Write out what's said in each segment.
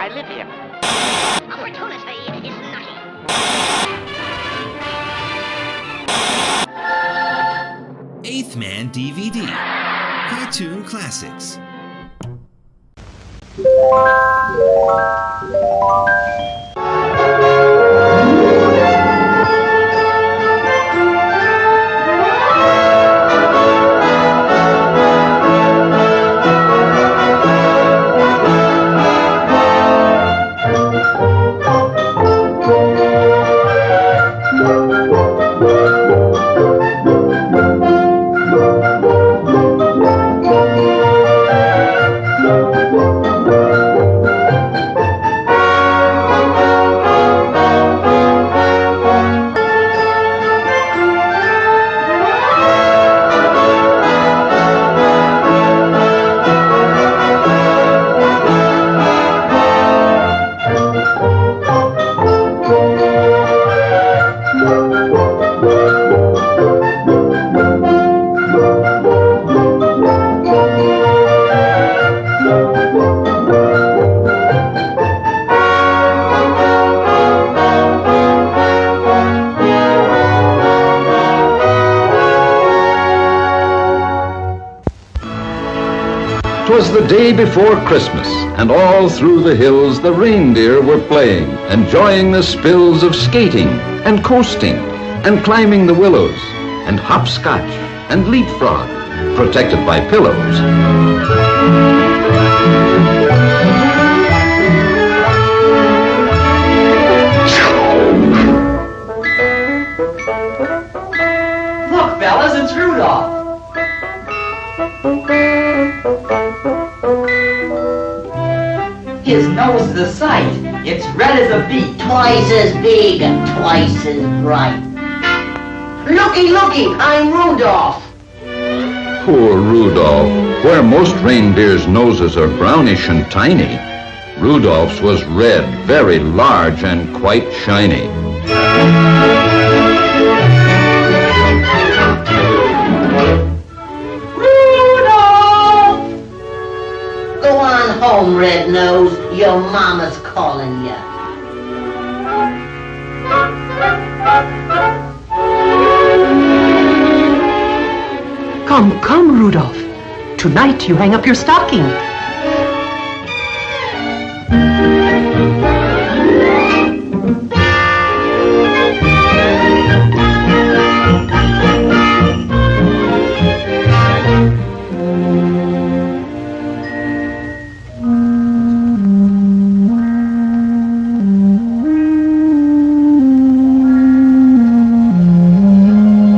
I live here. Opportunity is nutty. Eighth Man DVD. Cartoon Classics. Twas the day before Christmas, and all through the hills the reindeer were playing, enjoying the spills of skating and coasting and climbing the willows and hopscotch and leapfrog, protected by pillows. Look, fellas, it's Rudolph. His nose is a sight. It's red as a beet. Twice as big and twice as bright. Looky, looky, I'm Rudolph. Poor Rudolph. Where most reindeers' noses are brownish and tiny, Rudolph's was red, very large, and quite shiny. Go on home, Red Nose. Your mama's calling ya. Come, come, Rudolph. Tonight you hang up your stocking.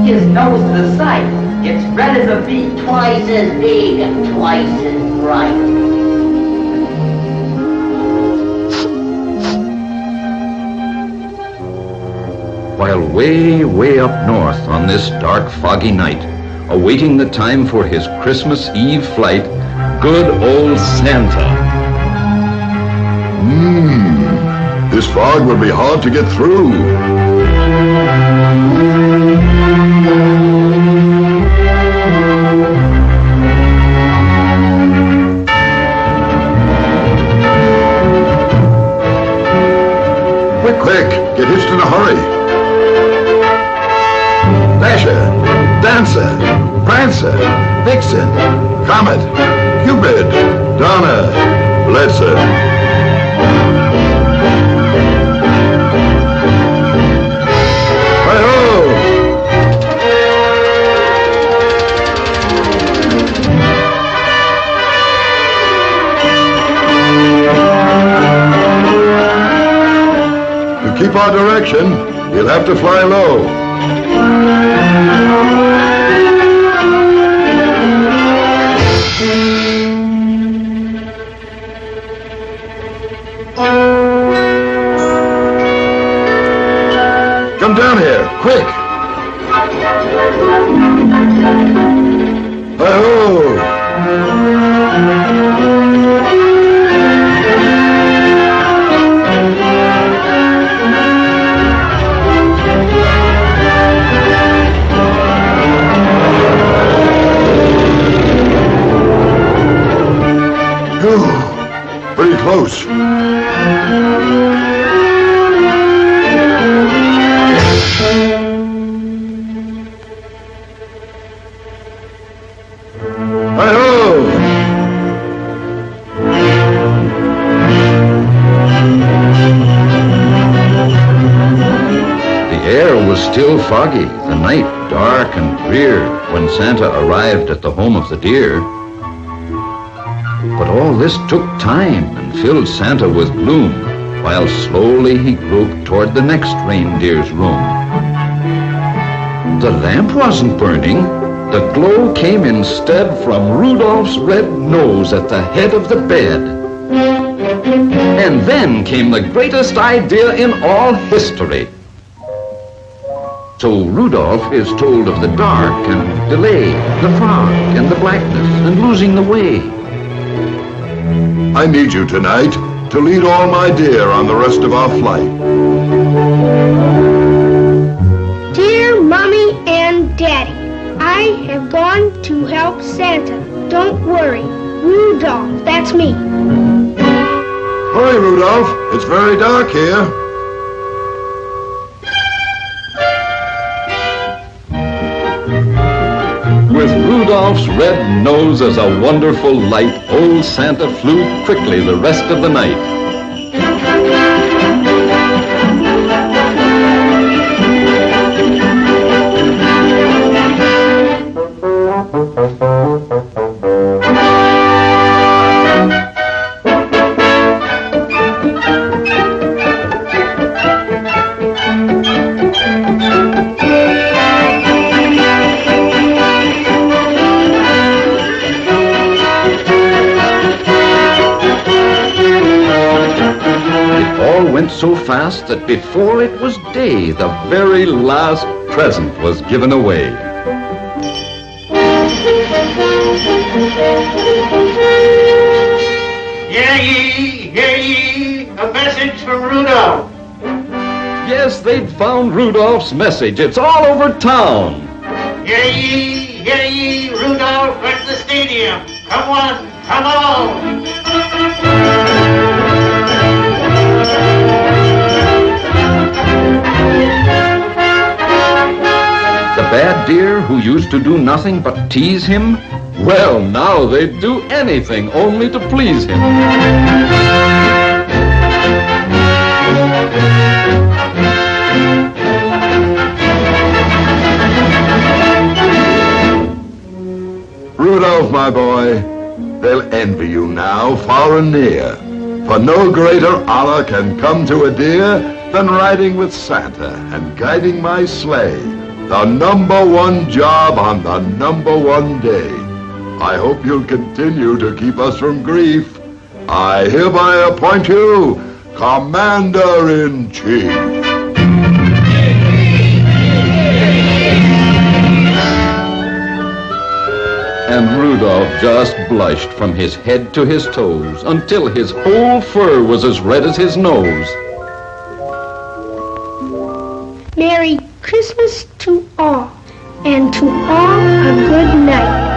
His nose is a sight. It's red as a beet. Twice as big and twice as bright. While way, way up north on this dark, foggy night, awaiting the time for his Christmas Eve flight, good old Santa. This fog will be hard to get through. Quick, get hitched in a hurry. Dasher, Dancer, Prancer, Vixen, Comet, Cupid, Donner, Blitzen. To keep our direction, we'll have to fly low. Come down here, quick! Hi-ho! Pretty close. Hi-ho! The air was still foggy, the night dark and drear when Santa arrived at the home of the deer. But all this took time and filled Santa with gloom, while slowly he groped toward the next reindeer's room. The lamp wasn't burning. The glow came instead from Rudolph's red nose at the head of the bed. And then came the greatest idea in all history. So Rudolph is told of the dark and delay, the fog and the blackness and losing the way. I need you tonight to lead all my deer on the rest of our flight. Dear Mommy and Daddy, I have gone to help Santa. Don't worry. Rudolph, that's me. Hurry, Rudolph. It's very dark here. With Rudolph's red nose as a wonderful light, old Santa flew quickly the rest of the night. Went so fast that before it was day, the very last present was given away. Hear ye, a message from Rudolph. Yes, they'd found Rudolph's message. It's all over town. Hear ye, Rudolph at the stadium. Come on, come on. The bad deer who used to do nothing but tease him, well, now they'd do anything only to please him. Rudolph, my boy, they'll envy you now, far and near. For no greater honor can come to a deer than riding with Santa and guiding my sleigh. The #1 job on the #1 day. I hope you'll continue to keep us from grief. I hereby appoint you Commander-in-Chief. And Rudolph just blushed from his head to his toes until his whole fur was as red as his nose. Merry Christmas to all, and to all a good night.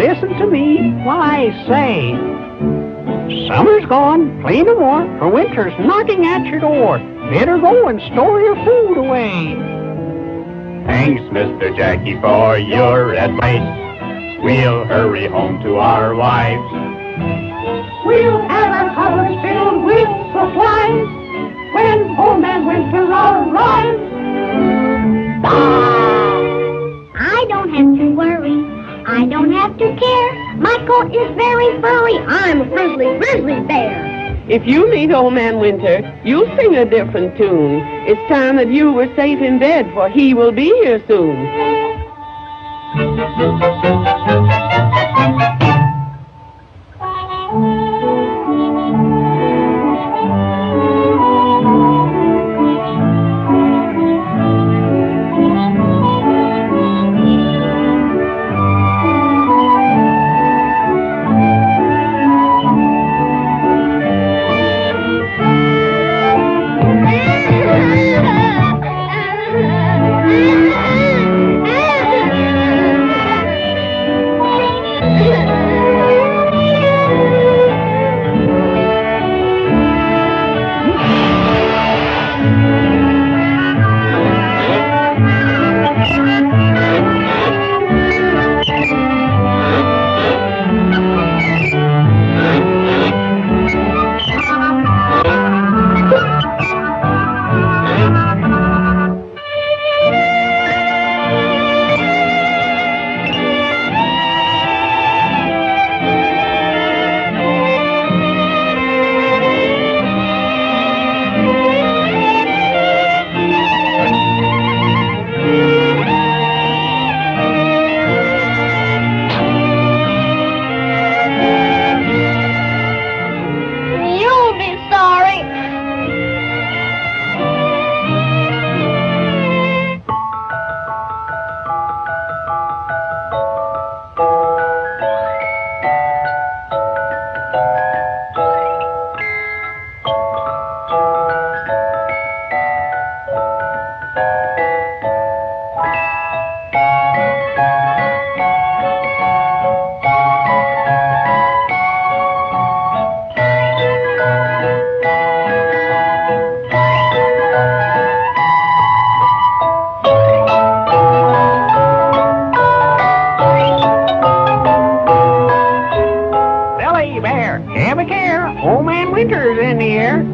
Listen to me while I say, summer's gone, play no more, for winter's knocking at your door. Better go and store your food away. Thanks, Mr. Jackie, for your advice. We'll hurry home to our wives. We'll have our cupboards filled with supplies when Old Man Winter arrives. I don't have to worry. I don't have to care. My coat is very furry. I'm a friendly grizzly bear. If you meet Old Man Winter, you'll sing a different tune. It's time that you were safe in bed, for he will be here soon.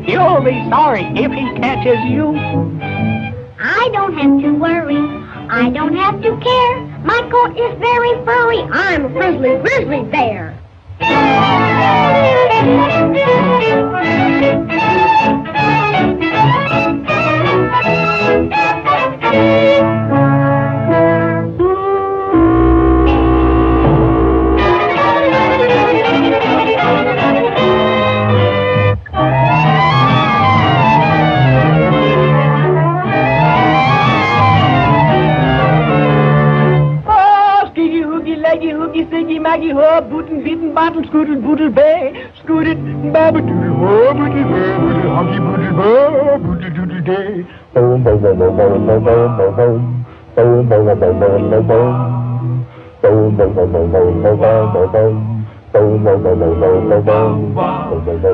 You'll be sorry if he catches you. I don't have to worry. I don't have to care. My coat is very furry. I'm a friendly grizzly bear. Maggie, huggy, ho, bootin', beatin', bottle, scootin', boodle, bay, scootin', babadoodle, ho, booty, boodle, huggy, boodle, bo, boodle, doodle, day. Boom, boom, boom, boom, boom, boom, boom, boom, boom. Boom, boom, boom, boom, boom, boom, boom. Boom, boom, boom, boom, boom, boom, boom, boom. Boom, boom, boom, boom, boom, boom, boom.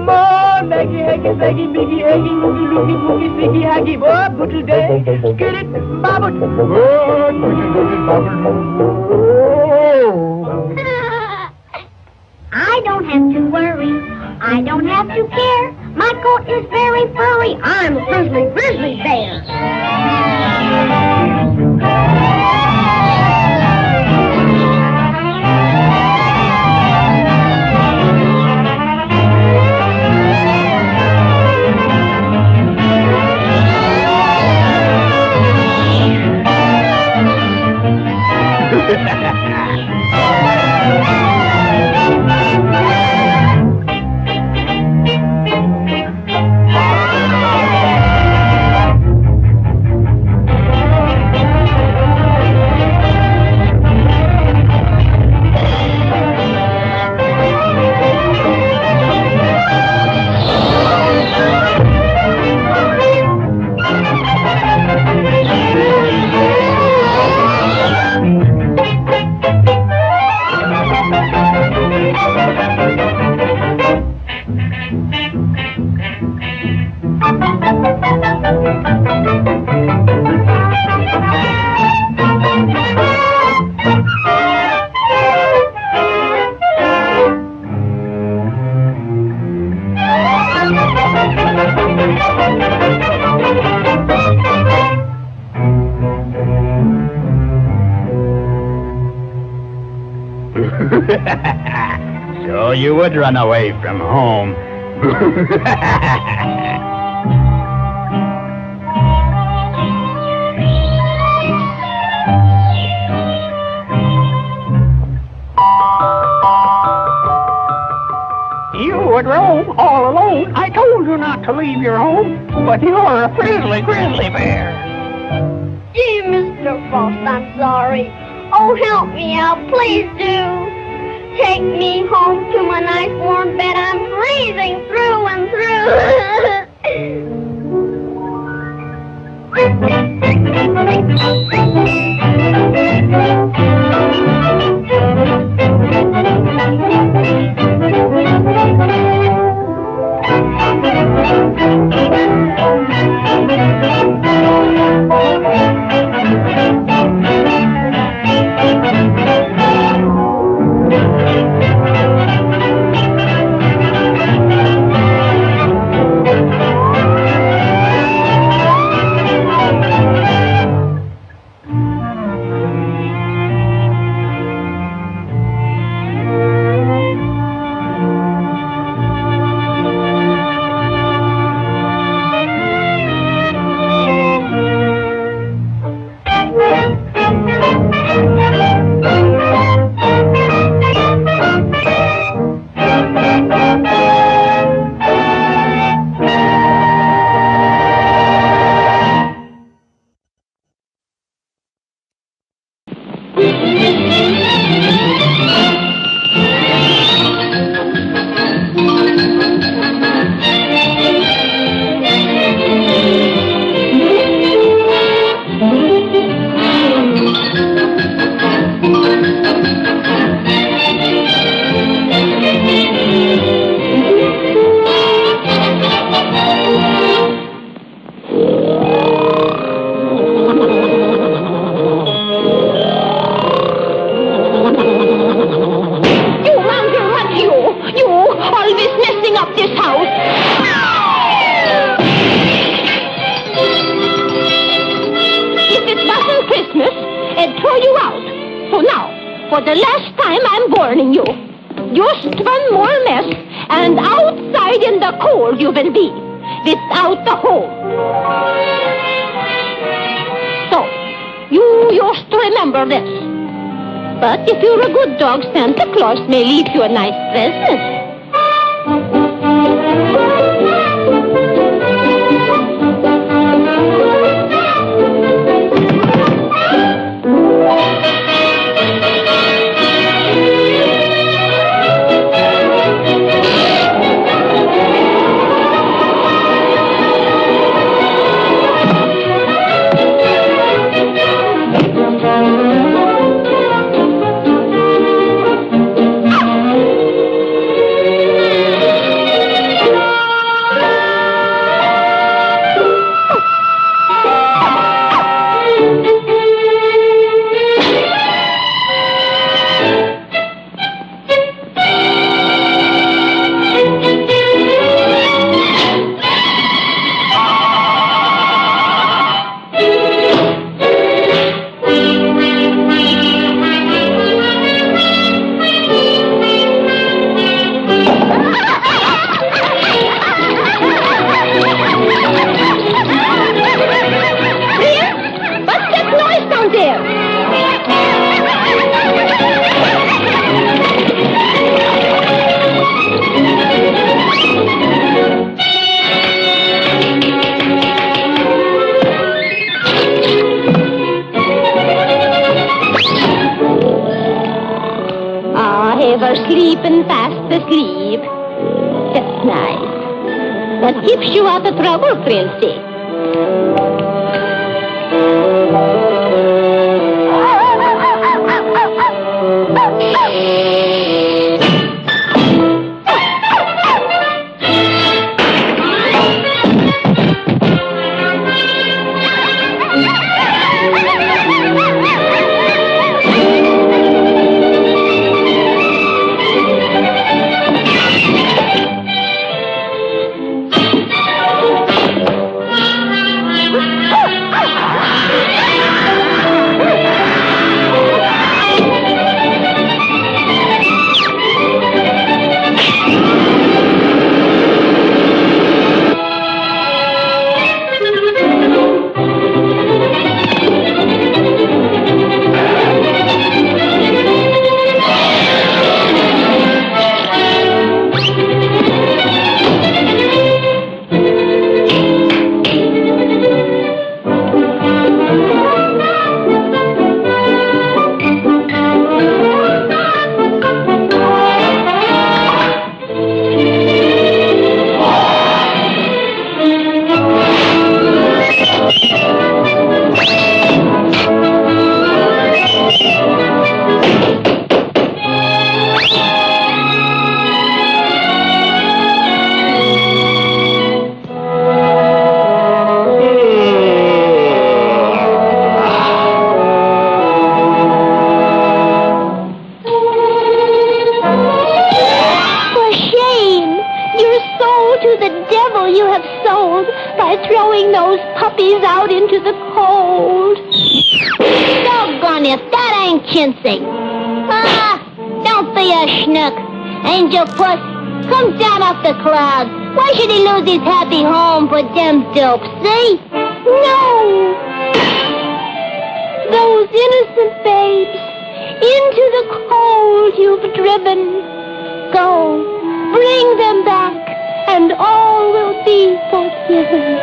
More, Maggie, Haggy, Saggy, Biggie, Haggy, Oogie, Loogie, Boogie, Siggy, Haggy, oh, boodle, day, skid it, bobble, oh, boodle, boodle, bobble, I don't have to worry. I don't have to care. My coat is very furry. I'm a grizzly bear. So you would run away from home. You would roam all alone. I told you not to leave your home, but you're a grizzly bear. Gee, Mr. Frost, I'm sorry. Oh, help me out, please do. Take me home to my nice warm bed. I'm freezing through and For the last time, I'm warning you. Just one more mess, and outside in the cold you will be, without a home. So, you just remember this. But if you're a good dog, Santa Claus may leave you a nice present. sleeping fast asleep. That's nice. That keeps you out of trouble, Princey. Throwing those puppies out into the cold. Doggone it, that ain't chintzy. Ah, don't be a schnook. Angel Puss, come down off the clouds. Why should he lose his happy home for them dopes, see? No! Those innocent babes, into the cold you've driven. Go, bring them back, and all will be forgiven.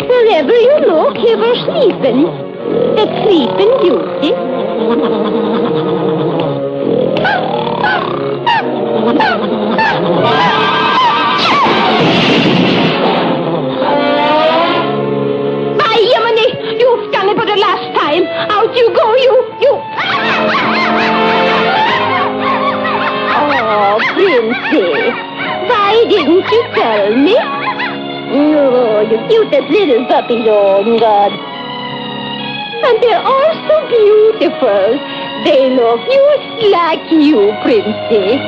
Wherever you look, you were sleeping. The sleeping beauty. By Yemeni, you've done it for the last time. Out you go, you. Oh, Princey, why didn't you tell me? Oh, you cutest little puppies, oh, God. And they're all so beautiful. They look just like you, Princey.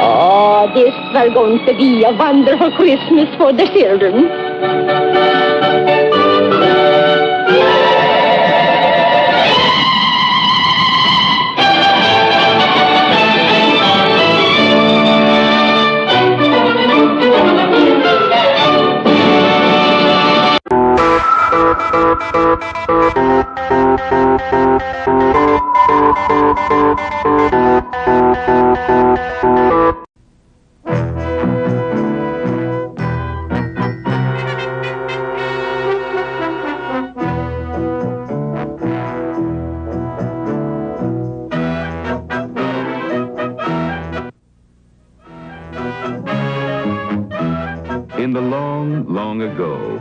Oh, this is going to be a wonderful Christmas for the children. In the long, long ago,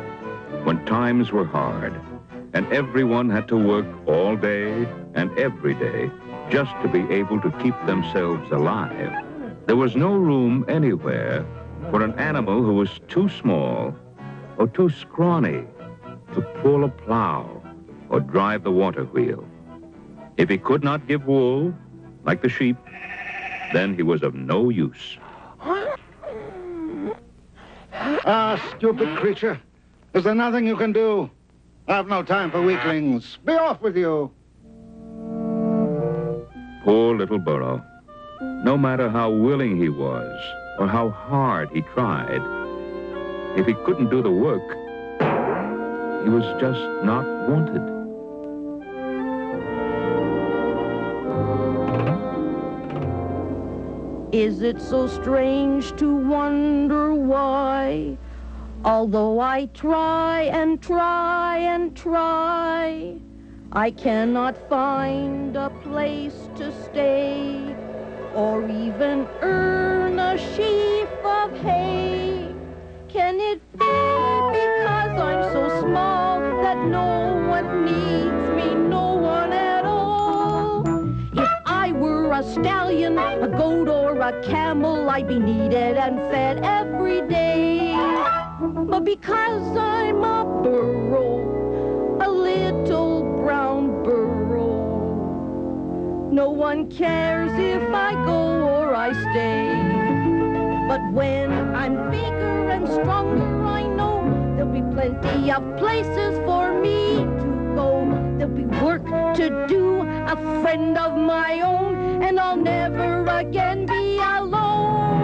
when times were hard, and everyone had to work all day and every day just to be able to keep themselves alive, there was no room anywhere for an animal who was too small or too scrawny to pull a plow or drive the water wheel. If he could not give wool, like the sheep, then he was of no use. Ah, stupid creature. Is there nothing you can do? I've no time for weaklings. Be off with you. Poor little burro. No matter how willing he was, or how hard he tried, if he couldn't do the work, he was just not wanted. Is it so strange to wonder why, although I try and try and try, I cannot find a place to stay, or even earn a sheaf of hay? Can it be because I'm so small that no one needs me, no one at all? If I were a stallion, a goat, or a camel, I'd be needed and fed every day. But because I'm a burro, a little brown burro, no one cares if I go or I stay. But when I'm bigger and stronger, I know there'll be plenty of places for me to go. There'll be work to do, a friend of my own, and I'll never again be alone.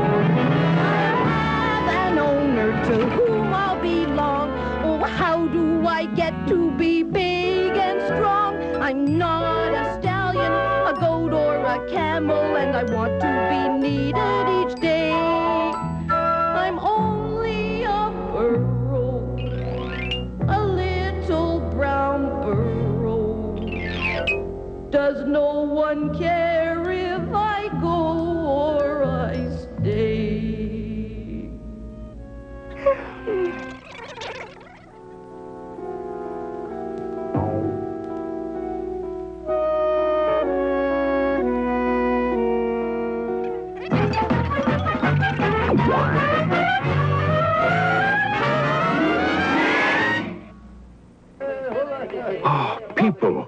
I'll have an owner to whom I'll belong. Oh, how do I get to be big and strong? I'm not a stallion, a goat, or a camel, and I want to be needed each day. I'm only a burro, a little brown burro. Does no one care if I go or I stay? Oh, people.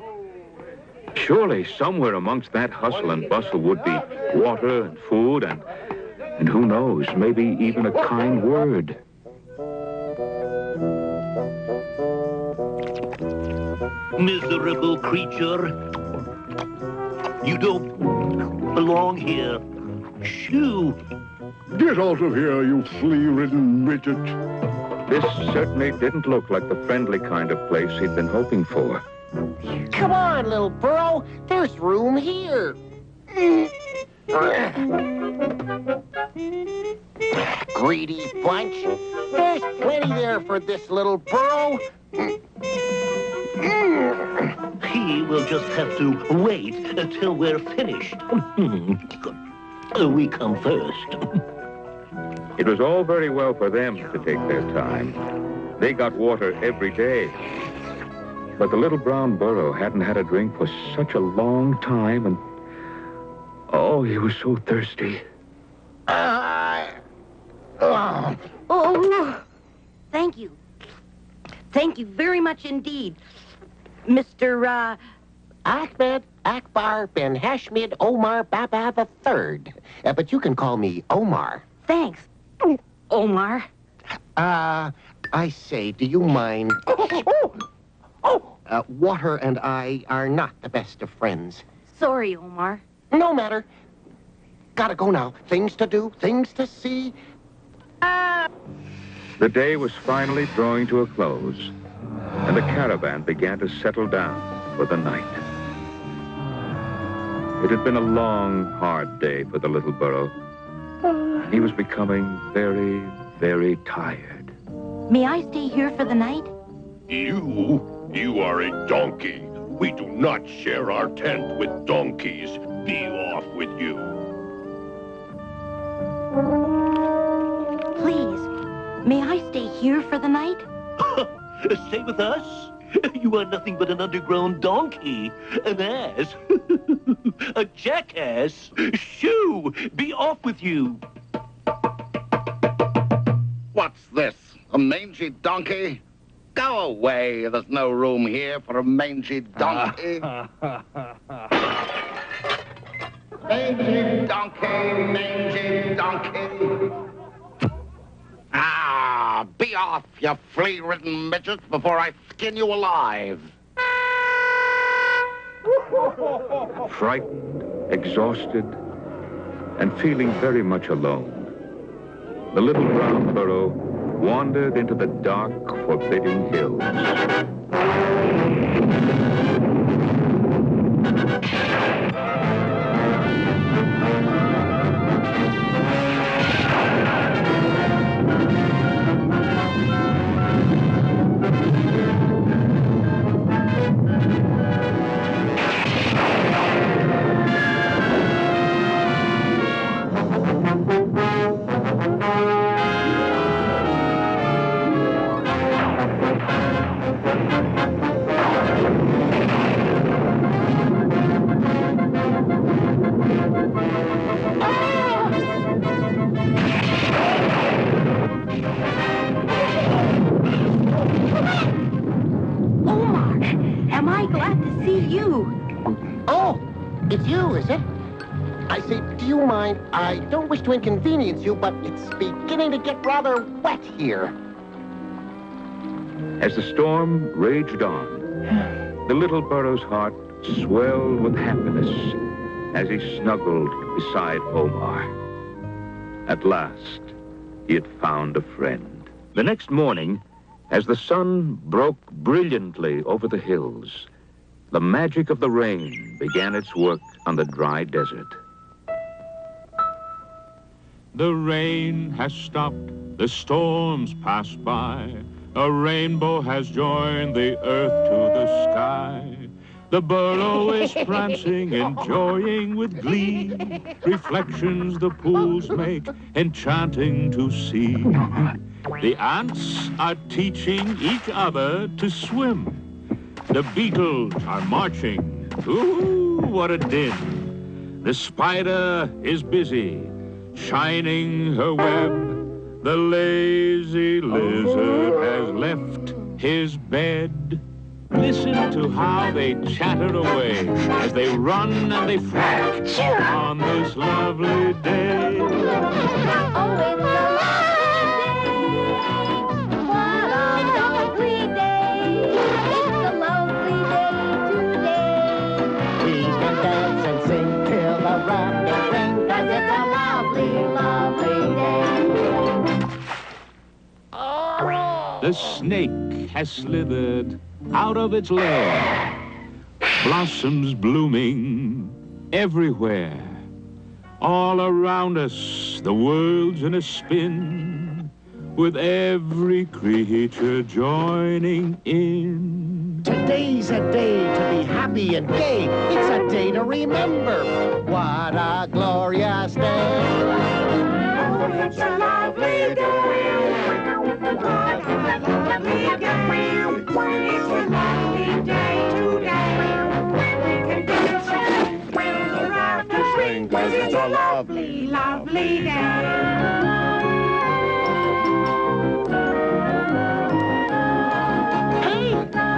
Surely somewhere amongst that hustle and bustle would be water and food and who knows, maybe even a kind word. Miserable creature. You don't belong here. Shoo! Get out of here, you flea-ridden midget. This certainly didn't look like the friendly kind of place he'd been hoping for. Come on, little burro. There's room here. Greedy bunch. There's plenty there for this little burro. He will just have to wait until we're finished. We come first. It was all very well for them to take their time. They got water every day. But the little brown burro hadn't had a drink for such a long time, and oh, he was so thirsty. Oh, thank you. Thank you very much indeed, Mr. Ahmed Akbar Ben Hashmid Omar Baba III. But you can call me Omar. Thanks, Omar. I say, do you mind? Water and I are not the best of friends. Sorry, Omar. No matter. Gotta go now. Things to do, things to see. The day was finally drawing to a close, and the caravan began to settle down for the night. It had been a long, hard day for the little burro. He was becoming very, very tired. May I stay here for the night? You are a donkey. We do not share our tent with donkeys. Be off with you. Please, may I stay here for the night? Stay with us? You are nothing but an underground donkey. An ass. A jackass. Shoo! Be off with you. What's this? A mangy donkey? Go away. There's no room here for a mangy donkey. Mangy donkey, mangy donkey. Be off, you flea-ridden midget, before I skin you alive. frightened, exhausted, and feeling very much alone, the little brown burro wandered into the dark, forbidding hills. Am I glad to see you? Oh, it's you, is it? I say, do you mind? I don't wish to inconvenience you, but it's beginning to get rather wet here. As the storm raged on, the little burro's heart swelled with happiness as he snuggled beside Omar. At last, he had found a friend. The next morning, as the sun broke brilliantly over the hills, the magic of the rain began its work on the dry desert. The rain has stopped, the storms passed by. A rainbow has joined the earth to the sky. The burro is prancing, enjoying with glee. Reflections the pools make, enchanting to see. The ants are teaching each other to swim. The beetles are marching. Ooh, what a din. The spider is busy, shining her web. The lazy lizard has left his bed. Listen to how they chatter away as they run and they frolic on this lovely day. Oh, it's a lovely day today. We can dance and sing till the rafters ring, 'cause it's a lovely, lovely day. The snake has slithered out of its lair. Blossoms blooming everywhere. All around us, the world's in a spin, with every creature joining in. Today's a day to be happy and gay. It's a day to remember. What a glorious day. Oh, it's a lovely day. What a lovely day. It's a lovely day today. We can dance and will the rafters ring, 'cause it's a lovely, lovely day.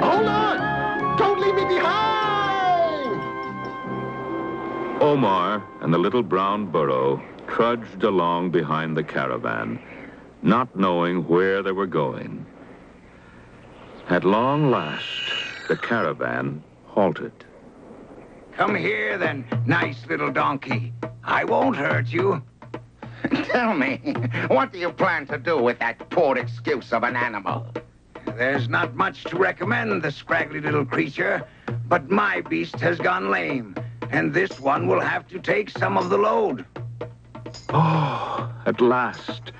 Hold on! Don't leave me behind! Omar and the little brown burro trudged along behind the caravan, not knowing where they were going. At long last, the caravan halted. Come here, then, nice little donkey. I won't hurt you. Tell me, what do you plan to do with that poor excuse of an animal? There's not much to recommend the scraggly little creature, but my beast has gone lame, and this one will have to take some of the load. Oh, at last,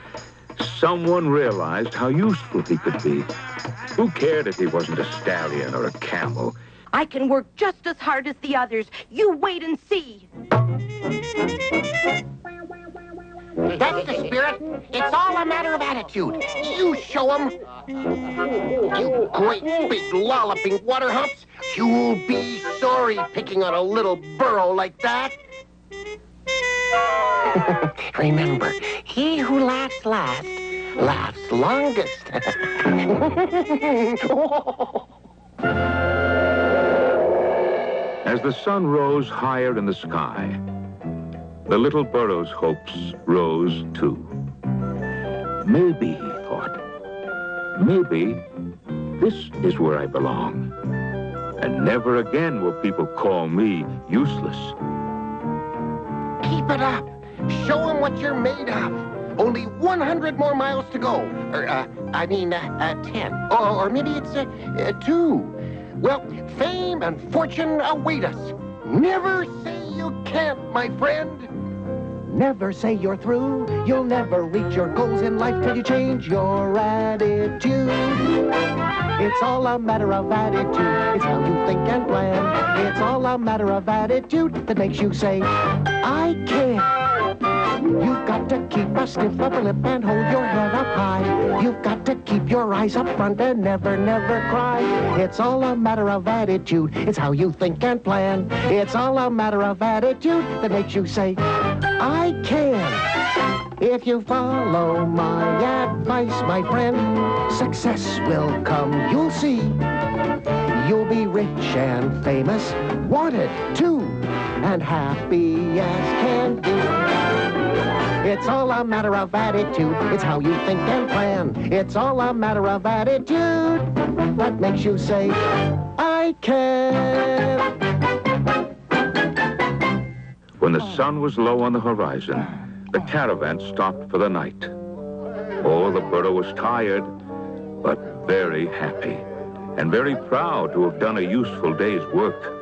someone realized how useful he could be. Who cared if he wasn't a stallion or a camel? I can work just as hard as the others. You wait and see. That's the spirit. It's all a matter of attitude. You show 'em. You great big lolloping water humps. You'll be sorry picking on a little burro like that. Remember, he who laughs last, laughs longest. As the sun rose higher in the sky, the little burro's hopes rose too. Maybe, he thought, maybe this is where I belong. and never again will people call me useless. Keep it up. Show them what you're made of. Only 100 more miles to go. 10. Or maybe it's 2. Well, fame and fortune await us. Never say you can't, my friend. Never say you're through. You'll never reach your goals in life till you change your attitude. It's all a matter of attitude. It's how you think and plan. It's all a matter of attitude that makes you say, I can. You've got to keep a stiff upper lip and hold your head up high. You've got to keep your eyes up front and never, never cry. It's all a matter of attitude. It's how you think and plan. It's all a matter of attitude that makes you say, I can. If you follow my advice, my friend, success will come, you'll see. You'll be rich and famous, wanted too, and happy as can be. It's all a matter of attitude. It's how you think and plan. It's all a matter of attitude that makes you say, I can. When the sun was low on the horizon, the caravan stopped for the night. Oh, the burro was tired, but very happy, and very proud to have done a useful day's work.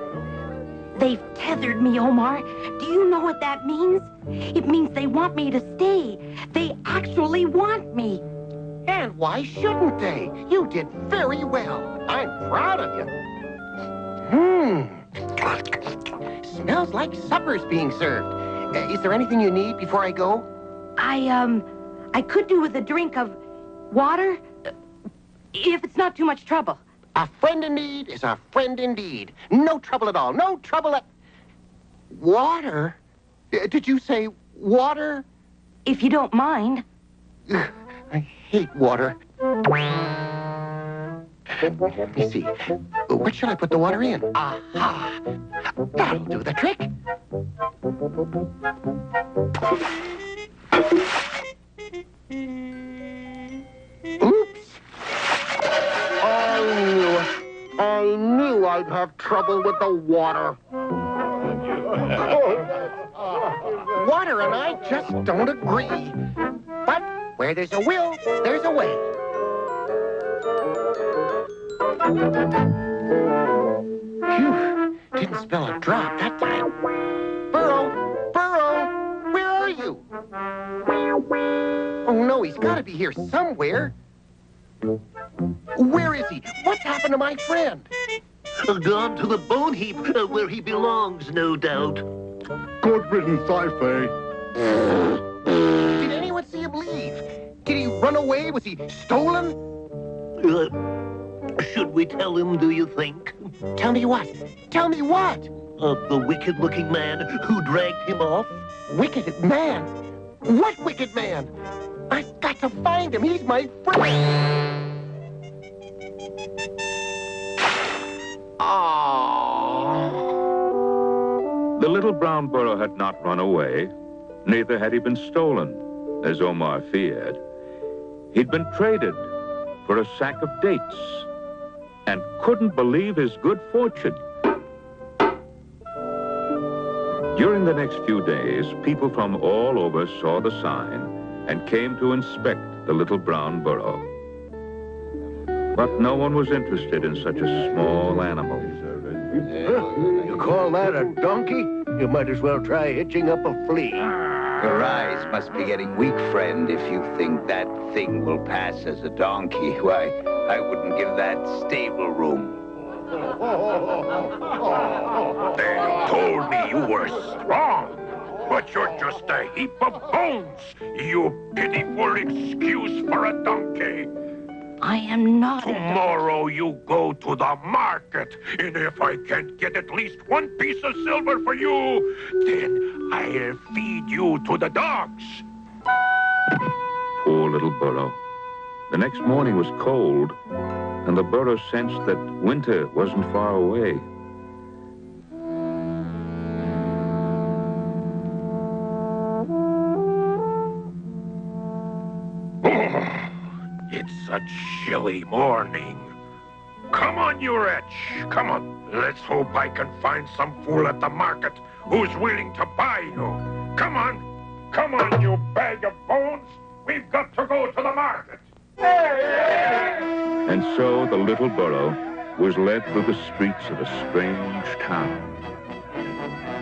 They've tethered me, Omar. Do you know what that means? It means they want me to stay. They actually want me. And why shouldn't they? You did very well. I'm proud of you. Smells like supper's being served. Is there anything you need before I go? I could do with a drink of water, if it's not too much trouble. A friend in need is a friend indeed. No trouble at all. No trouble at... Water? Did you say water? If you don't mind. I hate water. Let me see. What shall I put the water in? Aha! That'll do the trick. Oops. I knew I'd have trouble with the water. Water and I just don't agree. But where there's a will, there's a way. Phew, didn't spill a drop that time. Burro, where are you? Oh no, he's gotta be here somewhere. Where is he? What's happened to my friend? Gone to the bone heap, where he belongs, no doubt. Good riddance, I say. Did anyone see him leave? Did he run away? Was he stolen? Should we tell him, do you think? Tell me what? Tell me what? The wicked-looking man who dragged him off? Wicked man? What wicked man? I've got to find him. He's my friend. The little brown burro had not run away, neither had he been stolen, as Omar feared. He'd been traded for a sack of dates and couldn't believe his good fortune. During the next few days, people from all over saw the sign and came to inspect the little brown burro. But no one was interested in such a small animal. You call that a donkey? You might as well try hitching up a flea. Your eyes must be getting weak, friend, if you think that thing will pass as a donkey. Why, I wouldn't give that stable room. They told me you were strong, but you're just a heap of bones, you pitiful excuse for a donkey. I am not Tomorrow you go to the market, and if I can't get at least one piece of silver for you, then I'll feed you to the dogs. Poor little burro. The next morning was cold, and the burro sensed that winter wasn't far away. It's a chilly morning. Come Come on, you wretch. Come on. Let's hope I can find some fool at the market who's willing to buy you. Come on. Come on, you bag of bones. We've got to go to the market. And so the little burro was led through the streets of a strange town.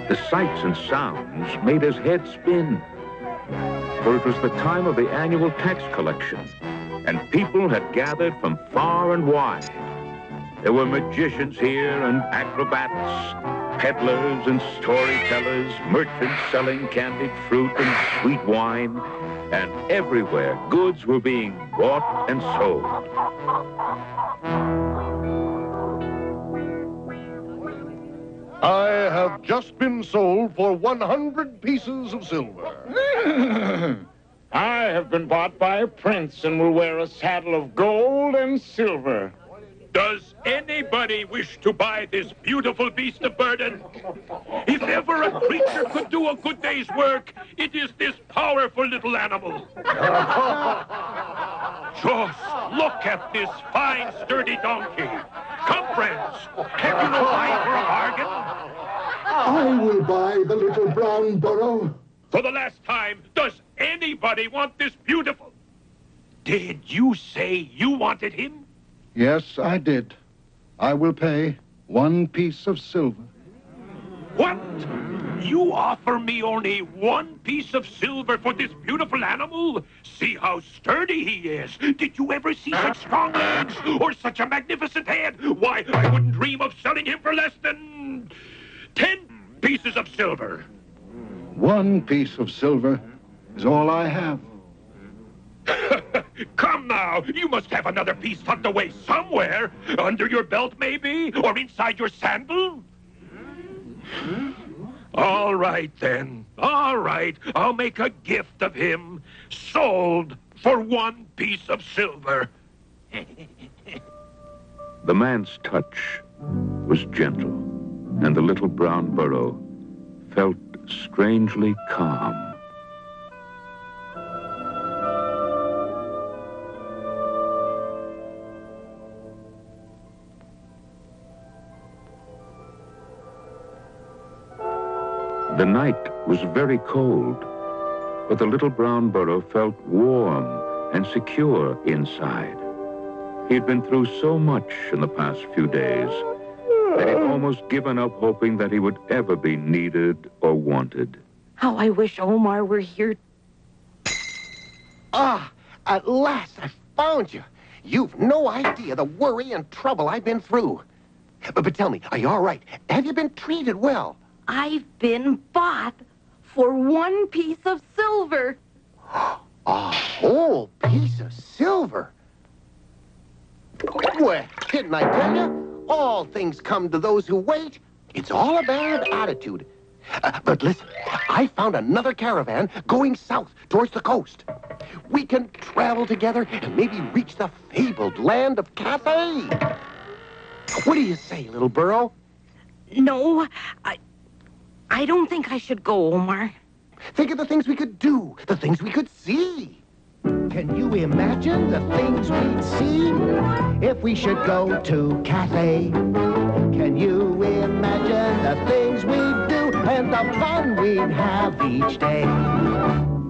The sights and sounds made his head spin, for it was the time of the annual tax collection, and people had gathered from far and wide. There were magicians here and acrobats, peddlers and storytellers, merchants selling candied fruit and sweet wine, and everywhere goods were being bought and sold. I have just been sold for 100 pieces of silver. I have been bought by a prince and will wear a saddle of gold and silver. Does anybody wish to buy this beautiful beast of burden? If ever a creature could do a good day's work, it is this powerful little animal. Just look at this fine, sturdy donkey. Come, friends. Have you no eye for a bargain? I will buy the little brown burro. For the last time, does anybody want this beautiful? Did you say you wanted him? Yes, I did. I will pay 1 piece of silver. What? You offer me only 1 piece of silver for this beautiful animal? See how sturdy he is. Did you ever see such strong legs or such a magnificent head? Why, I wouldn't dream of selling him for less than 10 pieces of silver. 1 piece of silver is all I have. Come now, you must have another piece tucked away somewhere. Under your belt, maybe? Or inside your sandal? All right, then. All right, I'll make a gift of him. Sold for 1 piece of silver. The man's touch was gentle, and the little brown burro felt strangely calm. The night was very cold, but the little brown burro felt warm and secure inside. He had been through so much in the past few days that he'd almost given up hoping that he would ever be needed or wanted. How I wish Omar were here. Ah, at last I found you. You've no idea the worry and trouble I've been through. But tell me, are you all right? Have you been treated well? I've been bought for 1 piece of silver. A whole piece of silver? Well, didn't I tell you? All things come to those who wait. It's all a matter of attitude. But listen, I found another caravan going south towards the coast. We can travel together and maybe reach the fabled land of Cathay. What do you say, little burro? No, I don't think I should go, Omar. Think of the things we could do, the things we could see. Can you imagine the things we'd see if we should go to Cathay? Can you imagine the things we'd do and the fun we'd have each day?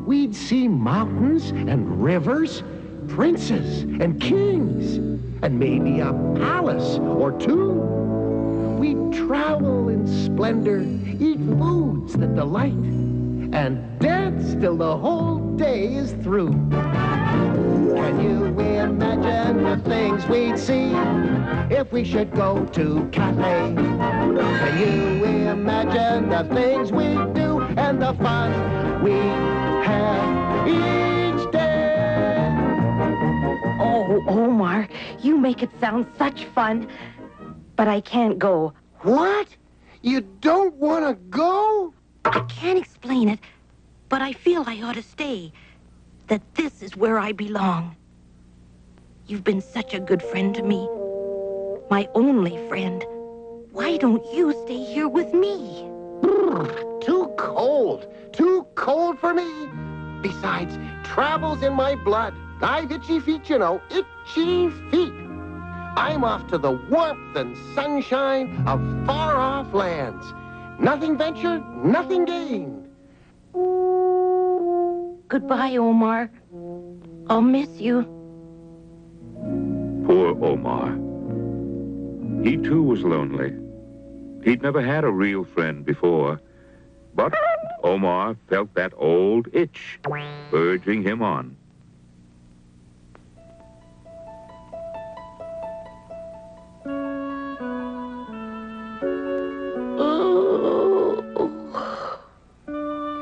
We'd see mountains and rivers, princes and kings, and maybe a palace or two. We'd travel in splendor, eat foods that delight, and dance till the whole day is through. Can you imagine the things we'd see if we should go to Cathay? Can you imagine the things we'd do and the fun we'd have each day? Oh, Omar, you make it sound such fun. But I can't go. What? You don't want to go? I can't explain it, but I feel I ought to stay. That this is where I belong. You've been such a good friend to me. My only friend. Why don't you stay here with me? Too cold. Too cold for me. Besides, travel's in my blood. I've itchy feet, you know. Itchy feet. I'm off to the warmth and sunshine of far-off lands. Nothing ventured, nothing gained. Goodbye, Omar. I'll miss you. Poor Omar. He too was lonely. He'd never had a real friend before. But Omar felt that old itch urging him on.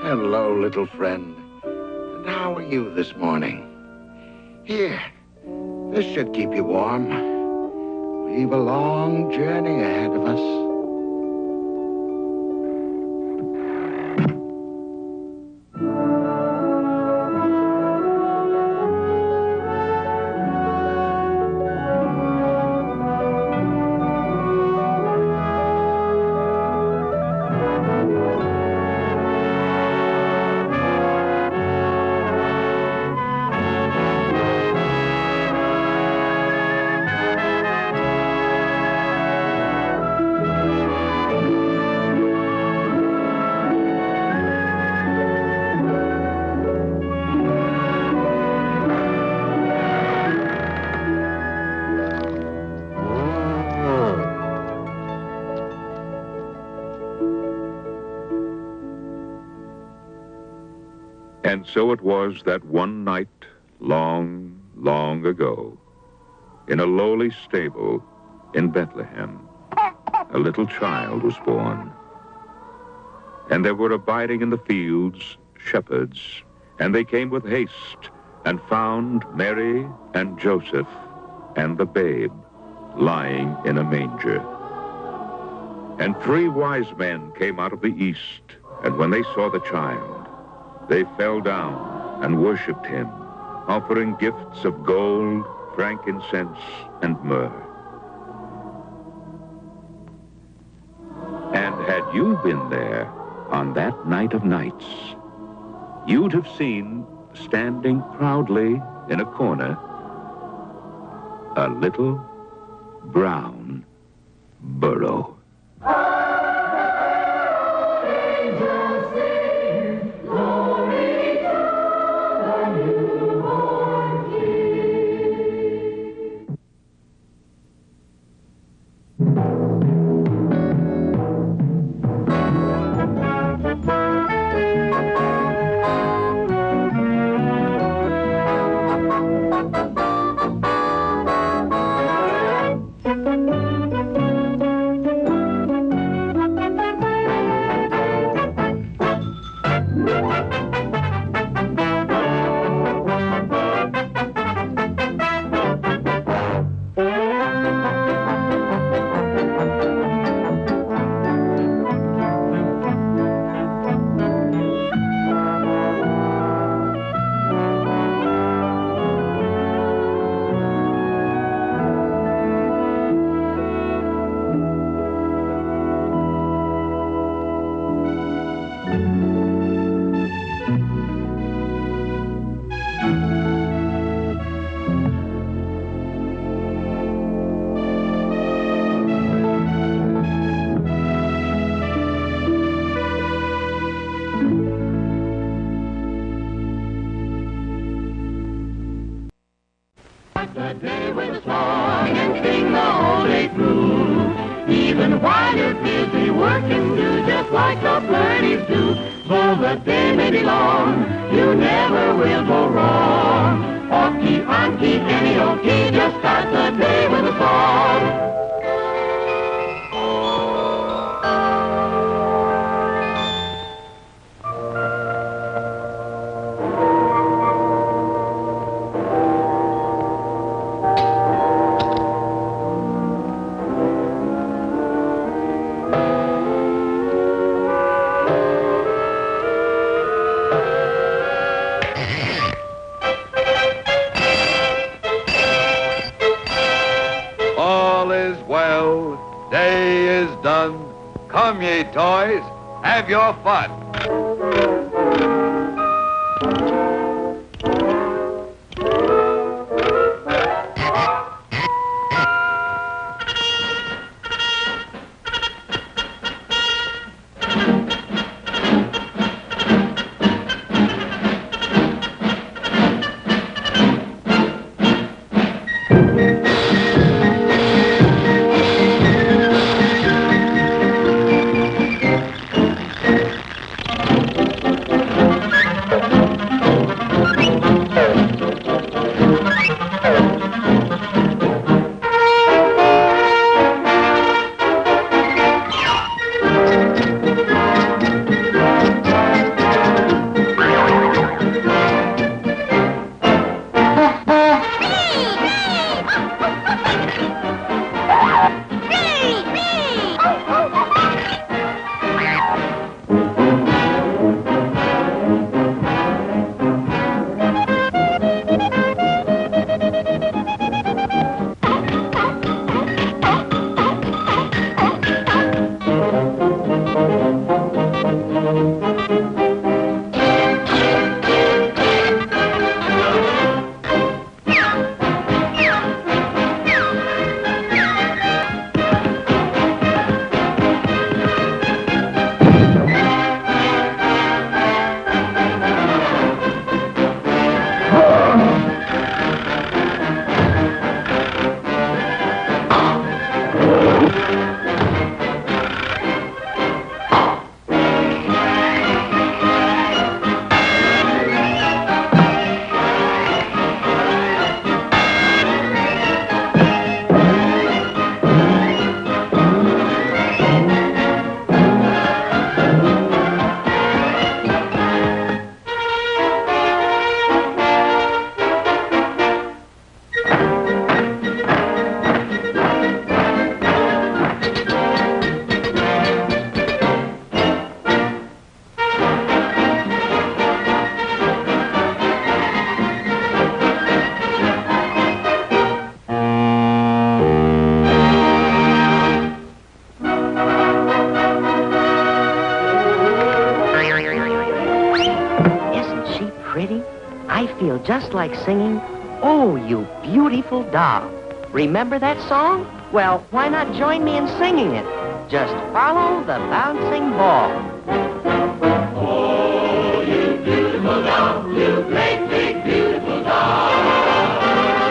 Hello, little friend. And how are you this morning? Here, this should keep you warm. We've a long journey ahead of us. And so it was that one night, long, long ago, in a lowly stable in Bethlehem, a little child was born. And there were abiding in the fields shepherds, and they came with haste and found Mary and Joseph and the babe lying in a manger. And 3 wise men came out of the east, and when they saw the child, they fell down and worshipped him, offering gifts of gold, frankincense, and myrrh. And had you been there on that night of nights, you'd have seen, standing proudly in a corner, a little brown burro. The day with a song and sing the whole day through. Even while you're busy working, do just like the birdies do. Though the day may be long, you never will go wrong. Off key, on key, any old key, just start the day with a song. Come, ye toys, have your fun. Isn't she pretty? I feel just like singing, "Oh, you beautiful doll." Remember that song? Well, why not join me in singing it? Just follow the bouncing ball. Oh, you beautiful doll, you great big beautiful doll.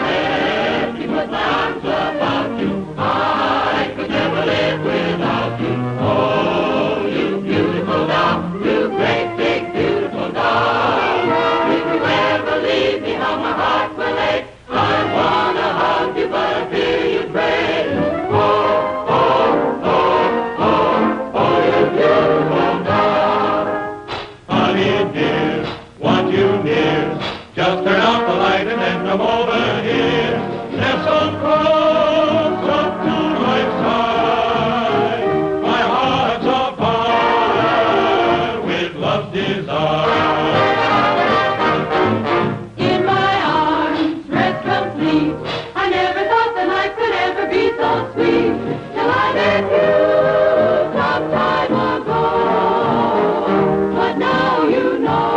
Let me put my arms about you. I could never live without you. Oh, you beautiful doll, you great big beautiful doll. If you ever leave me, how my heart will ache. I wanna hug you, but I fear you break. Oh, oh, oh, oh, oh, you beautiful doll. Honey dear, want you near. Just turn out the light and then come over here. Nestle close up to my side. My heart's afire with love's desire. In my arms, rest complete. I never thought that life could ever be so sweet. Till I met you some time ago. But now you know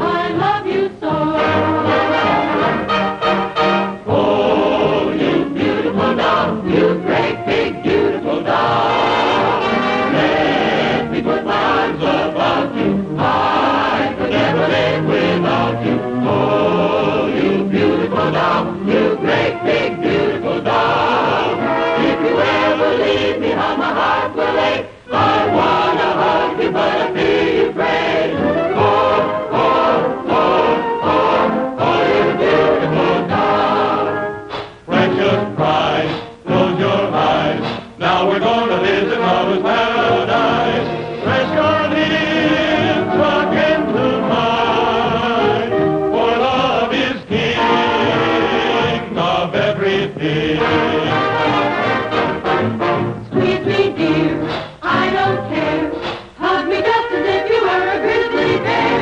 I love you so. Oh, you beautiful doll, you great big beautiful doll. Let me put my arms about you. I could never live without you. Oh, you beautiful doll, you great big beautiful doll. If you ever leave me, how my heart will ache. I wanna hug you, but I fear you break. Oh, oh, oh, oh, oh, you beautiful doll. Precious prize, close your eyes. Now we're gonna visit Mother's paradise. Press your lips again to mine. For love is king of everything. Squeeze me dear, I don't care. Hug me just as if you were a grizzly bear.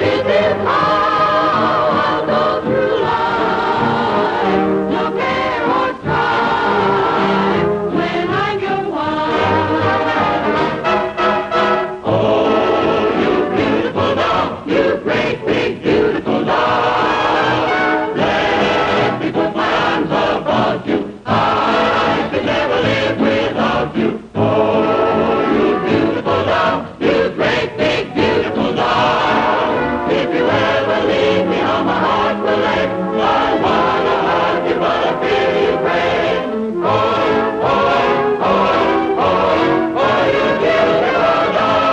This is how I'll go through life. No care or strife when I'm your wife. Oh, you beautiful doll, you great big beautiful doll. Let me put my arms about you. I could never live without you. Oh, you beautiful doll, you great big beautiful doll. If you ever leave me, how my heart will ache. I wanna hug you, but I fear you break. Oh, oh, oh, oh, oh, you beautiful doll.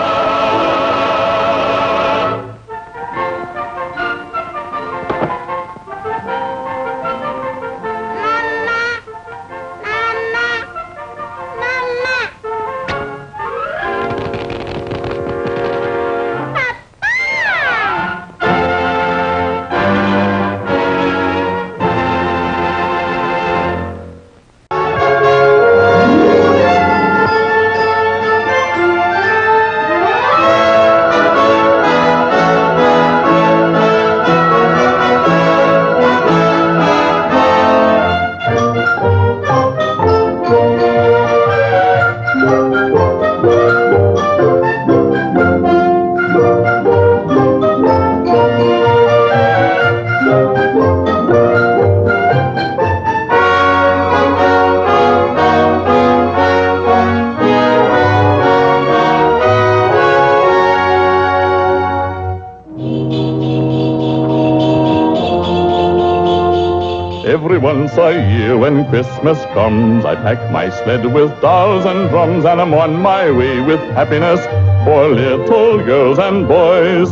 Every once a year when Christmas comes, I pack my sled with dolls and drums, and I'm on my way with happiness for little girls and boys.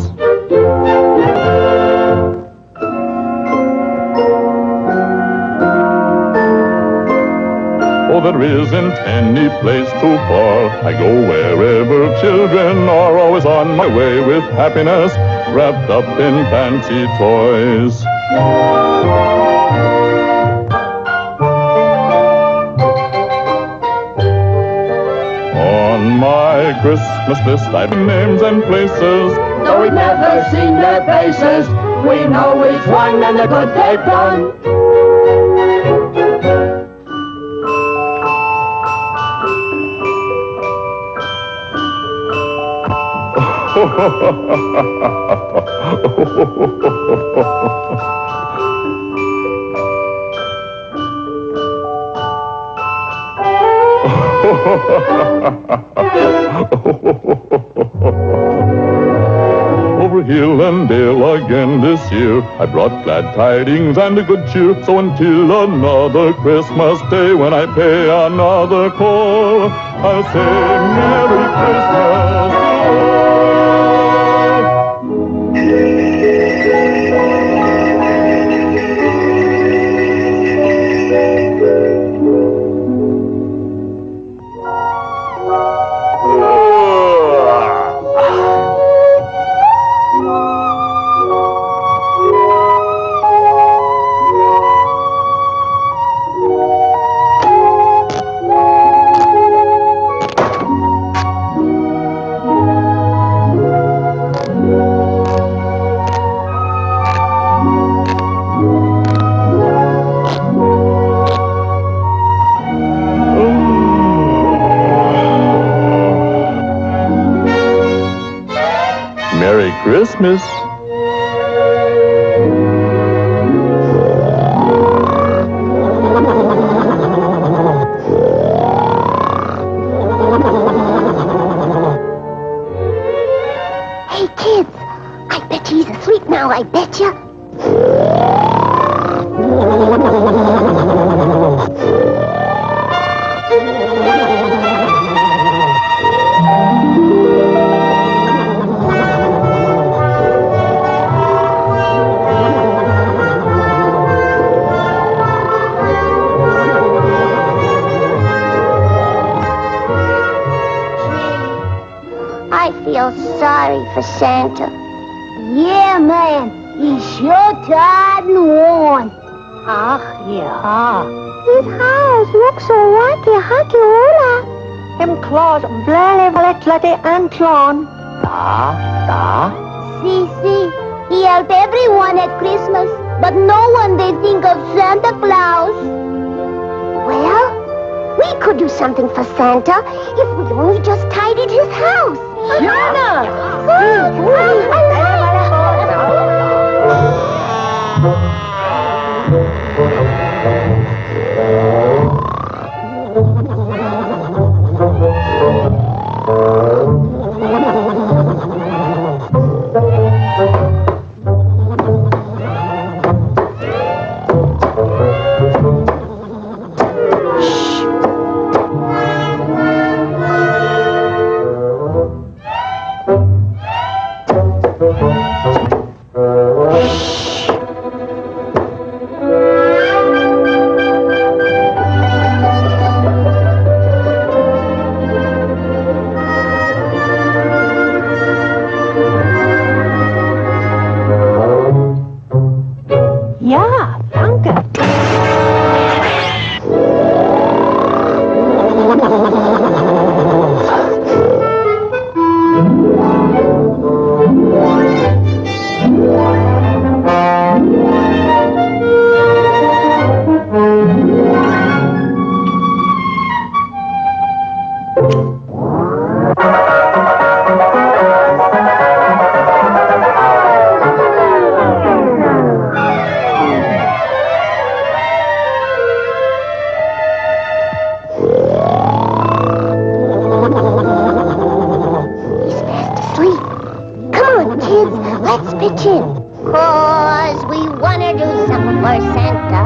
Oh, there isn't any place too far. I go wherever children are, always on my way with happiness wrapped up in fancy toys. On my Christmas list I've names and places, Though we've never seen their faces, we know each one and the good they've done. Over hill and dale again this year, I brought glad tidings and a good cheer. So until another Christmas day, when I pay another call, I'll say Merry Christmas to Merry Christmas. Hey, kids, I bet he's asleep now, I bet you. I feel sorry for Santa. Yeah, man. He's sure tired and worn. Yeah. His house looks so wacky, hacky, hola. Him claws blare valetlate Antlon. Da. See, he helped everyone at Christmas, but no one they think of Santa Claus. Well, we could do something for Santa if we only just tidied his house. Ja, danke. Let's pitch in. 'Cause we want to do something for Santa.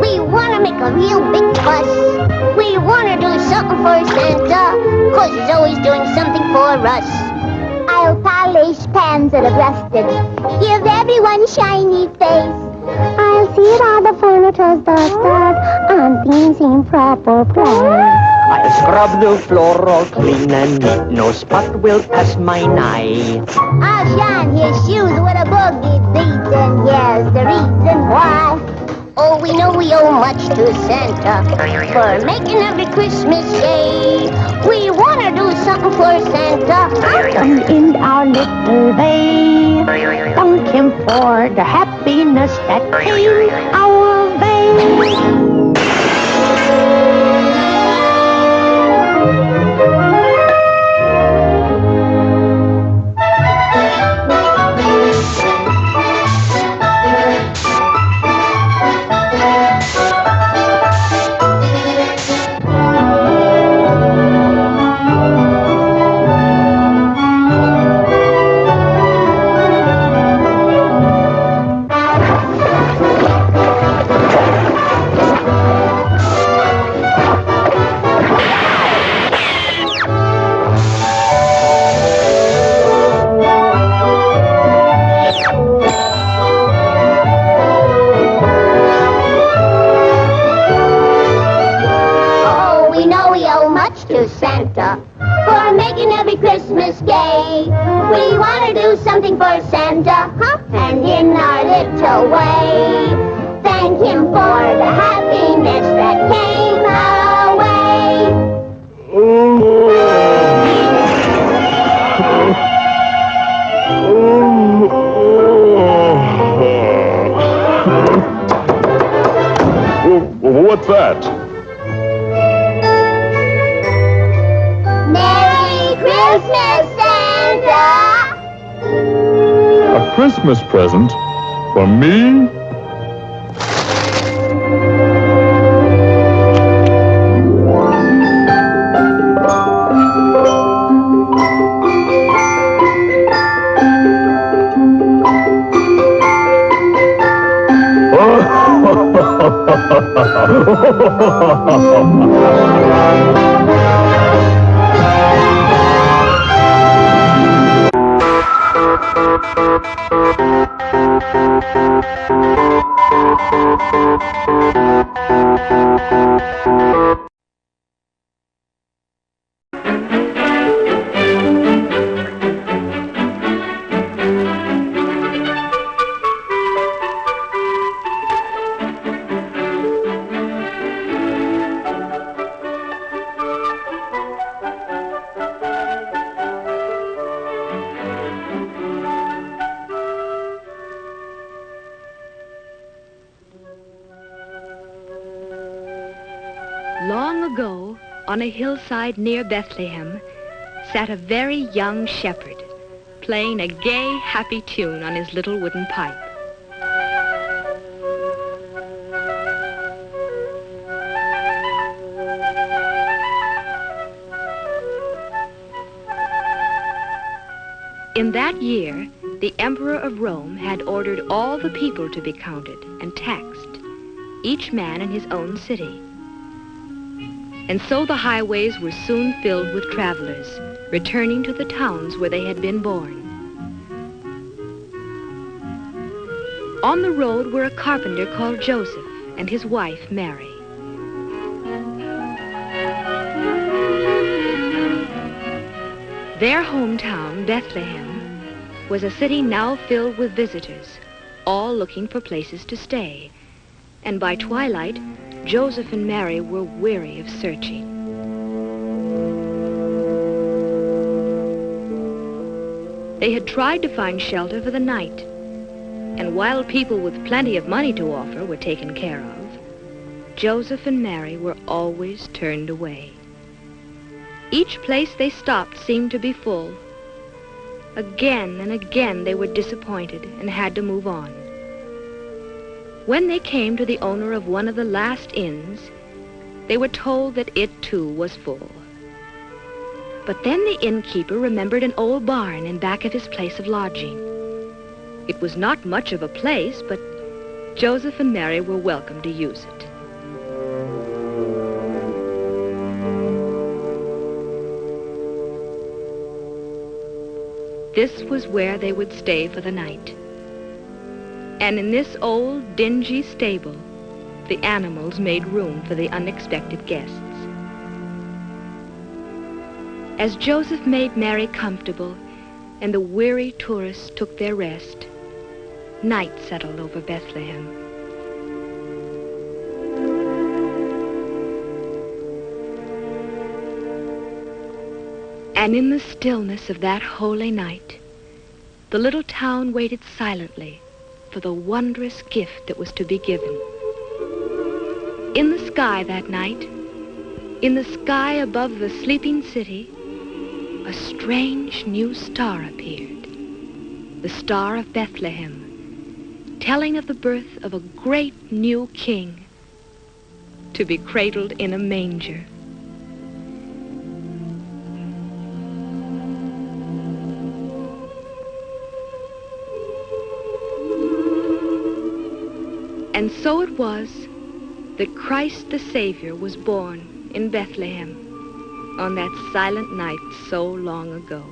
We want to make a real big fuss. We want to do something for Santa. 'Cause he's always doing something for us. I'll polish pans that are rusted. Give everyone shiny face. I'll see all the furniture's dusted and things in proper place. I'll scrub the floor all clean and neat. No spot will pass my eye. I'll shine his shoes with a boogie beat, and here's the reason why. Oh, we know we owe much to Santa for making every Christmas day. We want to do something for Santa. Come in our little bay. Thank him for the happiness that came our way. Santa for making every Christmas gay. We want to do something for Santa, huh? And in our little way, thank him for the happiness that came our way. What's that? Merry Christmas, Santa! A Christmas present? For me? Long ago, on a hillside near Bethlehem, sat a very young shepherd, playing a gay, happy tune on his little wooden pipe. In that year, the Emperor of Rome had ordered all the people to be counted and taxed, each man in his own city. And so the highways were soon filled with travelers, returning to the towns where they had been born. On the road were a carpenter called Joseph and his wife, Mary. Their hometown, Bethlehem, was a city now filled with visitors, all looking for places to stay. And by twilight, Joseph and Mary were weary of searching. They had tried to find shelter for the night, and while people with plenty of money to offer were taken care of, Joseph and Mary were always turned away. Each place they stopped seemed to be full. Again and again they were disappointed and had to move on. When they came to the owner of one of the last inns, they were told that it too was full. But then the innkeeper remembered an old barn in back of his place of lodging. It was not much of a place, but Joseph and Mary were welcome to use it. This was where they would stay for the night. And in this old, dingy stable, the animals made room for the unexpected guests. As Joseph made Mary comfortable and the weary tourists took their rest, night settled over Bethlehem. And in the stillness of that holy night, the little town waited silently for the wondrous gift that was to be given. In the sky that night, in the sky above the sleeping city, a strange new star appeared, the Star of Bethlehem, telling of the birth of a great new king to be cradled in a manger. And so it was that Christ the Savior was born in Bethlehem on that silent night so long ago.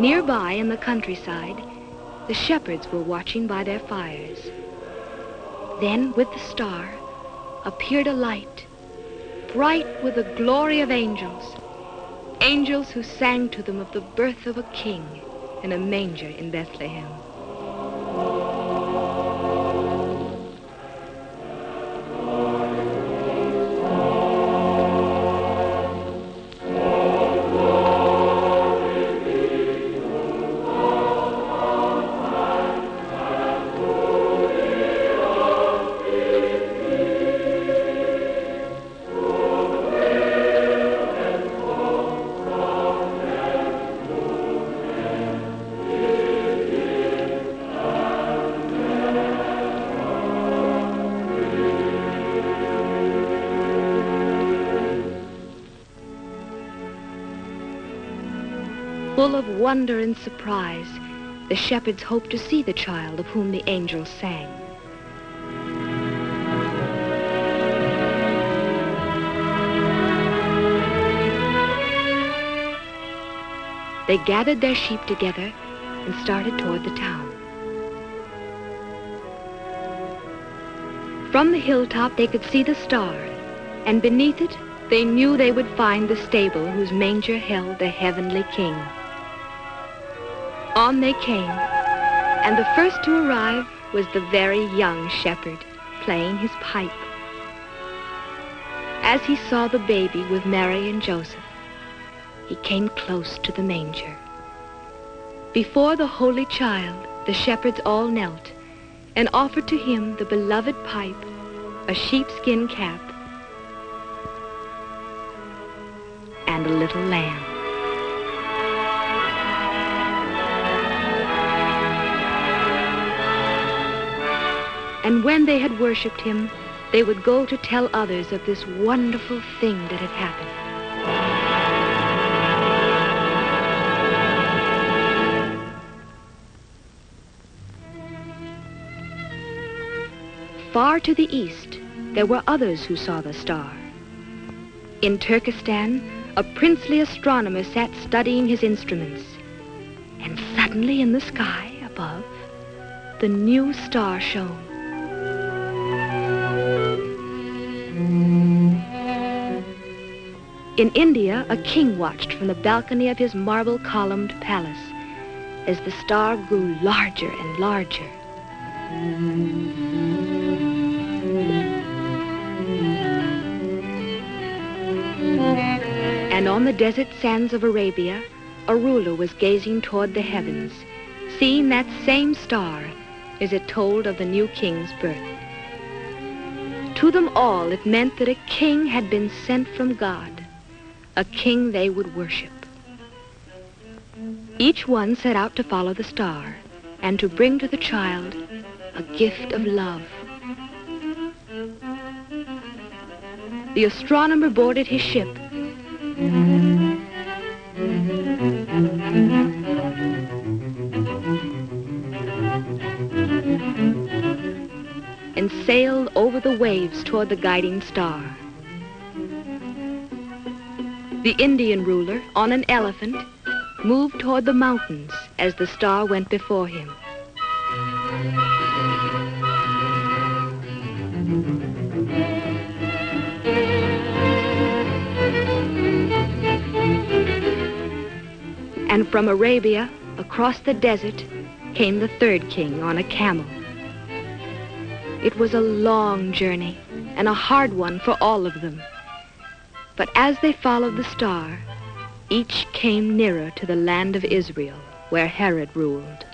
Nearby in the countryside, the shepherds were watching by their fires. Then, with the star, appeared a light, bright with the glory of angels, angels who sang to them of the birth of a king in a manger in Bethlehem. Full of wonder and surprise, the shepherds hoped to see the child of whom the angels sang. They gathered their sheep together and started toward the town. From the hilltop they could see the star, and beneath it they knew they would find the stable whose manger held the heavenly king. On they came, and the first to arrive was the very young shepherd playing his pipe. As he saw the baby with Mary and Joseph, he came close to the manger. Before the holy child, the shepherds all knelt and offered to him the beloved pipe, a sheepskin cap, and a little lamb. And when they had worshipped him, they would go to tell others of this wonderful thing that had happened. Far to the east, there were others who saw the star. In Turkestan, a princely astronomer sat studying his instruments, and suddenly in the sky above, the new star shone. In India, a king watched from the balcony of his marble-columned palace as the star grew larger and larger. And on the desert sands of Arabia, a ruler was gazing toward the heavens, seeing that same star as it told of the new king's birth. To them all, it meant that a king had been sent from God, a king they would worship. Each one set out to follow the star and to bring to the child a gift of love. The astronomer boarded his ship and sailed over the waves toward the guiding star. The Indian ruler, on an elephant, moved toward the mountains as the star went before him. And from Arabia, across the desert, came the third king on a camel. It was a long journey and a hard one for all of them. But as they followed the star, each came nearer to the land of Israel, where Herod ruled.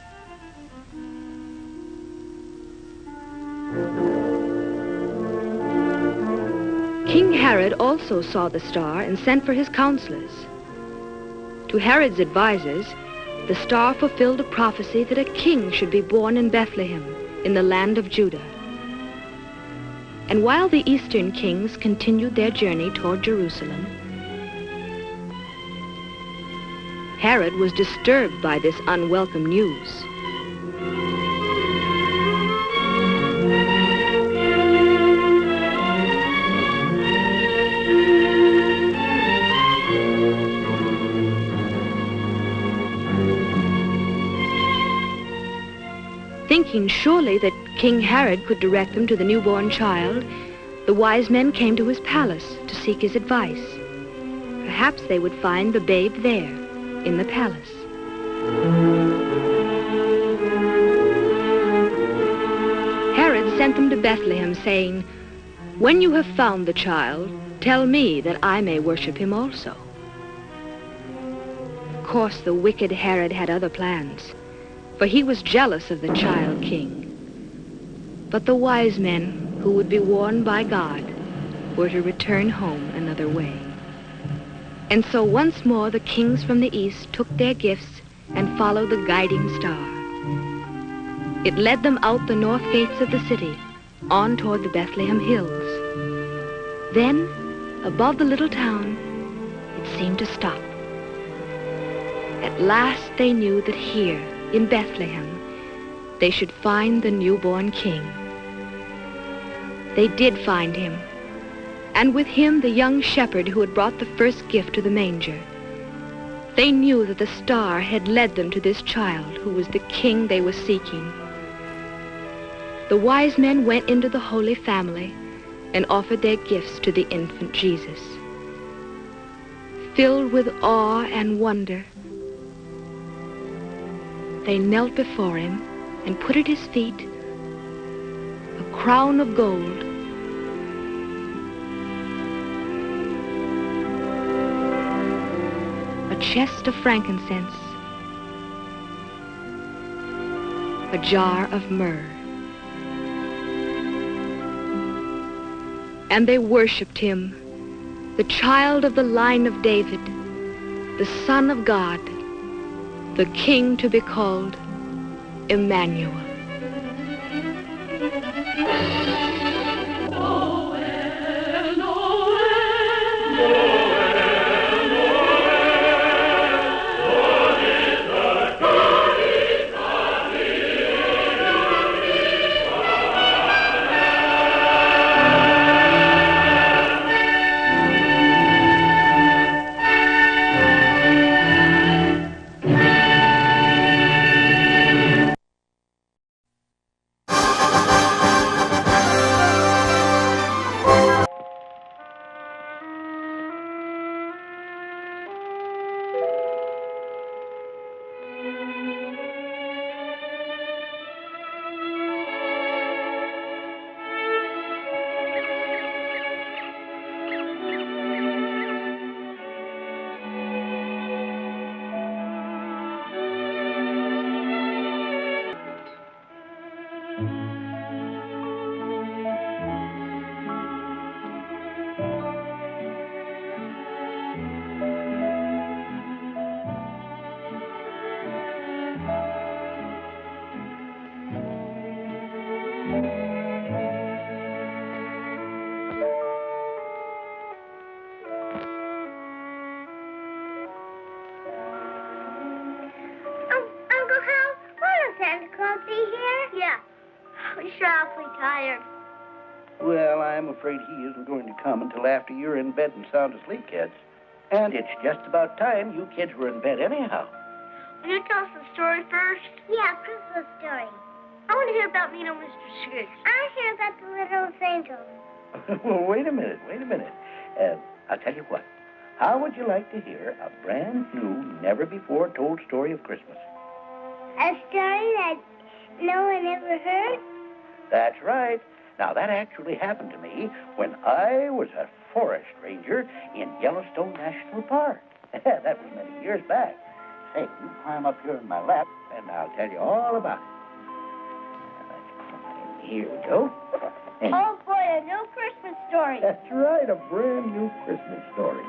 King Herod also saw the star and sent for his counselors. To Herod's advisors, the star fulfilled a prophecy that a king should be born in Bethlehem, in the land of Judah. And while the eastern kings continued their journey toward Jerusalem, Herod was disturbed by this unwelcome news. thinking surely that King Herod could direct them to the newborn child, the wise men came to his palace to seek his advice. Perhaps they would find the babe there, in the palace. Herod sent them to Bethlehem, saying, "When you have found the child, tell me that I may worship him also." Of course, the wicked Herod had other plans, for he was jealous of the child king. But the wise men, who would be warned by God, were to return home another way. And so once more the kings from the east took their gifts and followed the guiding star. It led them out the north gates of the city, on toward the Bethlehem hills. Then, above the little town, it seemed to stop. At last they knew that here, in Bethlehem, they should find the newborn king. They did find him, and with him the young shepherd who had brought the first gift to the manger. They knew that the star had led them to this child who was the king they were seeking. The wise men went into the Holy Family and offered their gifts to the infant Jesus. Filled with awe and wonder, they knelt before him and put at his feet a crown of gold, a chest of frankincense, a jar of myrrh. And they worshipped him, the child of the line of David, the Son of God, the King to be called Emmanuel. Well, I'm afraid he isn't going to come until after you're in bed and sound asleep, kids. And it's just about time you kids were in bed anyhow. Will you tell us the story first? Yeah, Christmas story. I want to hear about Nino, Mr. Scrooge. I want to hear about the little angel. Well, wait a minute. I'll tell you what. How would you like to hear a brand new, never-before-told story of Christmas? A story that no one ever heard? That's right. Now, that actually happened to me when I was a forest ranger in Yellowstone National Park. That was many years back. Say, you climb up here in my lap, and I'll tell you all about it. Let's climb. Here we go. And oh, boy, a new Christmas story. that's right, a brand new Christmas story.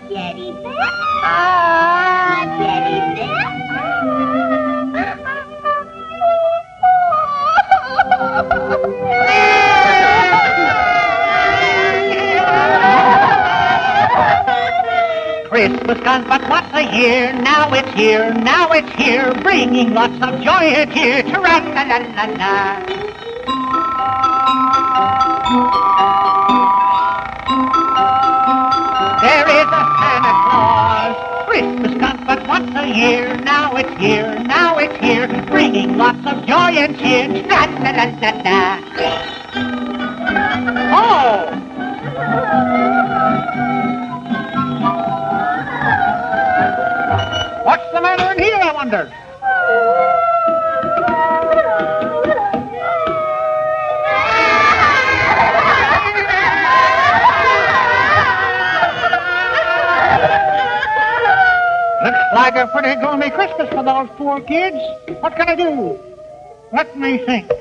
Teddy bear. Ah, teddy Christmas comes but once a year, now it's here, now it's here, bringing lots of joy and cheer. Tra-la-la-la-la. There is a Santa Claus. Christmas comes but once a year, now it's here, now it's here, bringing lots of joy and cheer. Tra-la-la-la-la. Oh! What's the matter in here, I wonder? Looks like a pretty gloomy Christmas for those poor kids. What can I do? Let me think.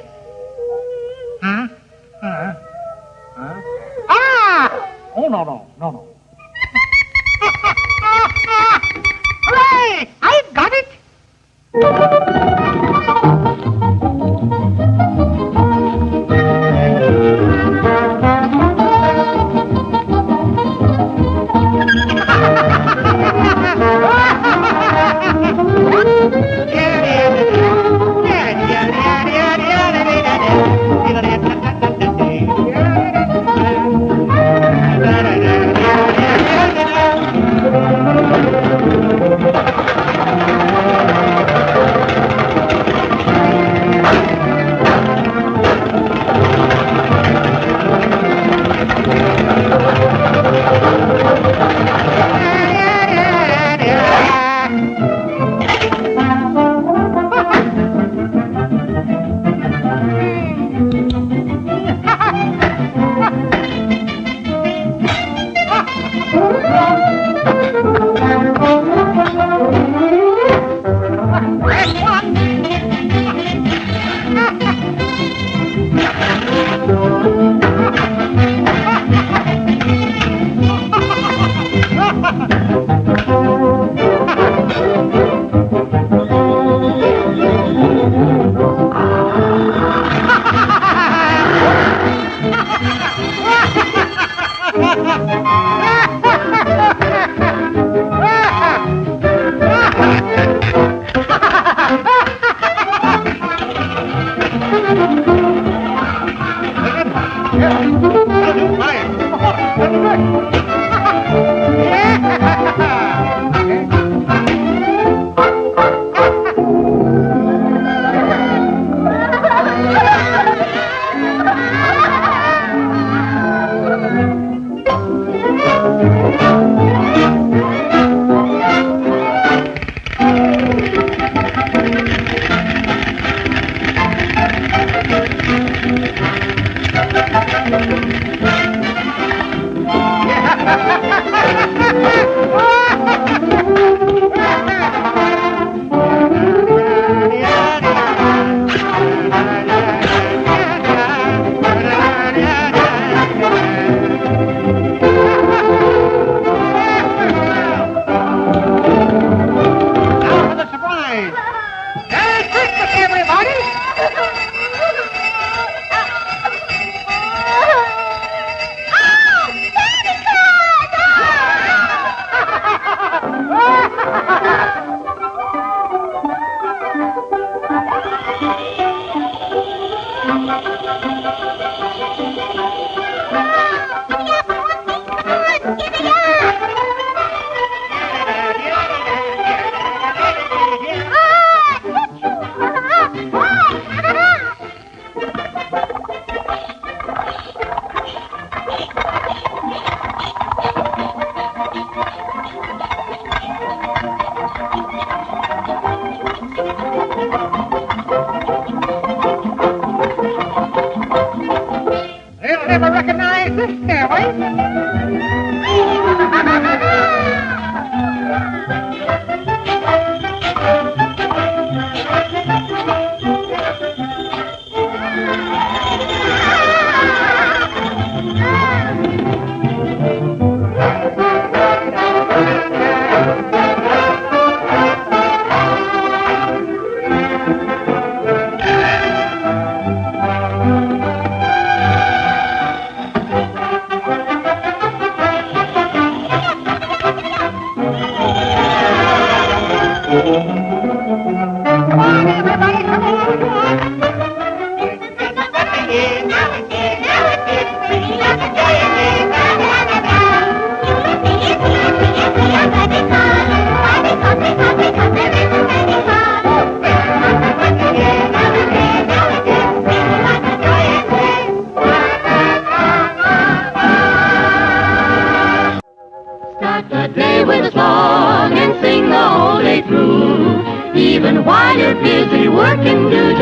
Huh? Ah! Oh, no. Hooray! I've got it!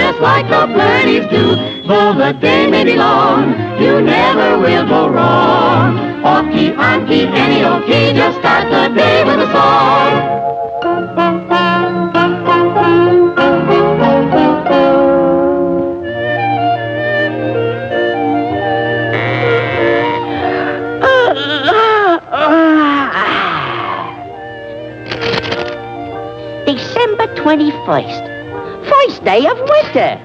just like the birdies do. Though the day may be long, you never will go wrong. Off key, on key, any old key, just start the day with a song. December 21st, first day of winter.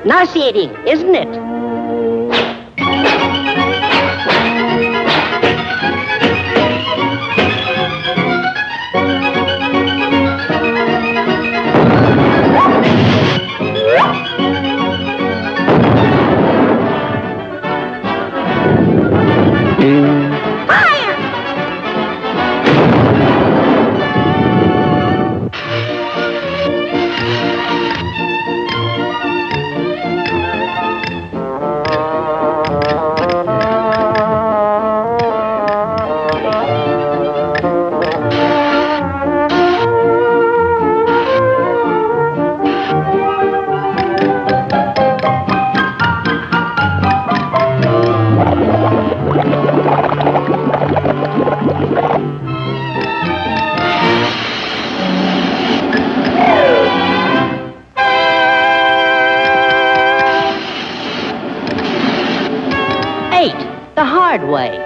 Nauseating, isn't it? The hard way.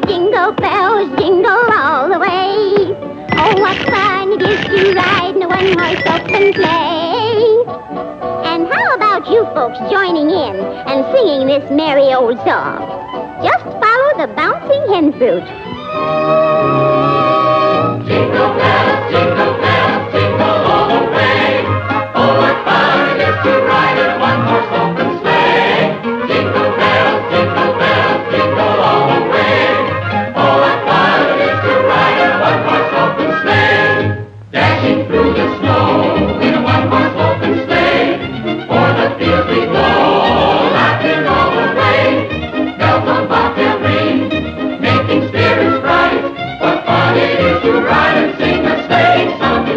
Jingle bells, jingle all the way. Oh, what fun it is to ride in a one-horse open sleigh. And how about you folks joining in and singing this merry old song? Just follow the bouncing hen fruit. Jingle bells, jingle all the way. Oh, what fun it is to ride in a one-horse open sleigh. Jingle bells, jingle all the way. Oh, what fun it is to ride in a one-horse open sleigh. Dashing through the snow in a one-horse open sleigh. O'er the fields we go, laughing all the way. Bells on bobtail ring, making spirits bright. What fun it is to ride and sing a sleighing song.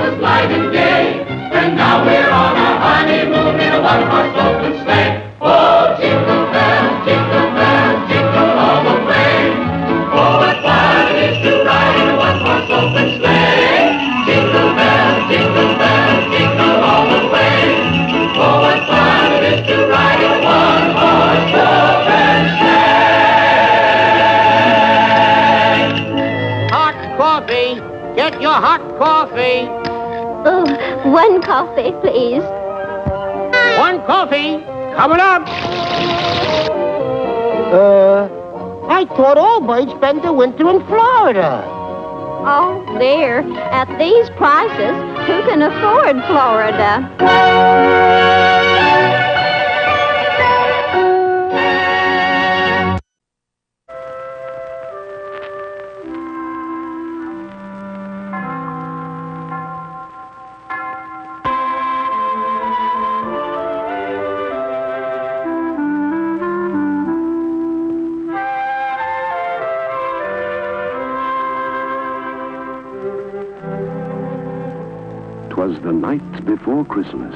was light and gay. And now we're on our honeymoon in a one-horse open sleigh. Oh, jingle bells, jingle all the way. Oh, what fun it is to ride in a one-horse open sleigh. Jingle bells, jingle all the way. Oh, what fun it is to ride in a one-horse open sleigh. Hot coffee. Get your hot coffee. Oh, one coffee, please. One coffee. Coming up. I thought all birds spend the winter in Florida. Oh, dear. At these prices, who can afford Florida? 'Twas the night before Christmas,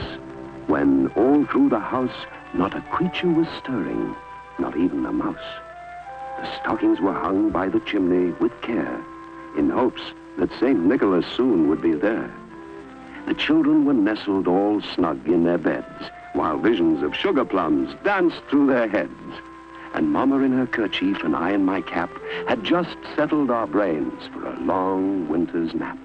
when all through the house not a creature was stirring, not even a mouse. The stockings were hung by the chimney with care, in hopes that St. Nicholas soon would be there. The children were nestled all snug in their beds, while visions of sugar plums danced through their heads. And Mama in her kerchief and I in my cap had just settled our brains for a long winter's nap.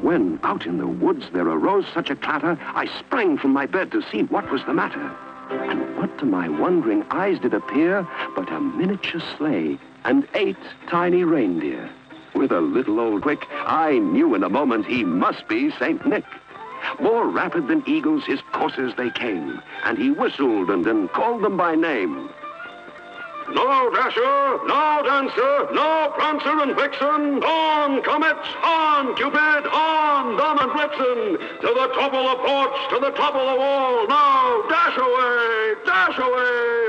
When, out in the woods, there arose such a clatter, I sprang from my bed to see what was the matter. And what to my wondering eyes did appear but a miniature sleigh and 8 tiny reindeer. With a little old quick, I knew in a moment he must be St. Nick. More rapid than eagles, his coursers they came, and he whistled and called them by name. No Dasher, no Dancer, no Prancer and Vixen, on Comet, on Cupid, on Dom and Blitzen, to the top of the porch, to the top of the wall, now dash away,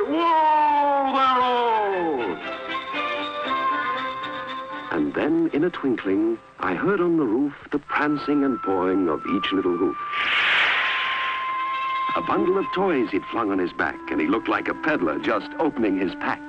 whoa, they're all. And then, in a twinkling, I heard on the roof the prancing and pawing of each little hoof. A bundle of toys he'd flung on his back, and he looked like a peddler just opening his pack.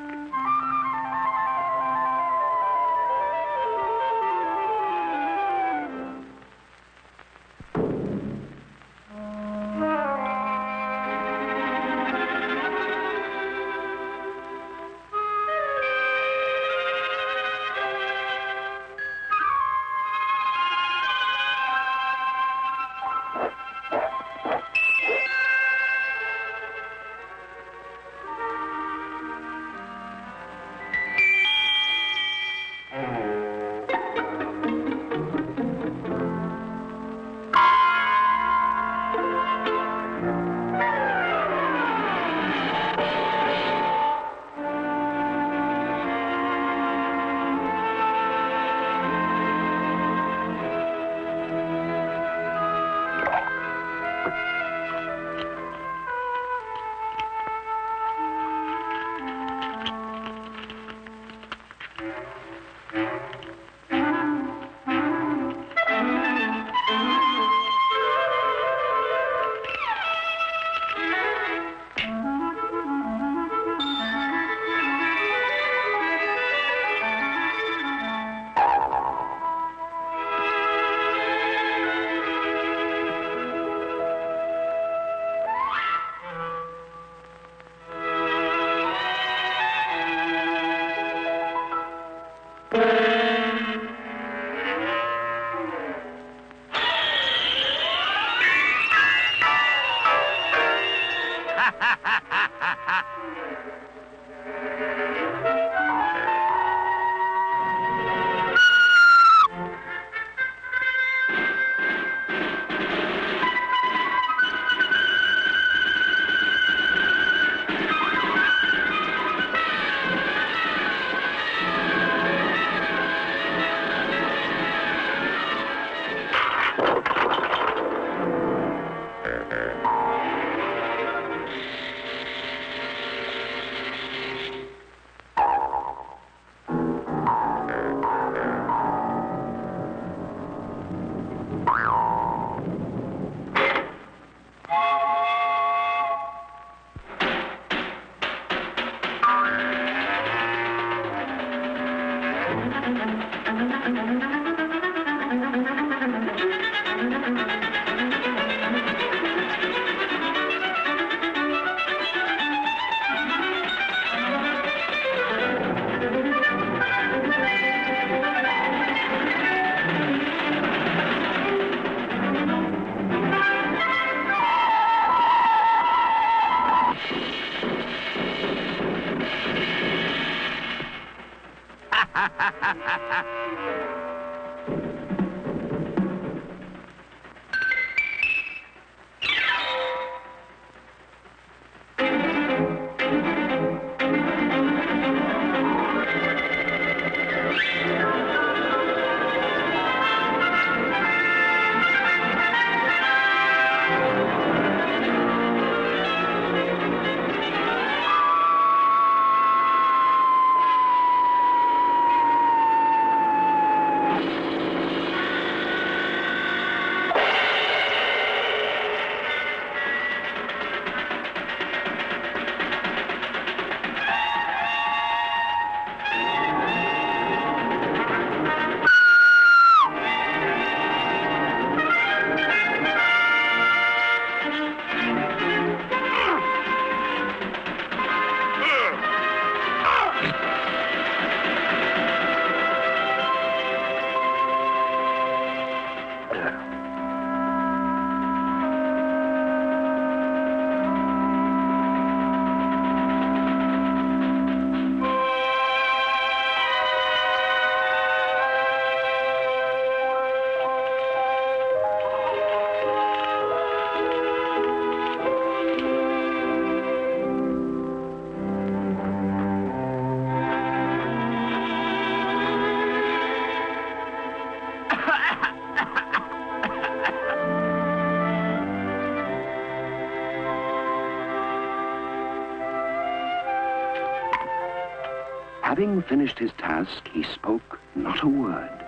Having finished his task, he spoke not a word,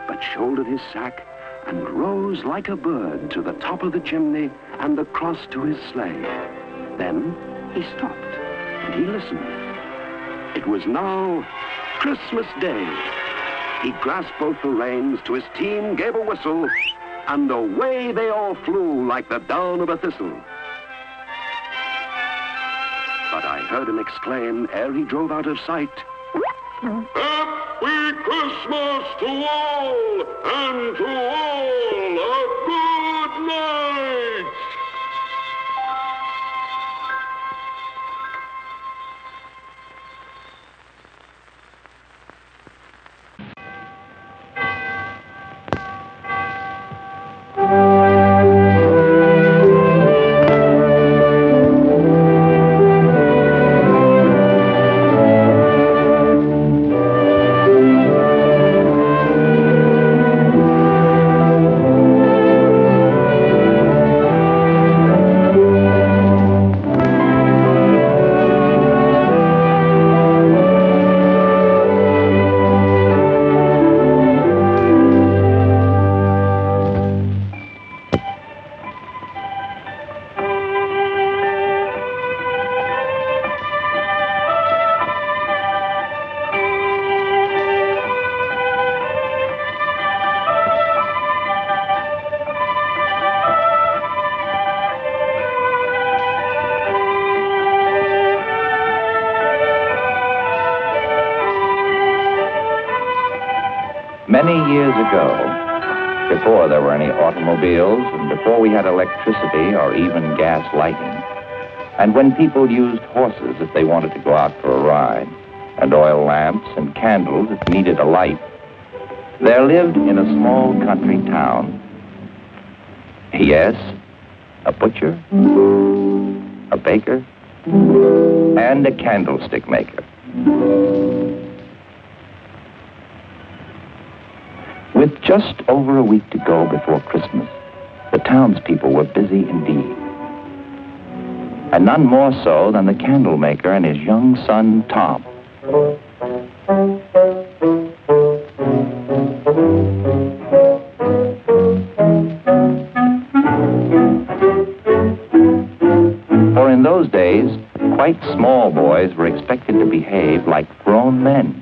but shouldered his sack and rose like a bird to the top of the chimney and across to his sleigh. Then he stopped and he listened. It was now Christmas Day. He grasped both the reins, to his team gave a whistle, and away they all flew like the down of a thistle. But I heard him exclaim ere he drove out of sight, Happy Christmas to all, and to all a good night! Many years ago, before there were any automobiles and before we had electricity or even gas lighting, and when people used horses if they wanted to go out for a ride, and oil lamps and candles if needed a light, there lived in a small country town, yes, a butcher, a baker, and a candlestick maker. With just over a week to go before Christmas, the townspeople were busy indeed. And none more so than the candle maker and his young son, Tom. For in those days, quite small boys were expected to behave like grown men.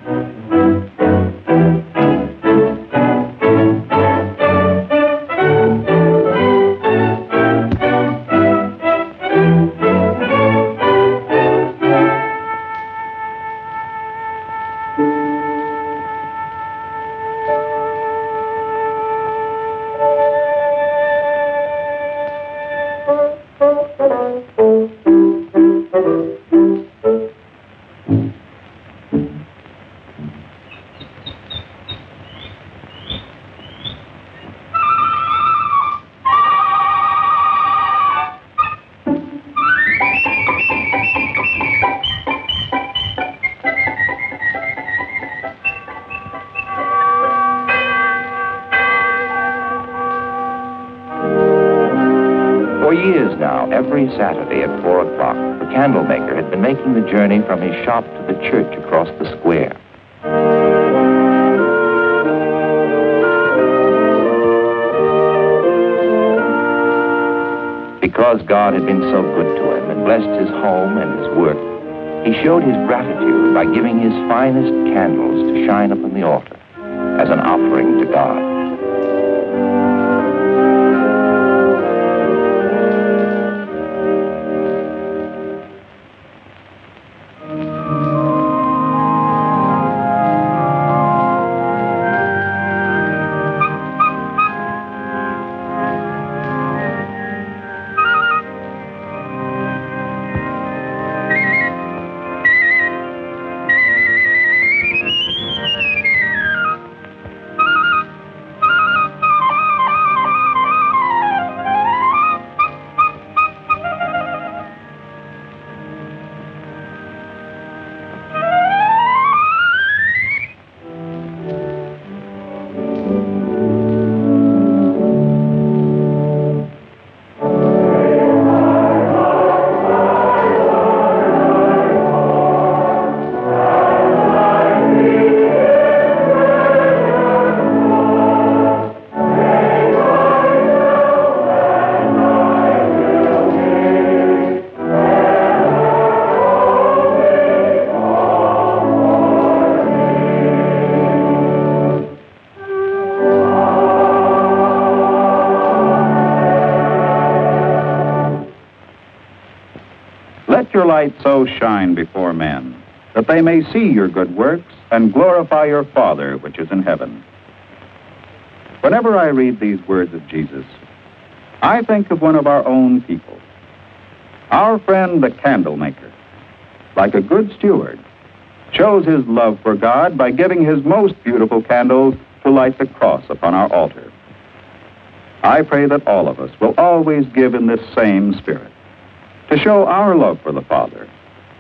For years now, every Saturday at 4 o'clock, the candle maker had been making the journey from his shop to the church across the square. Because God had been so good to him and blessed his home and his work, he showed his gratitude by giving his finest candles to shine upon the altar as an offering to God. Let your light so shine before men, that they may see your good works and glorify your Father which is in heaven. Whenever I read these words of Jesus, I think of one of our own people, our friend the candle maker. Like a good steward, shows his love for God by giving his most beautiful candles to light the cross upon our altar. I pray that all of us will always give in this same spirit, to show our love for the Father,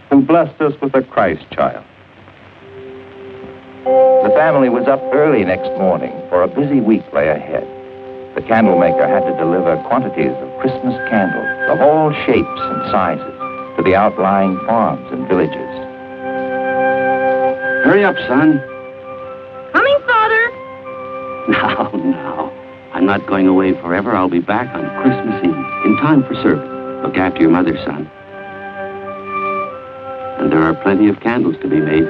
who blessed us with a Christ child. The family was up early next morning, for a busy week lay ahead. The candle maker had to deliver quantities of Christmas candles of all shapes and sizes to the outlying farms and villages. Hurry up, son. Coming, Father. Now. I'm not going away forever. I'll be back on Christmas Eve, in time for service. Look after your mother, son. And there are plenty of candles to be made.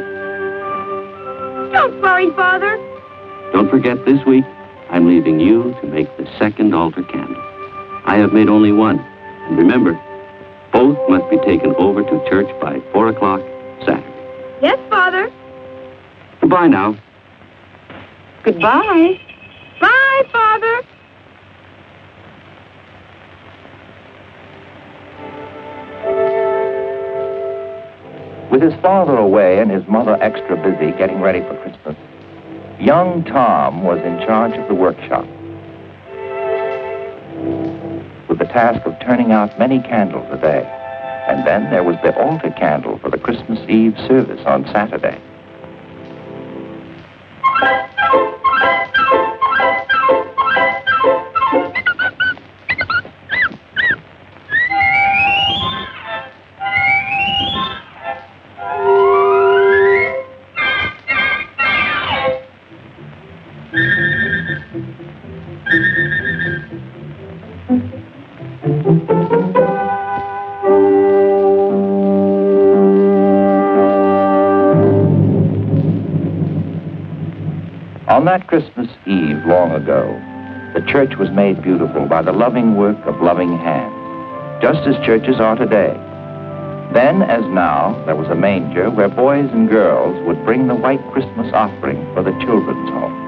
Don't worry, Father. Don't forget, this week, I'm leaving you to make the second altar candle. I have made only one. And remember, both must be taken over to church by 4 o'clock Saturday. Yes, Father. Goodbye now. Goodbye. Bye, Father. With his father away and his mother extra busy getting ready for Christmas, young Tom was in charge of the workshop, with the task of turning out many candles a day. And then there was the altar candle for the Christmas Eve service on Saturday. On that Christmas Eve long ago, the church was made beautiful by the loving work of loving hands, just as churches are today. Then, as now, there was a manger where boys and girls would bring the white Christmas offering for the children's home.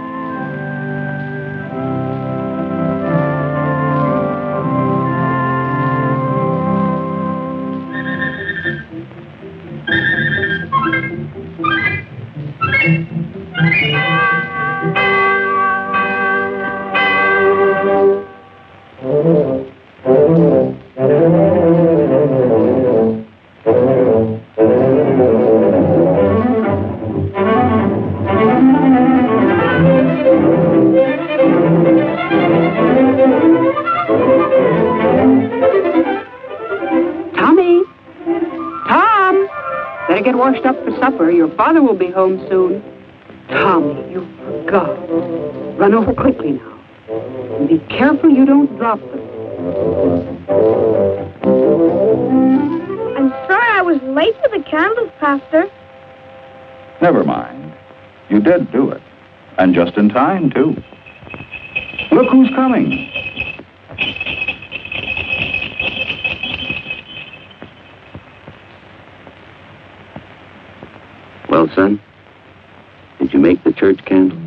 get washed up for supper. Your father will be home soon. Tommy, you forgot. Run over quickly now. And be careful you don't drop them. I'm sorry I was late for the candles, Pastor. Never mind. You did do it. And just in time, too. Look who's coming. Well, son, did you make the church candle?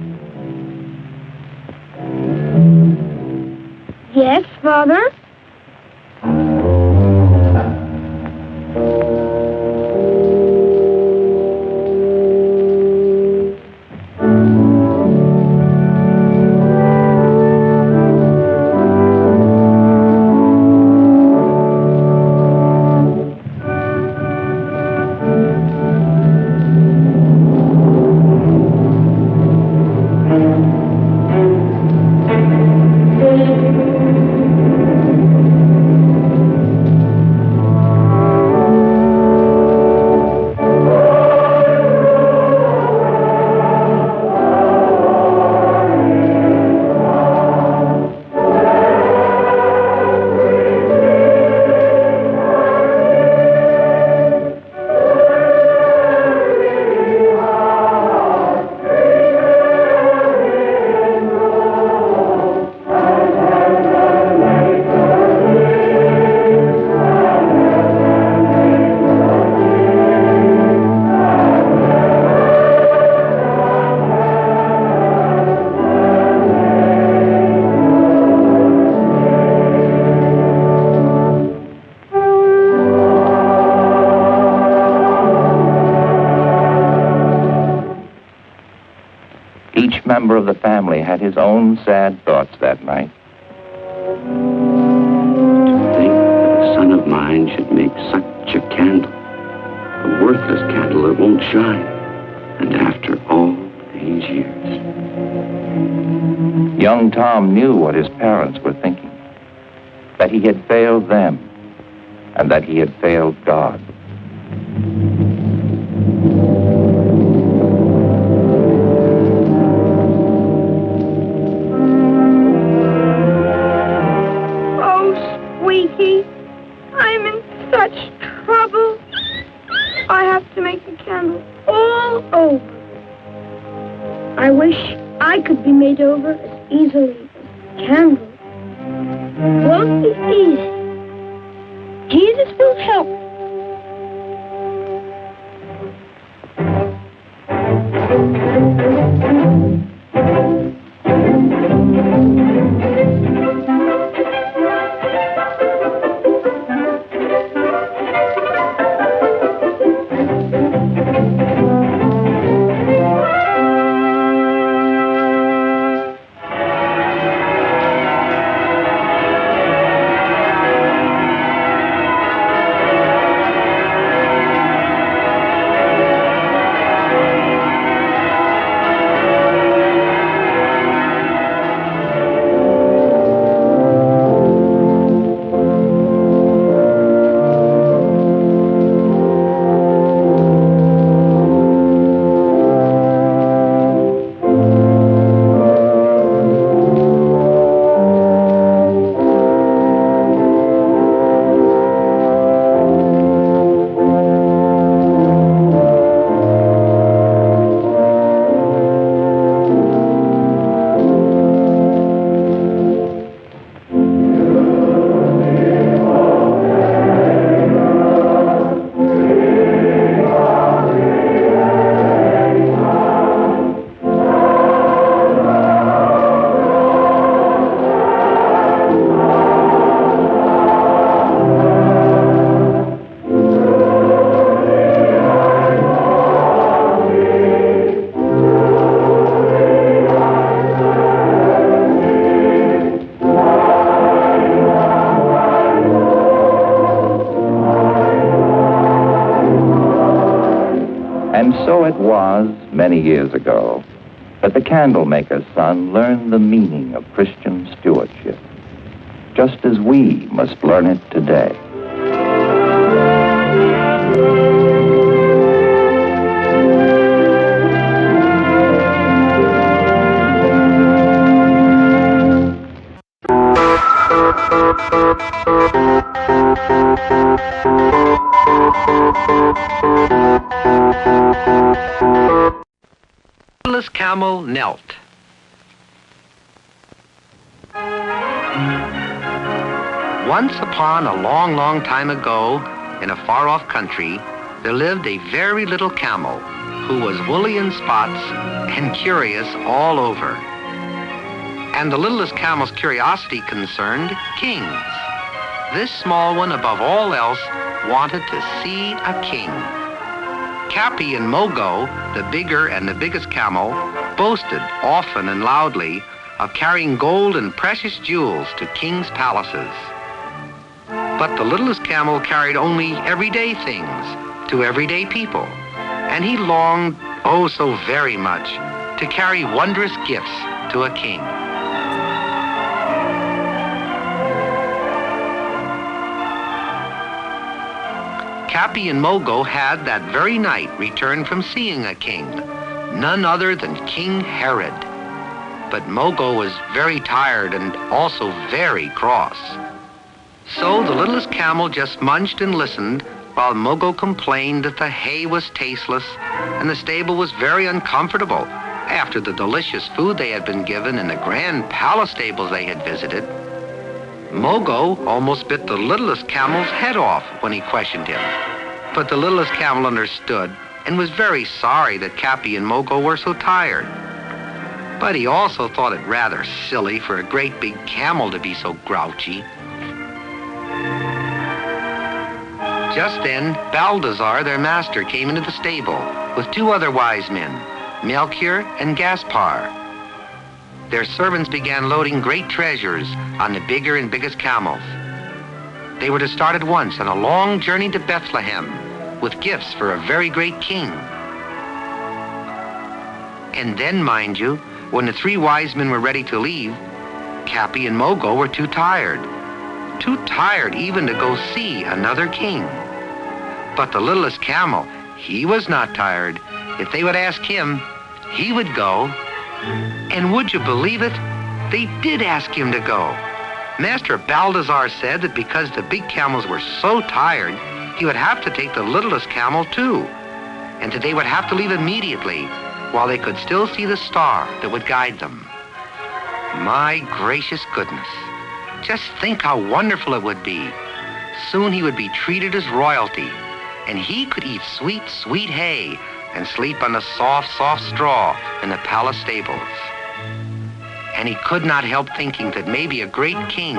Yes, Father? Each member of the family had his own sad thoughts that night. To think that a son of mine should make such a candle, a worthless candle that won't shine, and after all these years. Young Tom knew what his parents were thinking, that he had failed them, and that he had failed God. Squeaky, I'm in such trouble. I have to make the candle all over. I wish I could be made over as easily as the candle. It won't be easy. Jesus will help. And so it was, many years ago, that the candlemaker's son learned the meaning of Christian stewardship, just as we must learn it today. Littlest camel knelt. Once upon a long, long time ago, in a far-off country, there lived a very little camel who was woolly in spots and curious all over. And the littlest camel's curiosity concerned kings. This small one, above all else, wanted to see a king. Cappy and Mogo, the bigger and the biggest camel, boasted often and loudly of carrying gold and precious jewels to kings' palaces. But the littlest camel carried only everyday things to everyday people, and he longed, oh so very much, to carry wondrous gifts to a king. Cappy and Mogo had that very night returned from seeing a king, none other than King Herod. But Mogo was very tired and also very cross. So the littlest camel just munched and listened while Mogo complained that the hay was tasteless and the stable was very uncomfortable after the delicious food they had been given in the grand palace stables they had visited. Mogo almost bit the littlest camel's head off when he questioned him. But the littlest camel understood and was very sorry that Cappy and Mogo were so tired. But he also thought it rather silly for a great big camel to be so grouchy. Just then, Balthazar, their master, came into the stable with two other wise men, Melchior and Gaspar. Their servants began loading great treasures on the bigger and biggest camels. They were to start at once on a long journey to Bethlehem with gifts for a very great king. And then, mind you, when the three wise men were ready to leave, Cappy and Mogo were too tired even to go see another king. But the littlest camel, he was not tired. If they would ask him, he would go. And would you believe it? They did ask him to go. Master Balthazar said that because the big camels were so tired, he would have to take the littlest camel too, and that they would have to leave immediately while they could still see the star that would guide them. My gracious goodness. Just think how wonderful it would be. Soon he would be treated as royalty, and he could eat sweet, sweet hay and sleep on the soft, soft straw in the palace stables. And he could not help thinking that maybe a great king,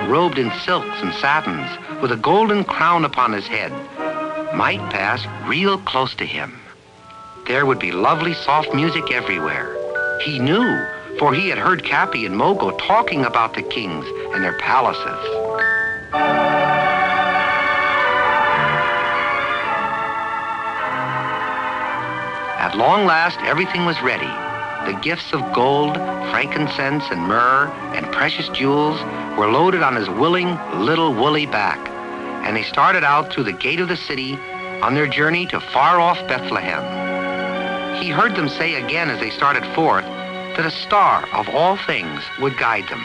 robed in silks and satins, with a golden crown upon his head, might pass real close to him. There would be lovely, soft music everywhere. He knew, for he had heard Cappy and Mogo talking about the kings and their palaces. At long last, everything was ready. The gifts of gold, frankincense, and myrrh, and precious jewels were loaded on his willing little woolly back, and they started out through the gate of the city on their journey to far-off Bethlehem. He heard them say again as they started forth that a star of all things would guide them.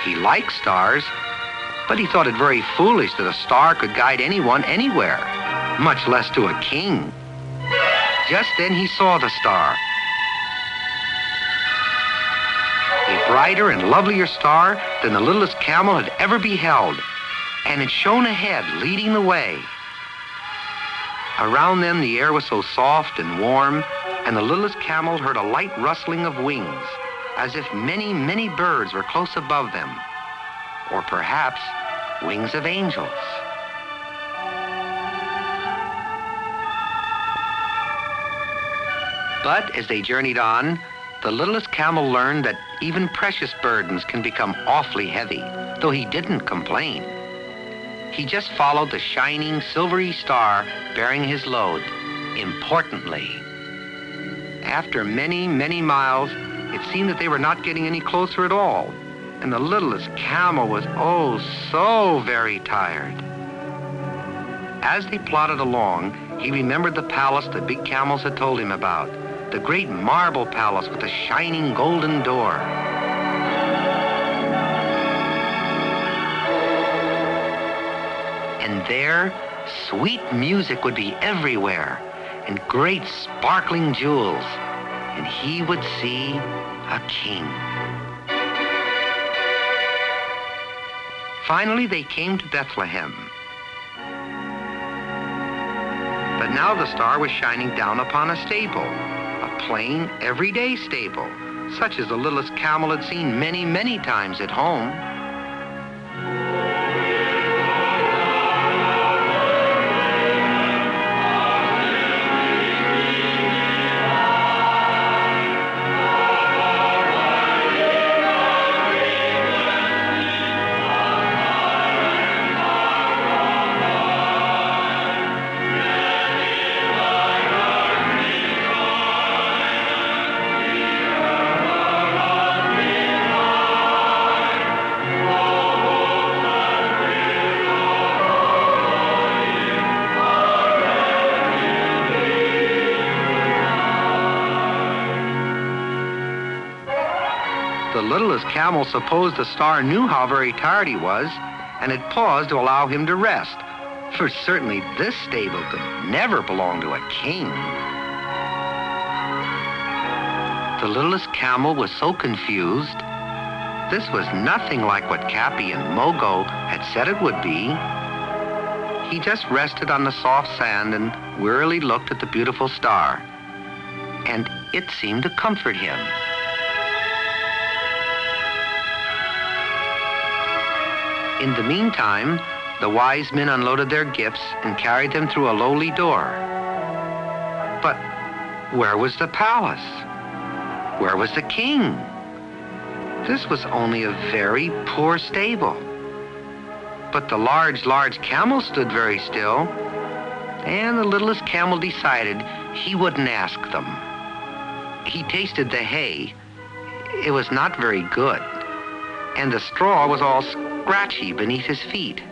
He liked stars, but he thought it very foolish that a star could guide anyone anywhere, much less to a king. Just then he saw the star. A brighter and lovelier star than the littlest camel had ever beheld, and it shone ahead, leading the way. Around them the air was so soft and warm, and the littlest camel heard a light rustling of wings, as if many, many birds were close above them, or perhaps wings of angels. But as they journeyed on, the littlest camel learned that even precious burdens can become awfully heavy, though he didn't complain. He just followed the shining, silvery star bearing his load, importantly. After many, many miles, it seemed that they were not getting any closer at all, and the littlest camel was, oh, so very tired. As they plodded along, he remembered the palace the big camels had told him about, the great marble palace with the shining golden door. And there, sweet music would be everywhere, and great sparkling jewels, and he would see a king. Finally, they came to Bethlehem. But now the star was shining down upon a stable, a plain, everyday stable, such as the littlest camel had seen many, many times at home. The littlest camel supposed the star knew how very tired he was, and had paused to allow him to rest, for certainly this stable could never belong to a king. The littlest camel was so confused. This was nothing like what Cappy and Mogo had said it would be. He just rested on the soft sand and wearily looked at the beautiful star, and it seemed to comfort him. In the meantime, the wise men unloaded their gifts and carried them through a lowly door. But where was the palace? Where was the king? This was only a very poor stable. But the large camel stood very still, and the littlest camel decided he wouldn't ask them. He tasted the hay. It was not very good, and the straw was all scratchy beneath his feet.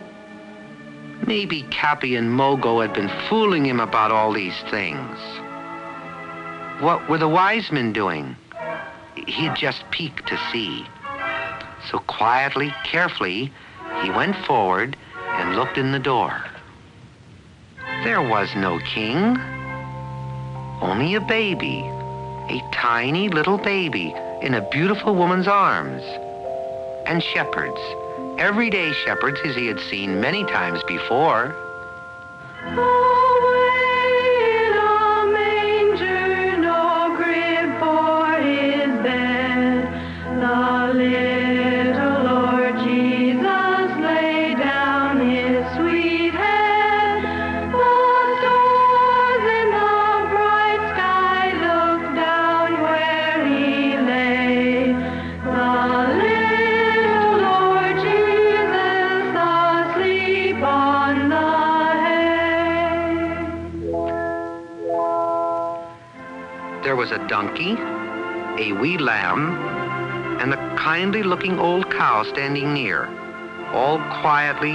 Maybe Cappy and Mogo had been fooling him about all these things. What were the wise men doing? He had just peeked to see. So quietly, carefully, he went forward and looked in the door. There was no king, only a baby, a tiny little baby in a beautiful woman's arms, and shepherds, everyday shepherds as he had seen many times before. There was a donkey, a wee lamb, and a kindly-looking old cow standing near, all quietly,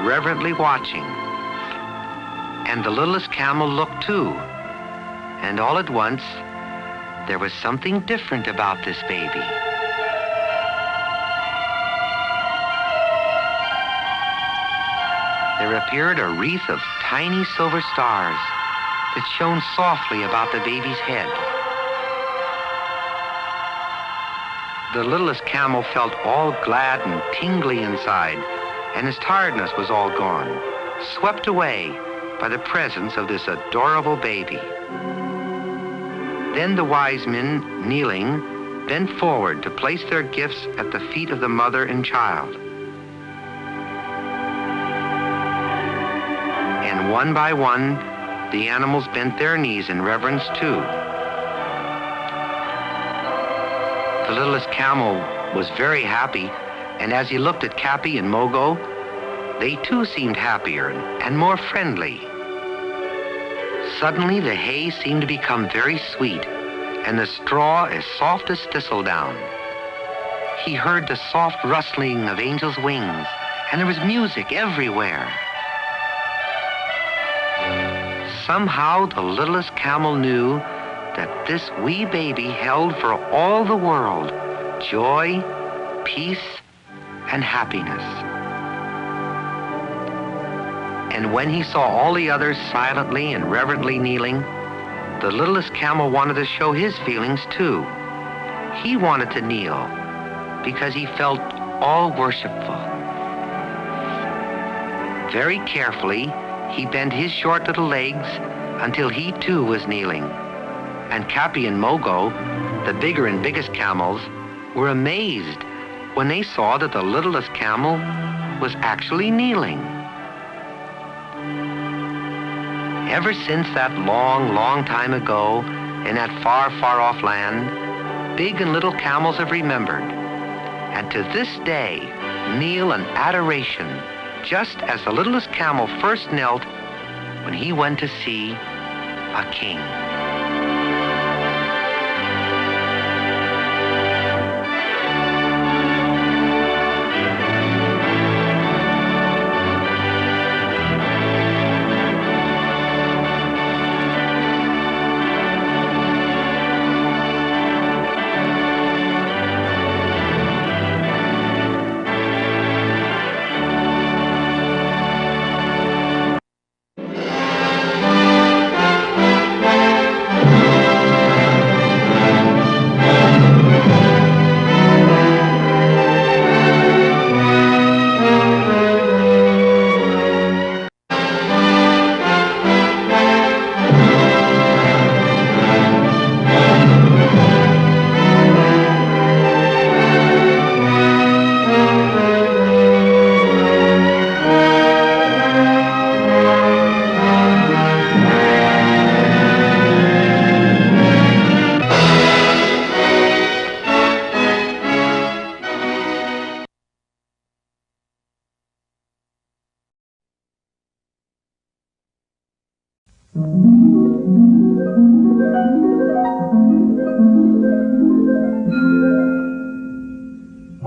reverently watching. And the littlest camel looked too. And all at once, there was something different about this baby. There appeared a wreath of tiny silver stars that shone softly about the baby's head. The littlest camel felt all glad and tingly inside, and his tiredness was all gone, swept away by the presence of this adorable baby. Then the wise men, kneeling, bent forward to place their gifts at the feet of the mother and child. And one by one, the animals bent their knees in reverence too. The littlest camel was very happy, and as he looked at Cappy and Mogo, they too seemed happier and more friendly. Suddenly the hay seemed to become very sweet, and the straw as soft as thistledown. He heard the soft rustling of angels' wings, and there was music everywhere. Somehow the littlest camel knew that this wee baby held for all the world joy, peace, and happiness. And when he saw all the others silently and reverently kneeling, the littlest camel wanted to show his feelings too. He wanted to kneel because he felt all worshipful. Very carefully, he bent his short little legs until he too was kneeling. And Cappy and Mogo, the bigger and biggest camels, were amazed when they saw that the littlest camel was actually kneeling. Ever since that long, long time ago, in that far, far off land, big and little camels have remembered, and to this day kneel in adoration, just as the littlest camel first knelt when he went to see a king.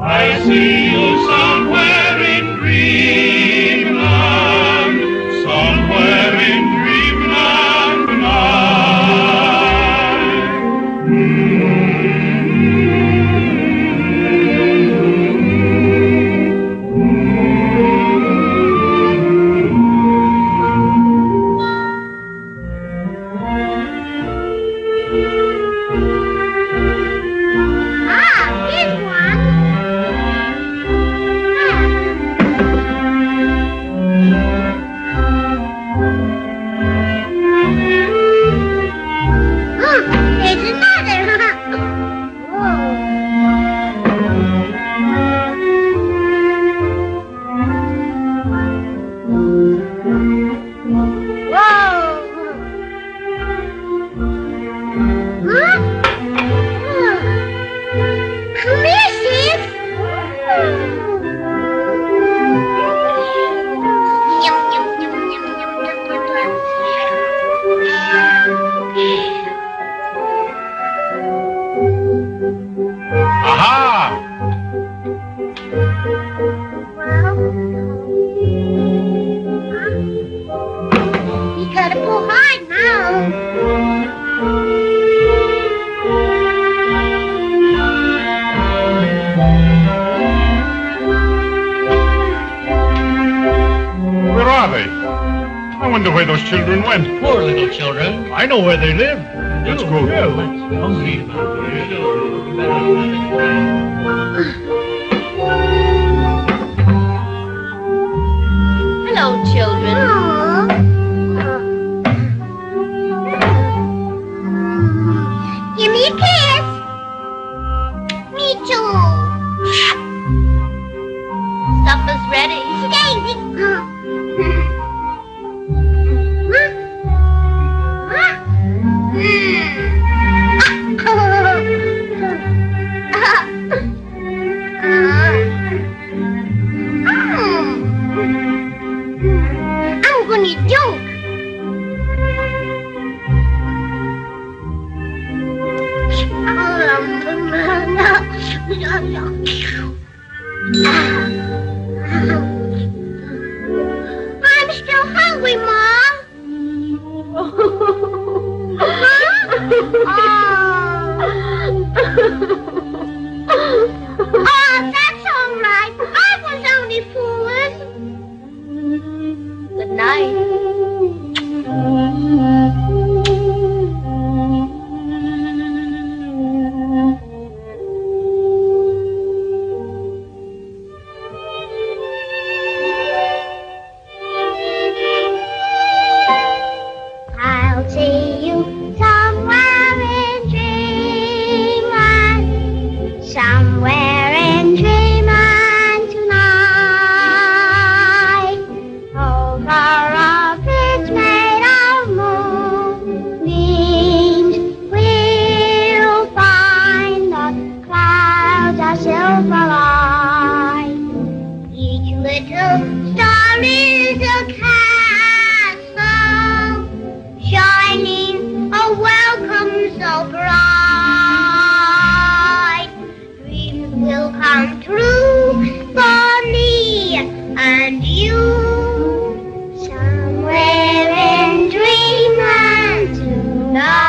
I see you somewhere in dreamland, somewhere in dreamland I wonder where those children went. Poor little children. I know where they live. Let's go. Yeah, let's go. Hello, children. Give me a kiss. Me too. Supper's ready. Daisy. There is a castle shining, a welcome so bright. Dreams will come true for me and you. Somewhere in dreamland tonight.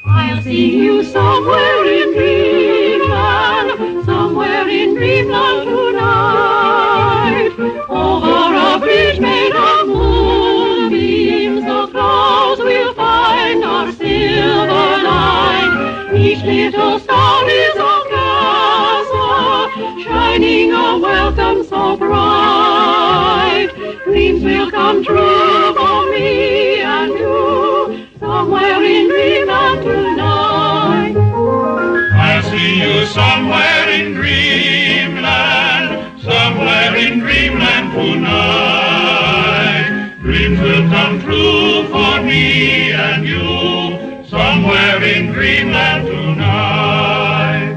I'll see you somewhere in dreamland, somewhere in dreamland tonight. Over a bridge made of moonbeams, the clouds will find our silver line. Each little star is a castle, shining a welcome so bright. Dreams will come true for me and you, somewhere in dreamland tonight. I'll see you somewhere in dreamland, somewhere in dreamland tonight. Dreams will come true for me and you, somewhere in dreamland tonight.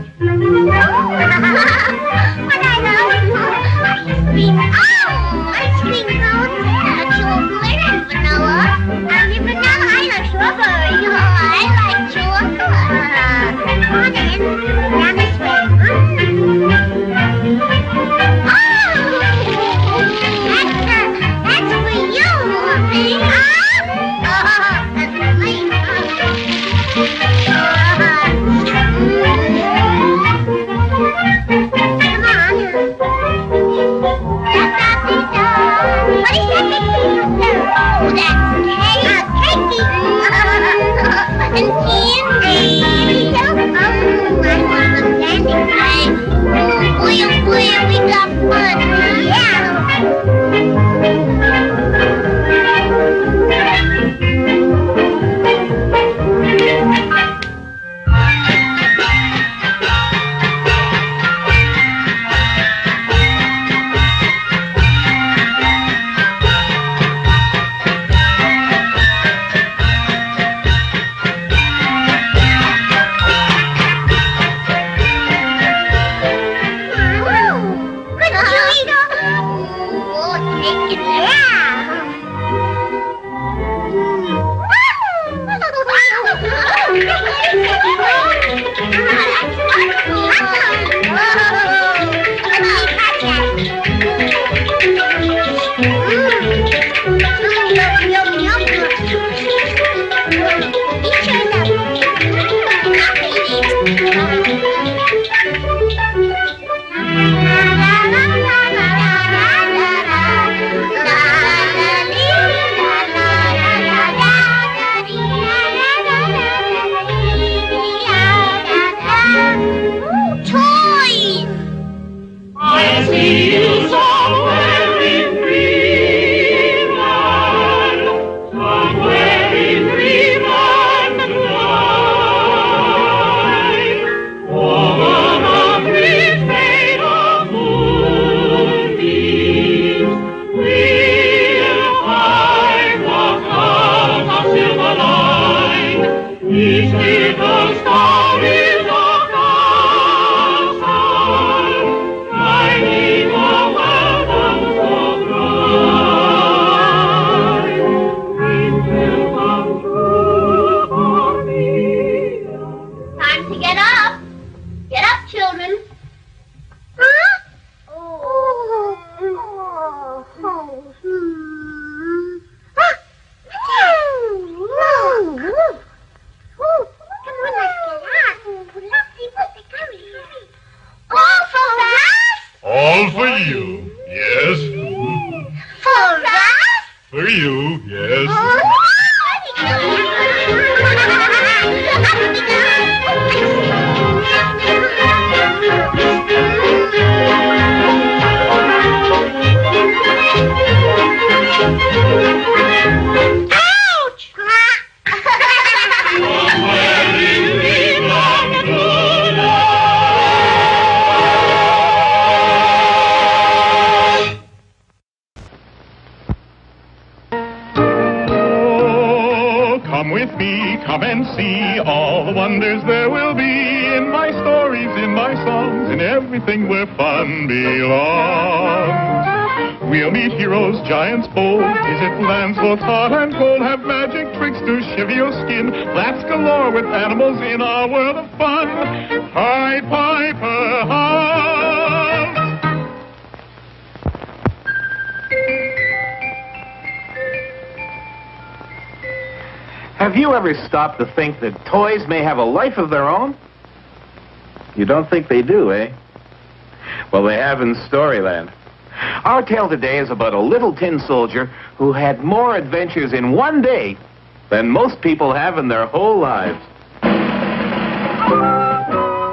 Ice cream cones, chocolate and vanilla. And in vanilla, I like strawberry. I like chocolate. Come on in. Down this way. That's for you, Muffy. That's for me. Come on. What is that big thing up there? Oh, that's cake. And candy. I want some candy, right? Oh, boy, we got fun. Yeah. All for you, yes. For us? For you, yes. Oh, come with me, come and see all the wonders there will be in my stories, in my songs, in everything where fun belongs. We'll meet heroes, giants bold, visit lands both hot and cold, have magic tricks to shiver your skin, laughs galore with animals in our world of fun. Pied Piper House. Have you ever stopped to think that toys may have a life of their own? You don't think they do, eh? Well, they have in Storyland. Our tale today is about a little tin soldier who had more adventures in one day than most people have in their whole lives.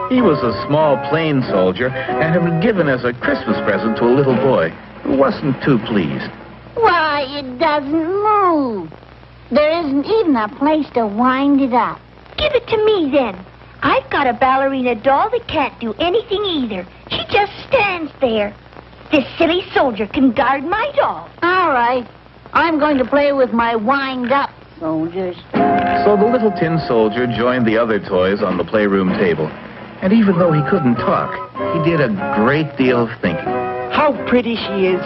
He was a small plain soldier and had been given as a Christmas present to a little boy who wasn't too pleased. Why, it doesn't move. There isn't even a place to wind it up. Give it to me, then. I've got a ballerina doll that can't do anything either. She just stands there. This silly soldier can guard my doll. All right. I'm going to play with my wind-up soldiers. So the little tin soldier joined the other toys on the playroom table. And even though he couldn't talk, he did a great deal of thinking. How pretty she is.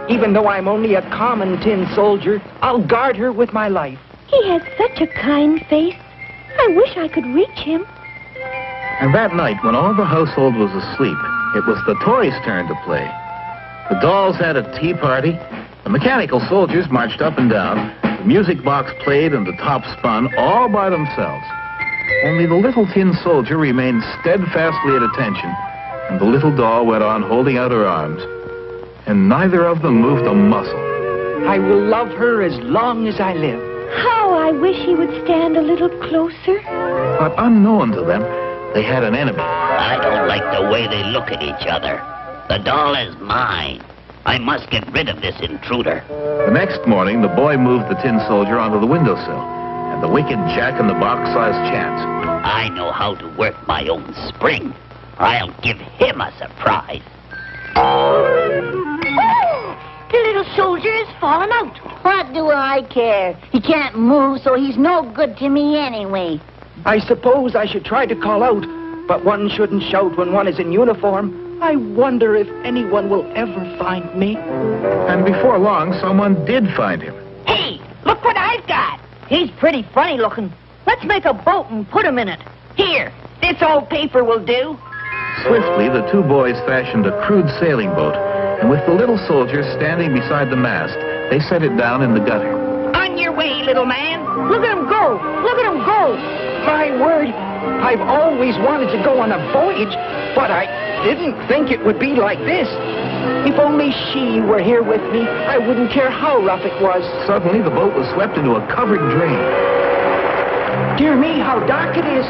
Even though I'm only a common tin soldier, I'll guard her with my life. He has such a kind face. I wish I could reach him. And that night, when all the household was asleep, it was the toys' turn to play. The dolls had a tea party, the mechanical soldiers marched up and down, the music box played and the top spun all by themselves. Only the little tin soldier remained steadfastly at attention, and the little doll went on holding out her arms. And neither of them moved a muscle. I will love her as long as I live. How I wish he would stand a little closer. But unknown to them, they had an enemy. I don't like the way they look at each other. The doll is mine. I must get rid of this intruder. The next morning, the boy moved the tin soldier onto the windowsill, and the wicked Jack-in-the-Box saw his chance. I know how to work my own spring. I'll give him a surprise. The little soldier has fallen out. What do I care? He can't move, so he's no good to me anyway. I suppose I should try to call out, but one shouldn't shout when one is in uniform. I wonder if anyone will ever find me. And before long, someone did find him. Hey, look what I've got. He's pretty funny looking. Let's make a boat and put him in it. Here, this old paper will do. Swiftly, the two boys fashioned a crude sailing boat, and with the little soldier standing beside the mast, they set it down in the gutter. On your way, little man. Look at him go. Look at him go. My word, I've always wanted to go on a voyage, but I didn't think it would be like this. If only she were here with me, I wouldn't care how rough it was. Suddenly, the boat was swept into a covered drain. Dear me, how dark it is.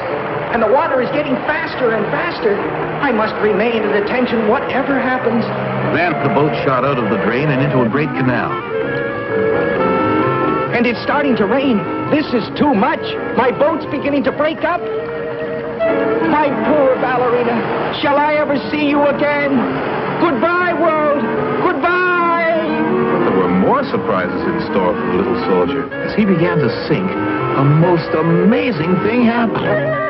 And the water is getting faster and faster. I must remain at attention whatever happens. Then the boat shot out of the drain and into a great canal. And it's starting to rain. This is too much. My boat's beginning to break up. My poor ballerina. Shall I ever see you again? Goodbye, world. Goodbye. But there were more surprises in store for the little soldier. As he began to sink, a most amazing thing happened.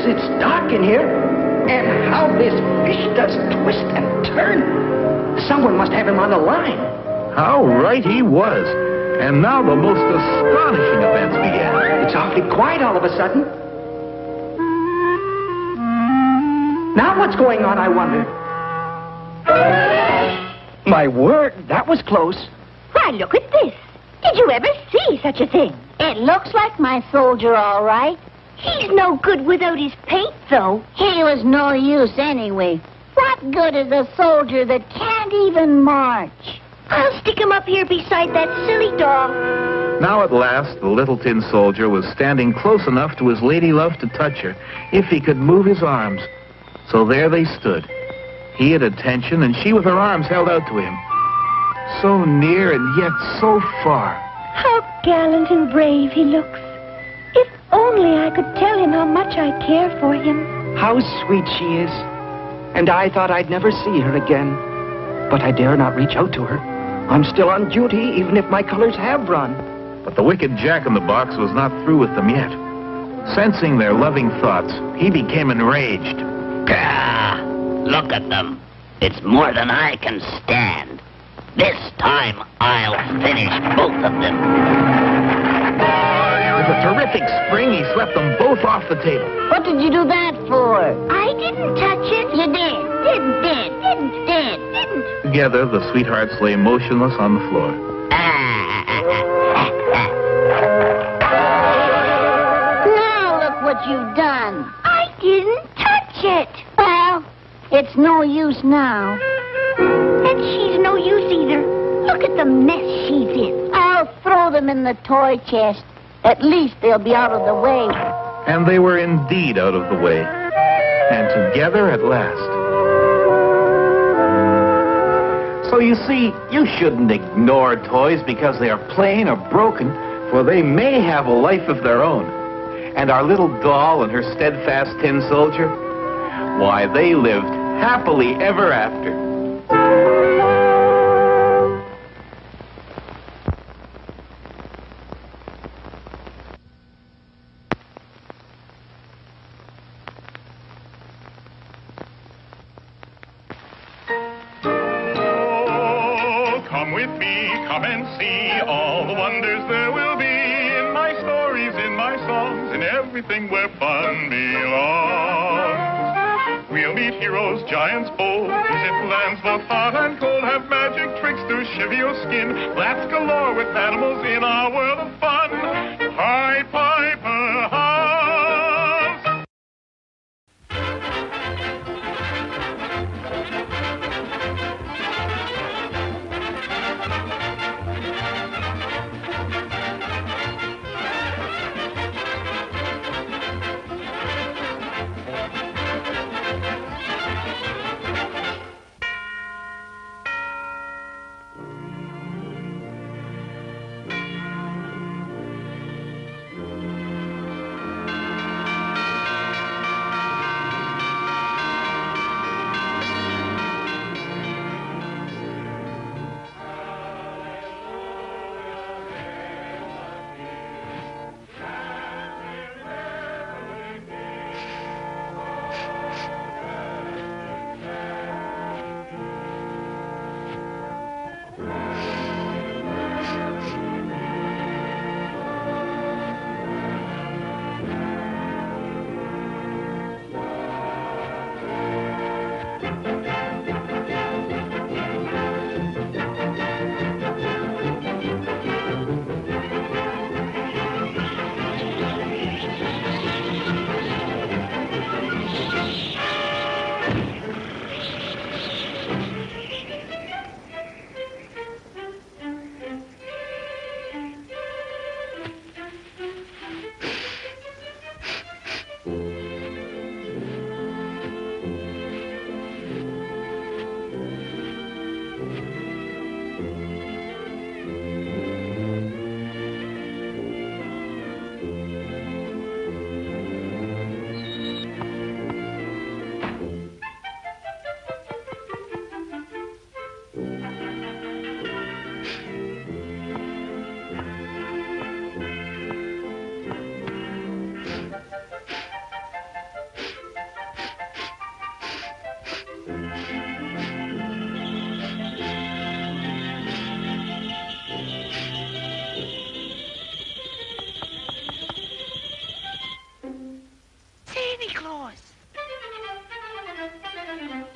It's dark in here. And how this fish does twist and turn. Someone must have him on the line. How right he was. And now the most astonishing events began. It's awfully quiet all of a sudden. Now what's going on, I wonder? My word, that was close. Why, look at this. Did you ever see such a thing? It looks like my soldier, all right. He's no good without his paint, though. He was no use anyway. What good is a soldier that can't even march? I'll stick him up here beside that silly doll. Now at last, the little tin soldier was standing close enough to his lady love to touch her, if he could move his arms. So there they stood, he at attention and she with her arms held out to him. So near and yet so far. How gallant and brave he looks. If only I could tell him how much I care for him. How sweet she is. And I thought I'd never see her again. But I dare not reach out to her. I'm still on duty, even if my colors have run. But the wicked Jack-in-the-Box was not through with them yet. Sensing their loving thoughts, he became enraged. Gah! Look at them. It's more than I can stand. This time, I'll finish both of them. With a terrific spring, he swept them both off the table. What did you do that for? I didn't touch it. You did. Didn't. Together, the sweethearts lay motionless on the floor. Now look what you've done. I didn't touch it. Well, it's no use now. And she's no use either. Look at the mess she's in. I'll throw them in the toy chest. At least they'll be out of the way. And they were indeed out of the way. And together at last. So you see, you shouldn't ignore toys because they are plain or broken, for they may have a life of their own. And our little doll and her steadfast tin soldier, why, they lived happily ever after. Come with me, come and see all the wonders there will be in my stories, in my songs, in everything where fun belongs. We'll meet heroes, giants bold, visit lands both hot and cold, have magic tricks to shiver your skin, laughs galore with animals in our world of fun. Pied Piper, Hans.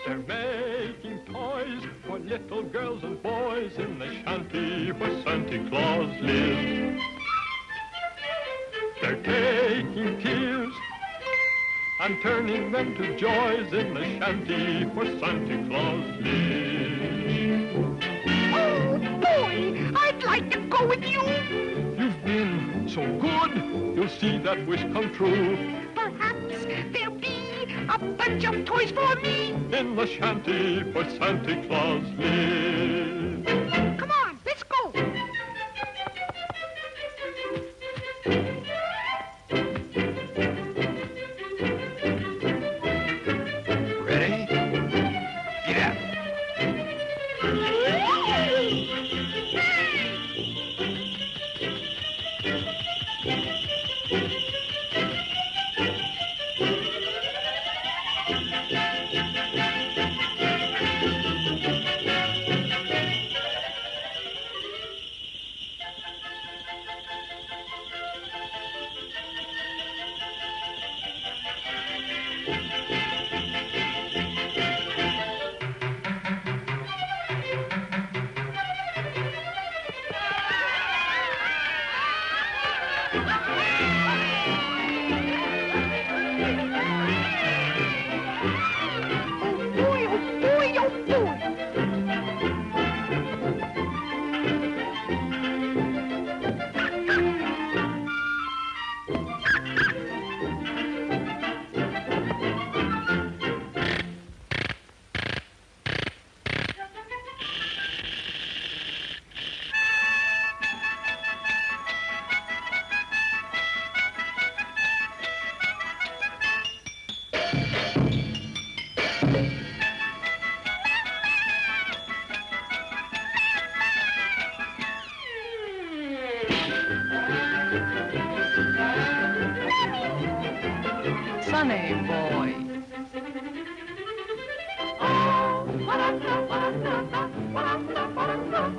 They're making toys for little girls and boys in the shanty where Santa Claus lives. They're taking tears and turning them to joys in the shanty where Santa Claus lives. Oh, boy, I'd like to go with you. You've been so good, you'll see that wish come true. Perhaps there'll be a bunch of toys for me. In the shanty where Santa Claus lives. Come on, let's go. Ready? Get out.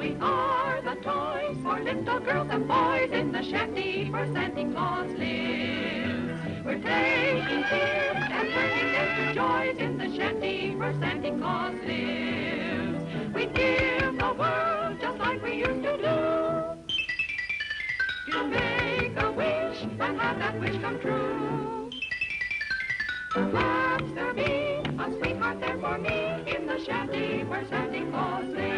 We are the toys for little girls and boys in the shanty where Santa Claus lives. We're taking tears and turning them to joys in the shanty where Santa Claus lives. We give the world just like we used to do. You make a wish and have that wish come true. Perhaps there'll be a sweetheart there for me in the shanty where Santa Claus lives.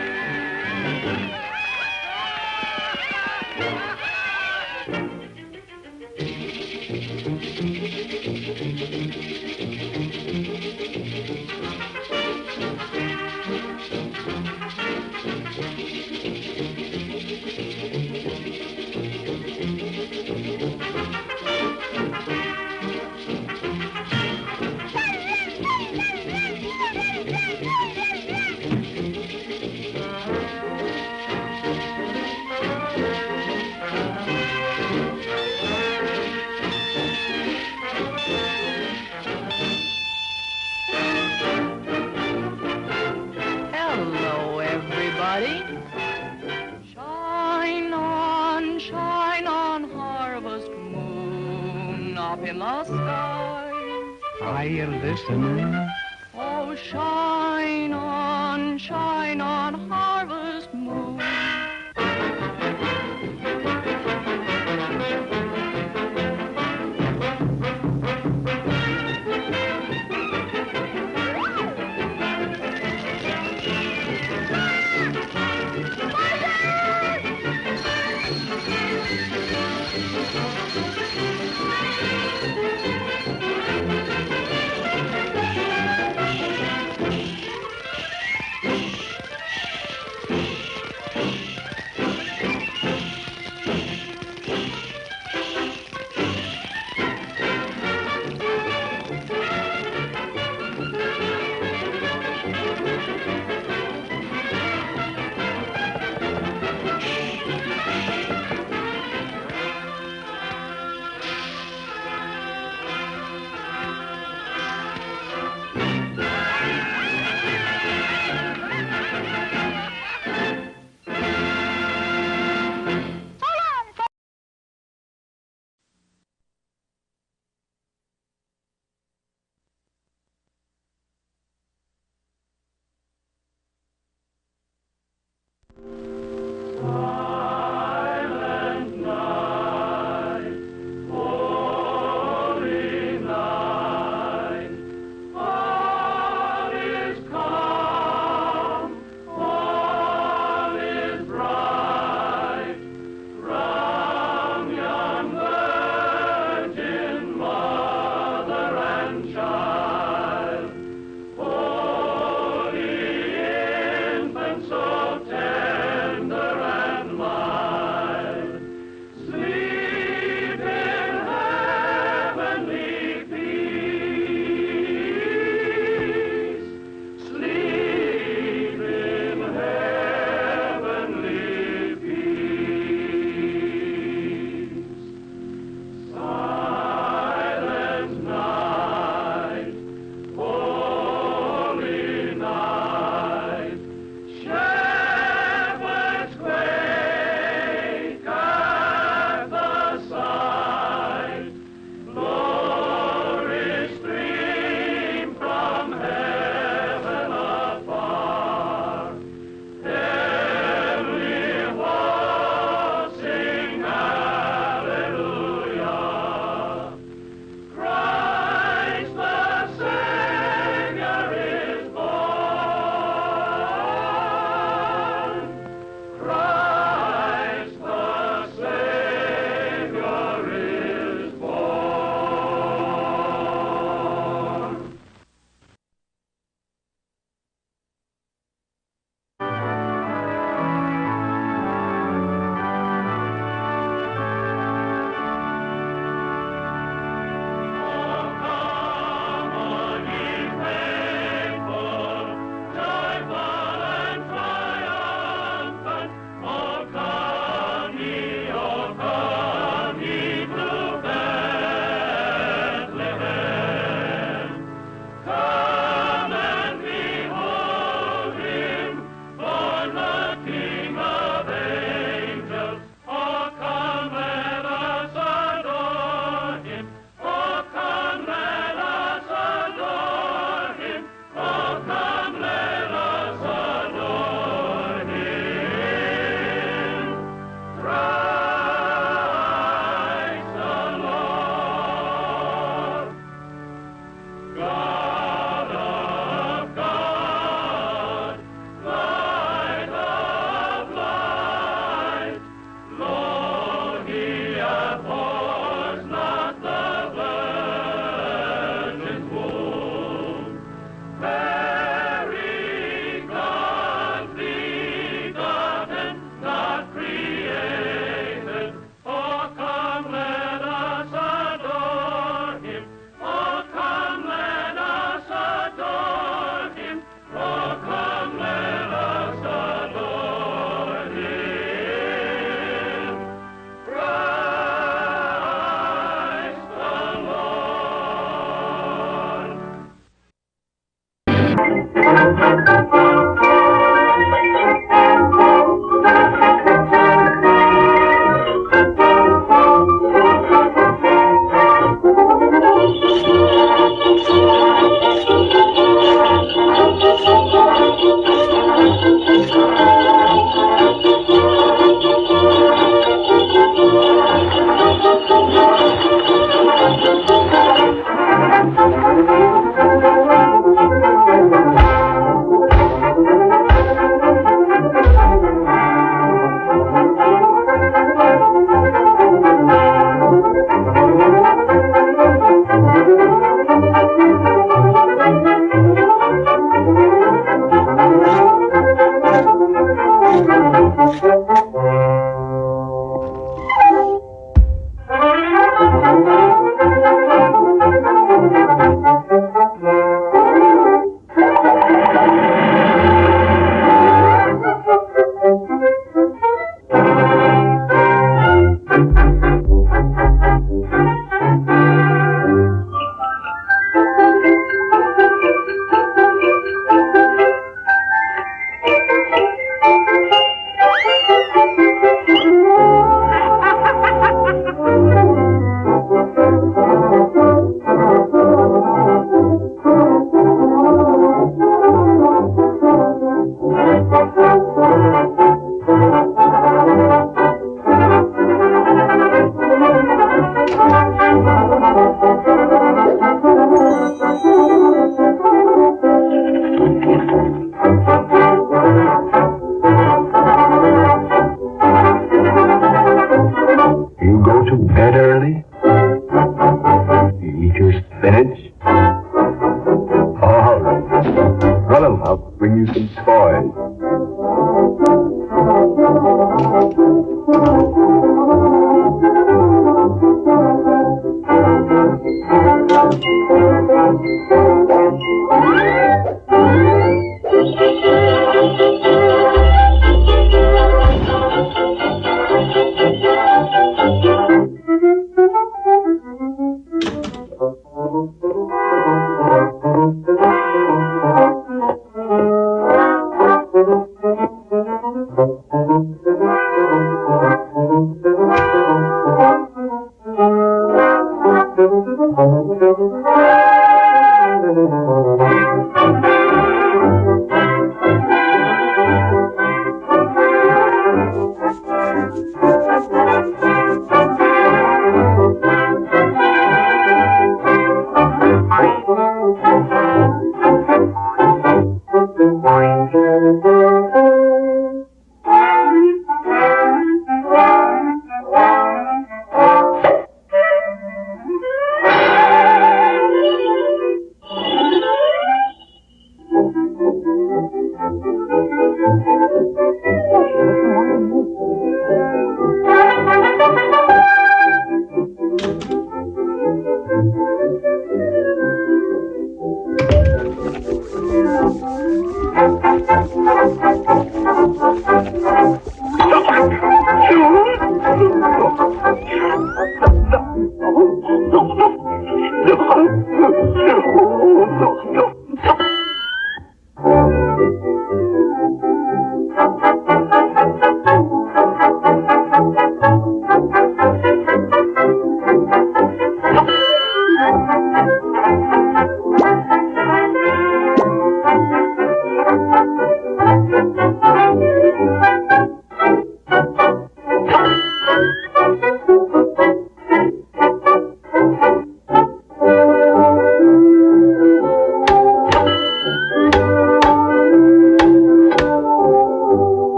Hello, everybody. Shine on, harvest moon up in the sky. Are you listening? Oh, shine on, harvest moon. So tender.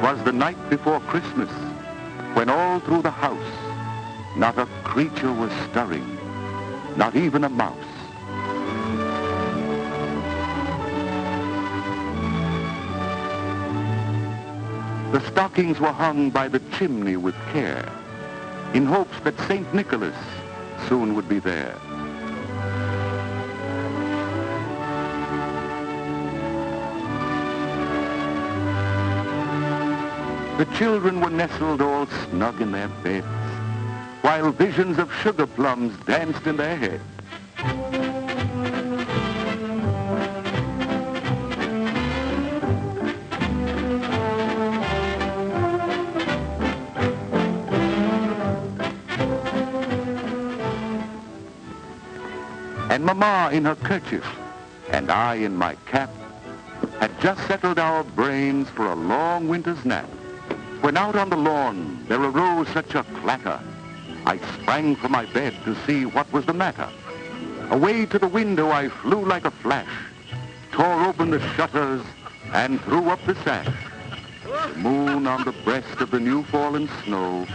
'Twas the night before Christmas, when all through the house not a creature was stirring, not even a mouse. The stockings were hung by the chimney with care, in hopes that St. Nicholas soon would be there. The children were nestled all snug in their beds, while visions of sugar plums danced in their heads. And Mama in her kerchief, and I in my cap, had just settled our brains for a long winter's nap, when out on the lawn there arose such a clatter. I sprang from my bed to see what was the matter. Away to the window I flew like a flash, tore open the shutters, and threw up the sash. The moon on the breast of the new fallen snow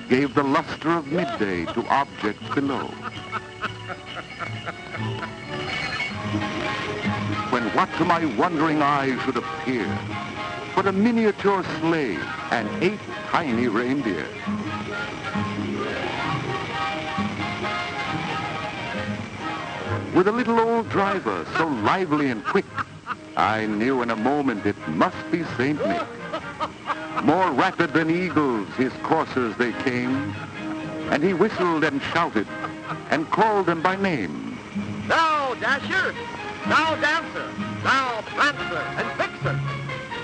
gave the luster of midday to objects below. When what to my wondering eyes should appear but a miniature sleigh and 8 tiny reindeer. With a little old driver so lively and quick, I knew in a moment it must be St. Nick. More rapid than eagles his coursers they came, and he whistled and shouted and called them by name. Now, Dasher! Now, Dancer! Now, Prancer and Vixen!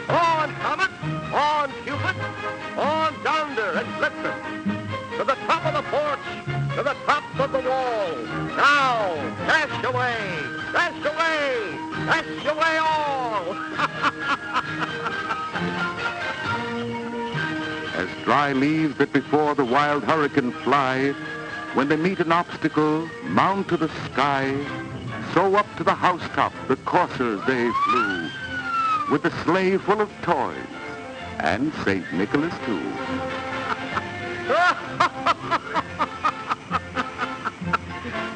On, Comet! On, Cupid! On, Donder and Blitzen! To the top of the porch! To the top of the wall! Now, dash away! Dash away! Dash away all! As dry leaves that before the wild hurricane fly, when they meet an obstacle, mount to the sky, so up to the housetop the coursers they flew, with the sleigh full of toys, and St. Nicholas too.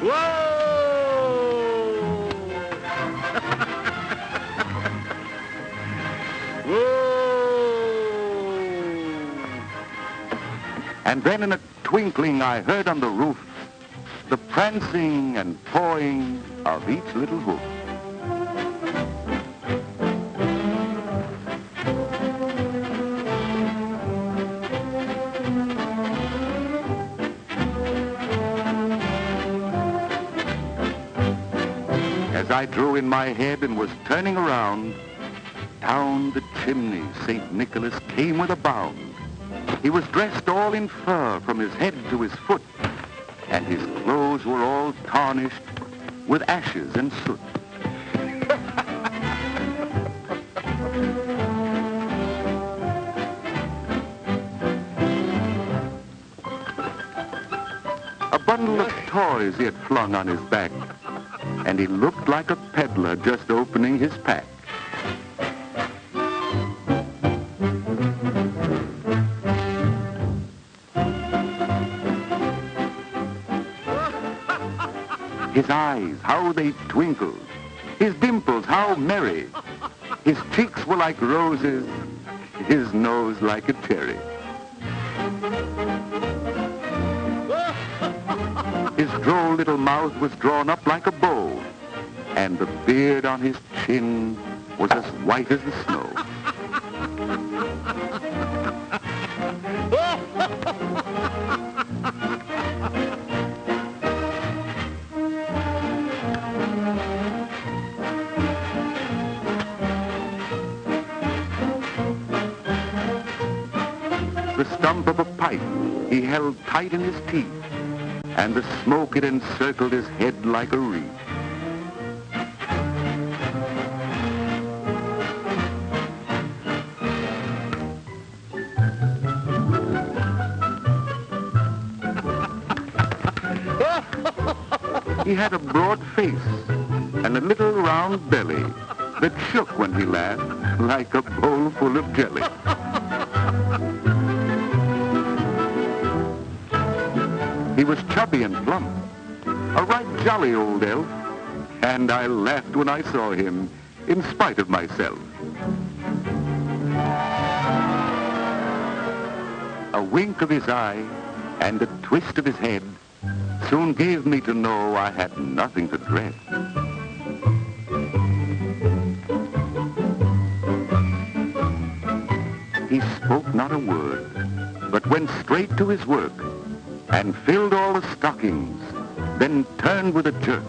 Whoa! Whoa! And then in a twinkling I heard on the roof the prancing and pawing of each little hoof. As I drew in my head and was turning around, down the chimney St. Nicholas came with a bound. He was dressed all in fur from his head to his foot, and his clothes were all tarnished with ashes and soot. A bundle of toys he had flung on his back, and he looked like a peddler just opening his pack. His eyes, how they twinkled. His dimples, how merry. His cheeks were like roses, his nose like a cherry. His droll little mouth was drawn up like a bow, and the beard on his chin was as white as the snow. The stump of a pipe he held tight in his teeth, and the smoke it encircled his head like a wreath. He had a broad face and a little round belly that shook when he laughed like a bowl full of jelly. He was chubby and plump, a right jolly old elf, and I laughed when I saw him, in spite of myself. A wink of his eye and a twist of his head soon gave me to know I had nothing to dread. He spoke not a word, but went straight to his work, and filled all the stockings, then turned with a jerk.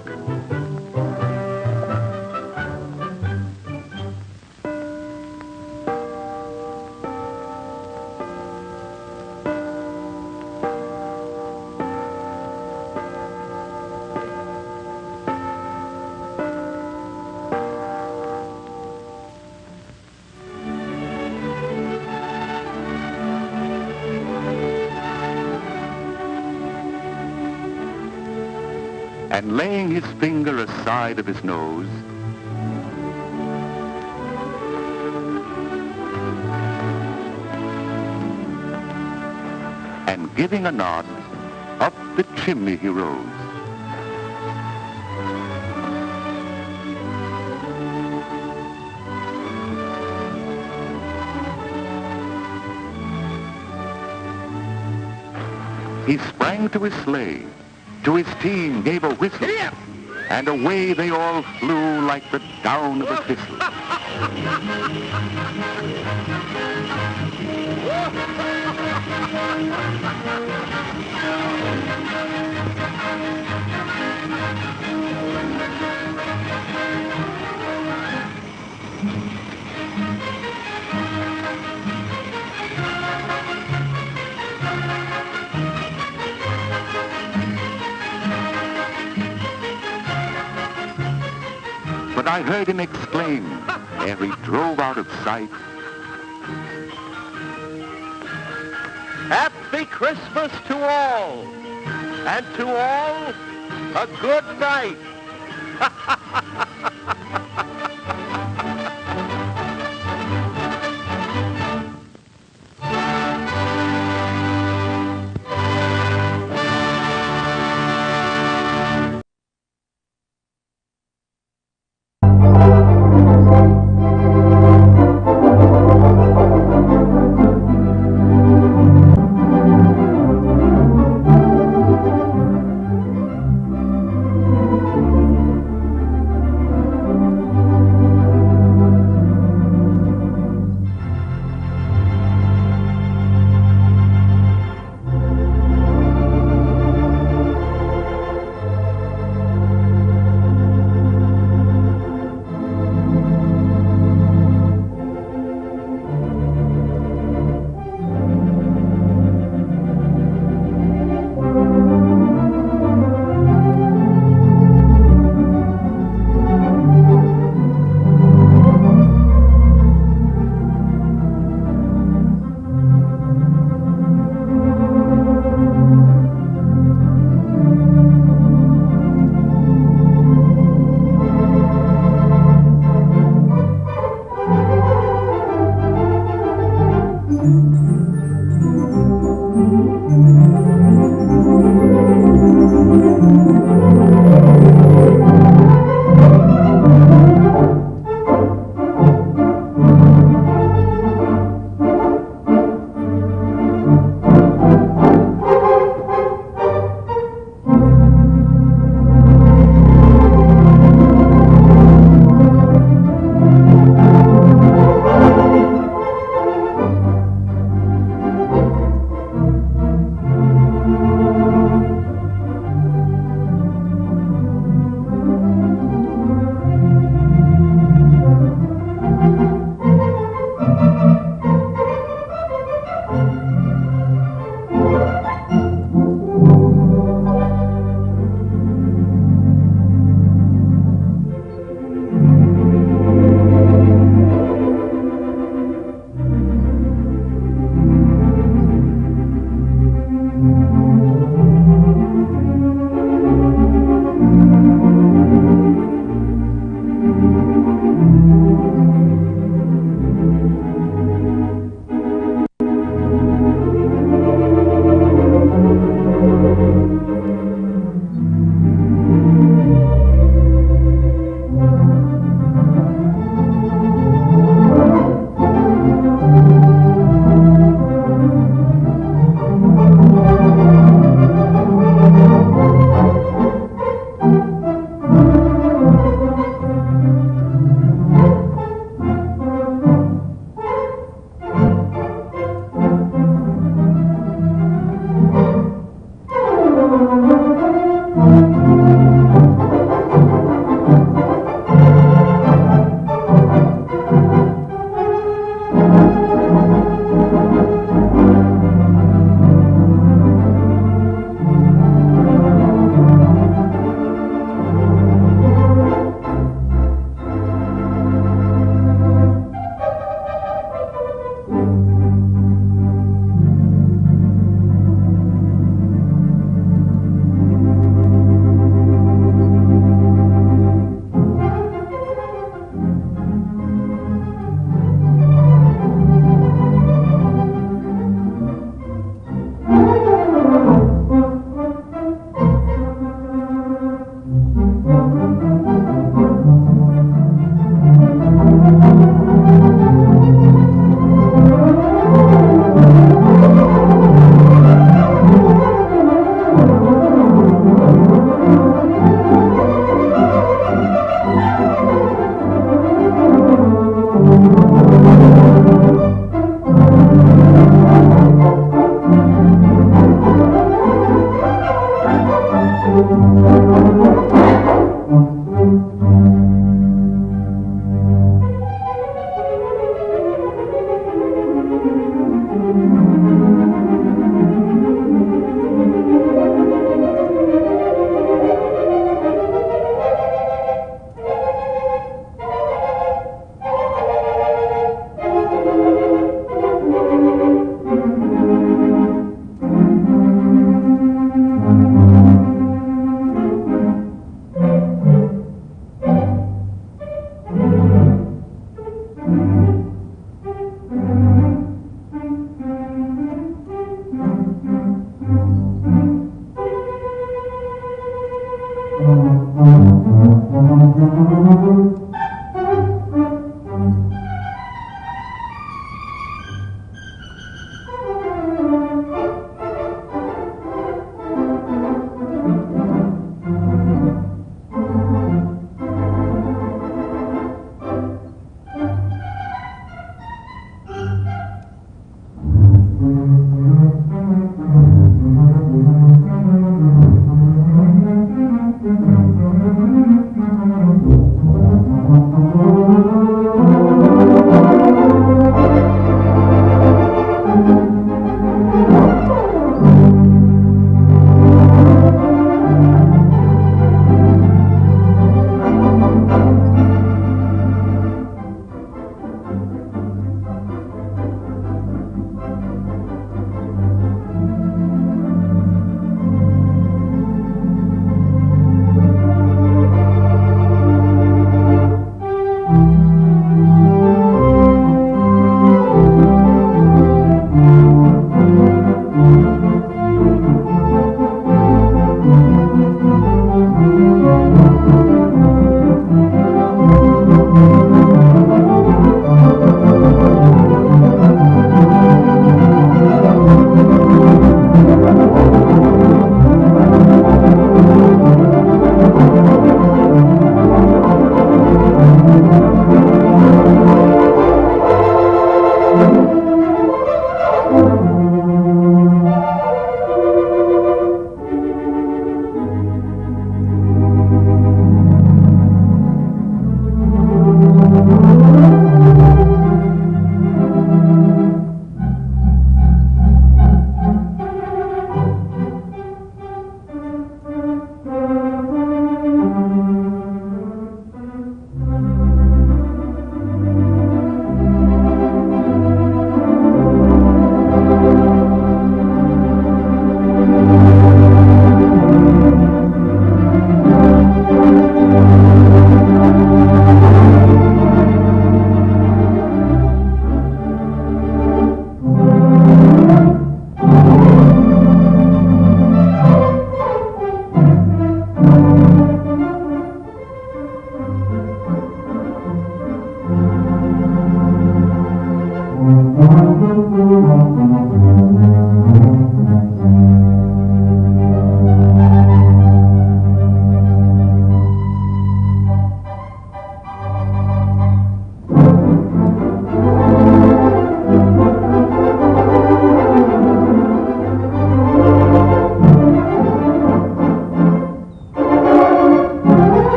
And laying his finger aside of his nose, and giving a nod, up the chimney he rose. He sprang to his sleigh, to his team gave a whistle, and away they all flew like the down of a thistle. But I heard him exclaim, ere he drove out of sight, Happy Christmas to all, and to all, a good night.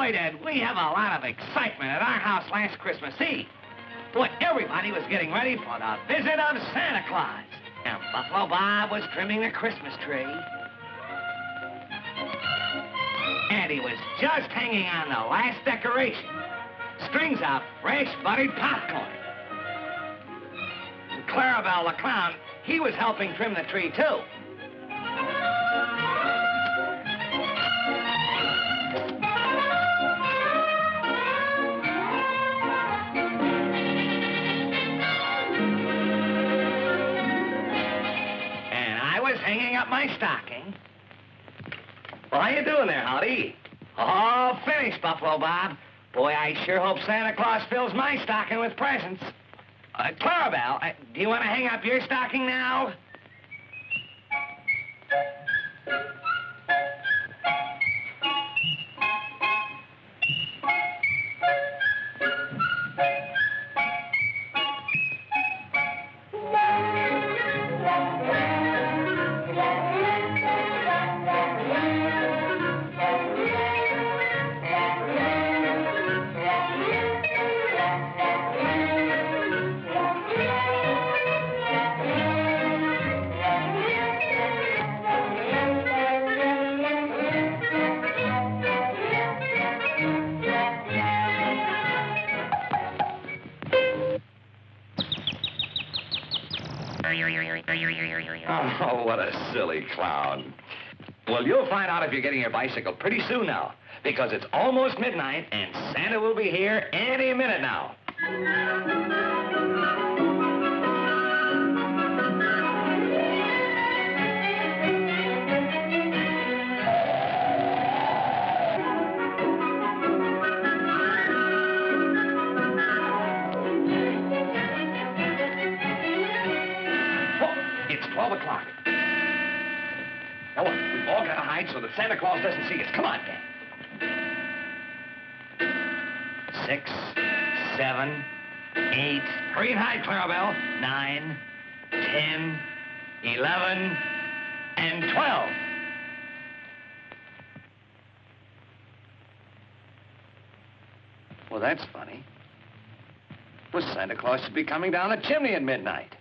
Boy, did we have a lot of excitement at our house last Christmas Eve. Boy, everybody was getting ready for the visit of Santa Claus. And Buffalo Bob was trimming the Christmas tree. And he was just hanging on the last decoration. Strings of fresh buttered popcorn. And Clarabelle the clown, he was helping trim the tree, too. Hanging up my stocking. Well, how you doing there, Howdy? All finished, Buffalo Bob. Boy, I sure hope Santa Claus fills my stocking with presents. Clarabelle, do you want to hang up your stocking now? Oh, what a silly clown. Well, you'll find out if you're getting your bicycle pretty soon now, because it's almost midnight and Santa will be here any minute now. It's 12 o'clock. Now look, we've all got to hide so that Santa Claus doesn't see us. Come on, Dan. 6, 7, 8. Hurry and hide, Clarabelle. 9, 10, 11, and 12. Well, that's funny. Well, Santa Claus should be coming down the chimney at midnight.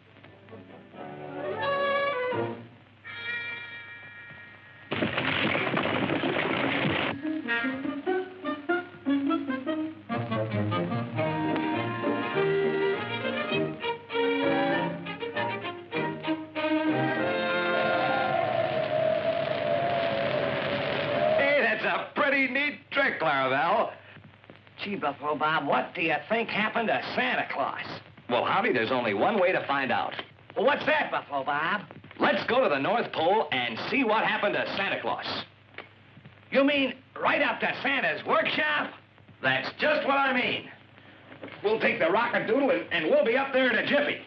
Neat trick, Clarabelle. Gee, Buffalo Bob, what do you think happened to Santa Claus? Well, Howdy, there's only one way to find out. Well, what's that, Buffalo Bob? Let's go to the North Pole and see what happened to Santa Claus. You mean right up to Santa's workshop? That's just what I mean. We'll take the Rockadoodle and we'll be up there in a jiffy.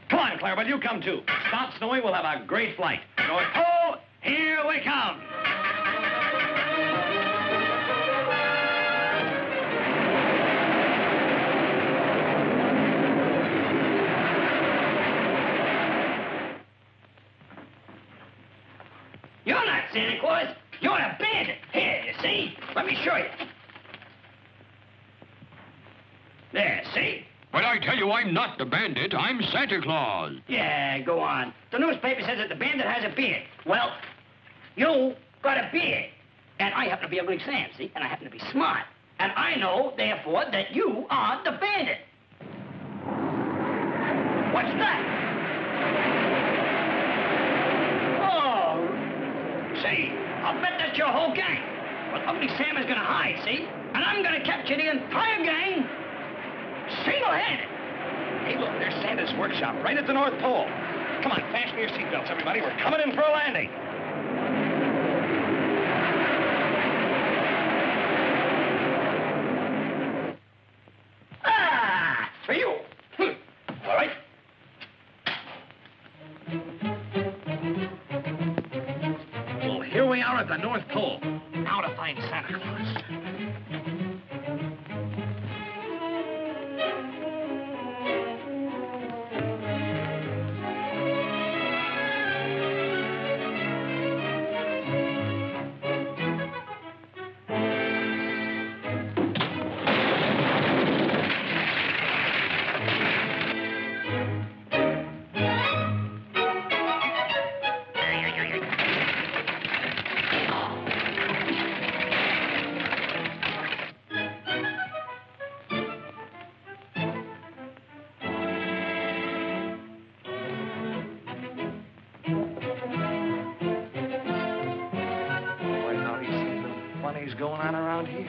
Come on, Clarabelle, you come too. Stop snowing, we'll have a great flight. North Pole, here we come. You're not Santa Claus. You're a bandit. Here, you see? Let me show you. There, see? But I tell you, I'm not the bandit. I'm Santa Claus. Yeah, go on. The newspaper says that the bandit has a beard. Well, you got a beard. And I happen to be ugly Sam, see? And I happen to be smart. And I know, therefore, that you are the bandit. What's that? Oh, say, I'll bet that's your whole gang. Well, ugly Sam is gonna hide, see? And I'm gonna capture the entire gang single-handed. Hey, look, there's Santa's workshop right at the North Pole. Come on, fasten your seatbelts, everybody. We're coming in for a landing. Ah, for you. All right. Well, here we are at the North Pole. Now to find Santa Claus. parties going on around here?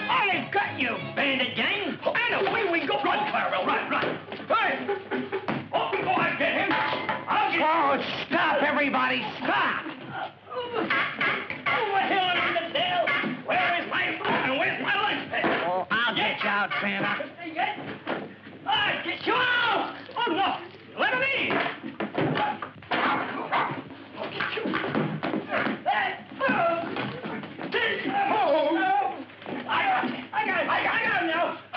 I got you, bandit gang. And away we go. Run, Clarabelle, run. Hey! Oh, go on, get him. I'll get... Oh, stop, everybody, stop! What the hell am I to tell? Where is my food and where's my lunch pail? Oh, I'll get you out, Santa. I get you out! Oh, no. Let him in. I'll get you. I got him now. I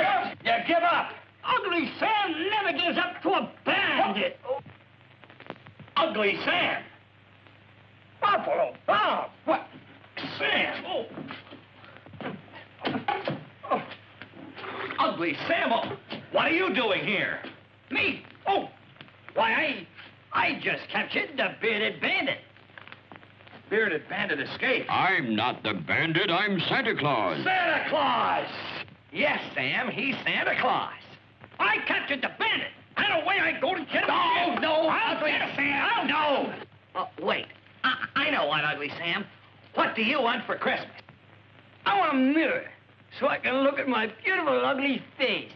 got him. You give up. Ugly Sam never gives up to a bandit. Ugly Sam. Buffalo Bob. What? Sam. Oh. Ugly Sam. Oh. What are you doing here? Me? Oh, why, I just captured the bearded bandit. Bearded bandit escaped. I'm not the bandit, I'm Santa Claus. Santa Claus! Yes, Sam, he's Santa Claus. I captured the bandit. And away I go to get him. No, I'll Ugly get him. Sam, no! Wait, I know what, Ugly Sam. What do you want for Christmas? I want a mirror so I can look at my beautiful, ugly face.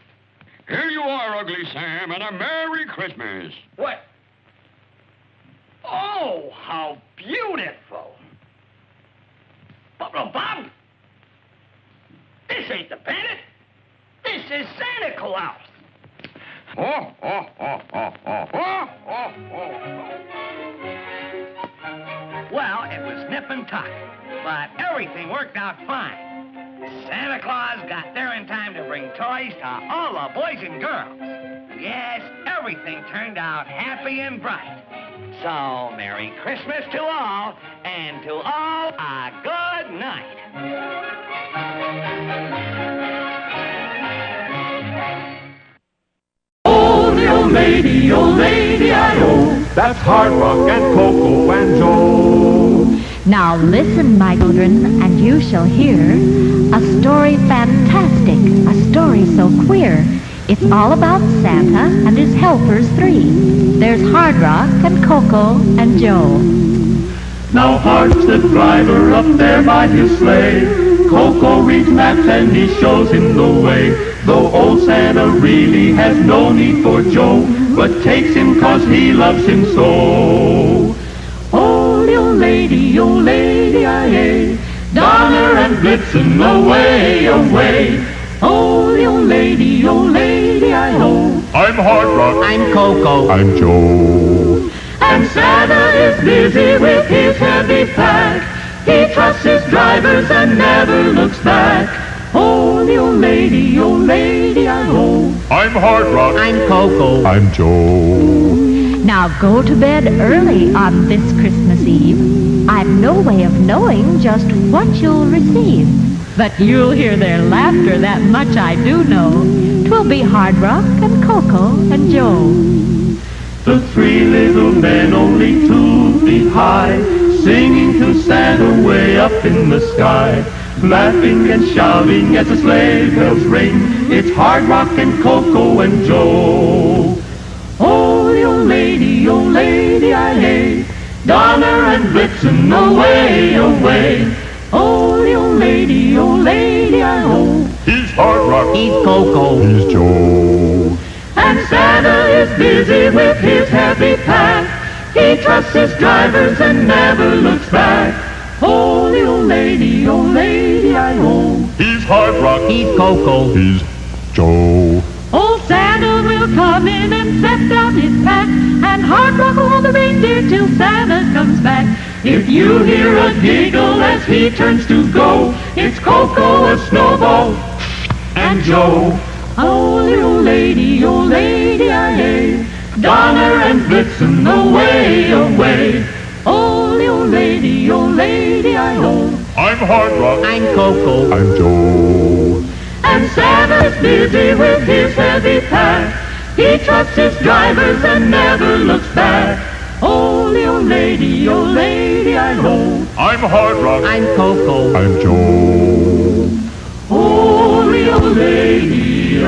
Here you are, Ugly Sam, and a Merry Christmas. What? Oh, how beautiful. Buffalo Bob, this ain't the bandit. This is Santa Claus. Oh. Well, it was nip and tuck, but everything worked out fine. Santa Claus got there in time to bring toys to all the boys and girls. Yes, everything turned out happy and bright. So, Merry Christmas to all, and to all a good night. Old lady, I-O. That's Hard Rock and Coco and Joe. Now listen, my children, and you shall hear a story fantastic, a story so queer. It's all about Santa and his helpers three. There's Hard Rock and Coco and Joe. Now Hard's the driver up there by his sleigh. Coco reads maps and he shows him the way. Though old Santa really has no need for Joe, but takes him 'cause he loves him so. Old lady, I-A, Donner and Blitzen, away, away. Old lady, I-O. I'm Hard Rock. I'm Coco. I'm Joe. And Santa is busy with his heavy pack. He trusts his drivers and never looks back. Old lady, I-O. I'm Hard Rock. I'm Coco. I'm Joe. Now go to bed early on this Christmas Eve. I've no way of knowing just what you'll receive. But you'll hear their laughter, that much I do know. 'Twill be Hard Rock and Coco and Joe. The three little men, only 2 feet high, singing to Santa way up in the sky, laughing and shouting as the sleigh bells ring. It's Hard Rock and Coco and Joe. Old lady, I-A, Donner and Blitzen, away, away. Old lady, I-O. He's Hard Rock. He's Coco. He's Joe. And Santa is busy with his heavy pack. He trusts his drivers and never looks back. Old lady, I-O. He's Hard Rock. He's Coco. He's Joe. Old Santa will come in and set down his pack, and Hard Rock will hold the reindeer till Santa comes back. If you hear a giggle as he turns to go, it's Coco, a Snowball, and Joe. Old lady, I-A, Donner and Blitzen, away, away. Old lady, I-O. I'm Hard Rock. I'm Coco. I'm Joe. And Santa's busy with his heavy pack. He trusts his drivers and never looks back. Old lady, I-O. I'm Hard Rock. I'm Coco. I'm Joe. Holy old lady,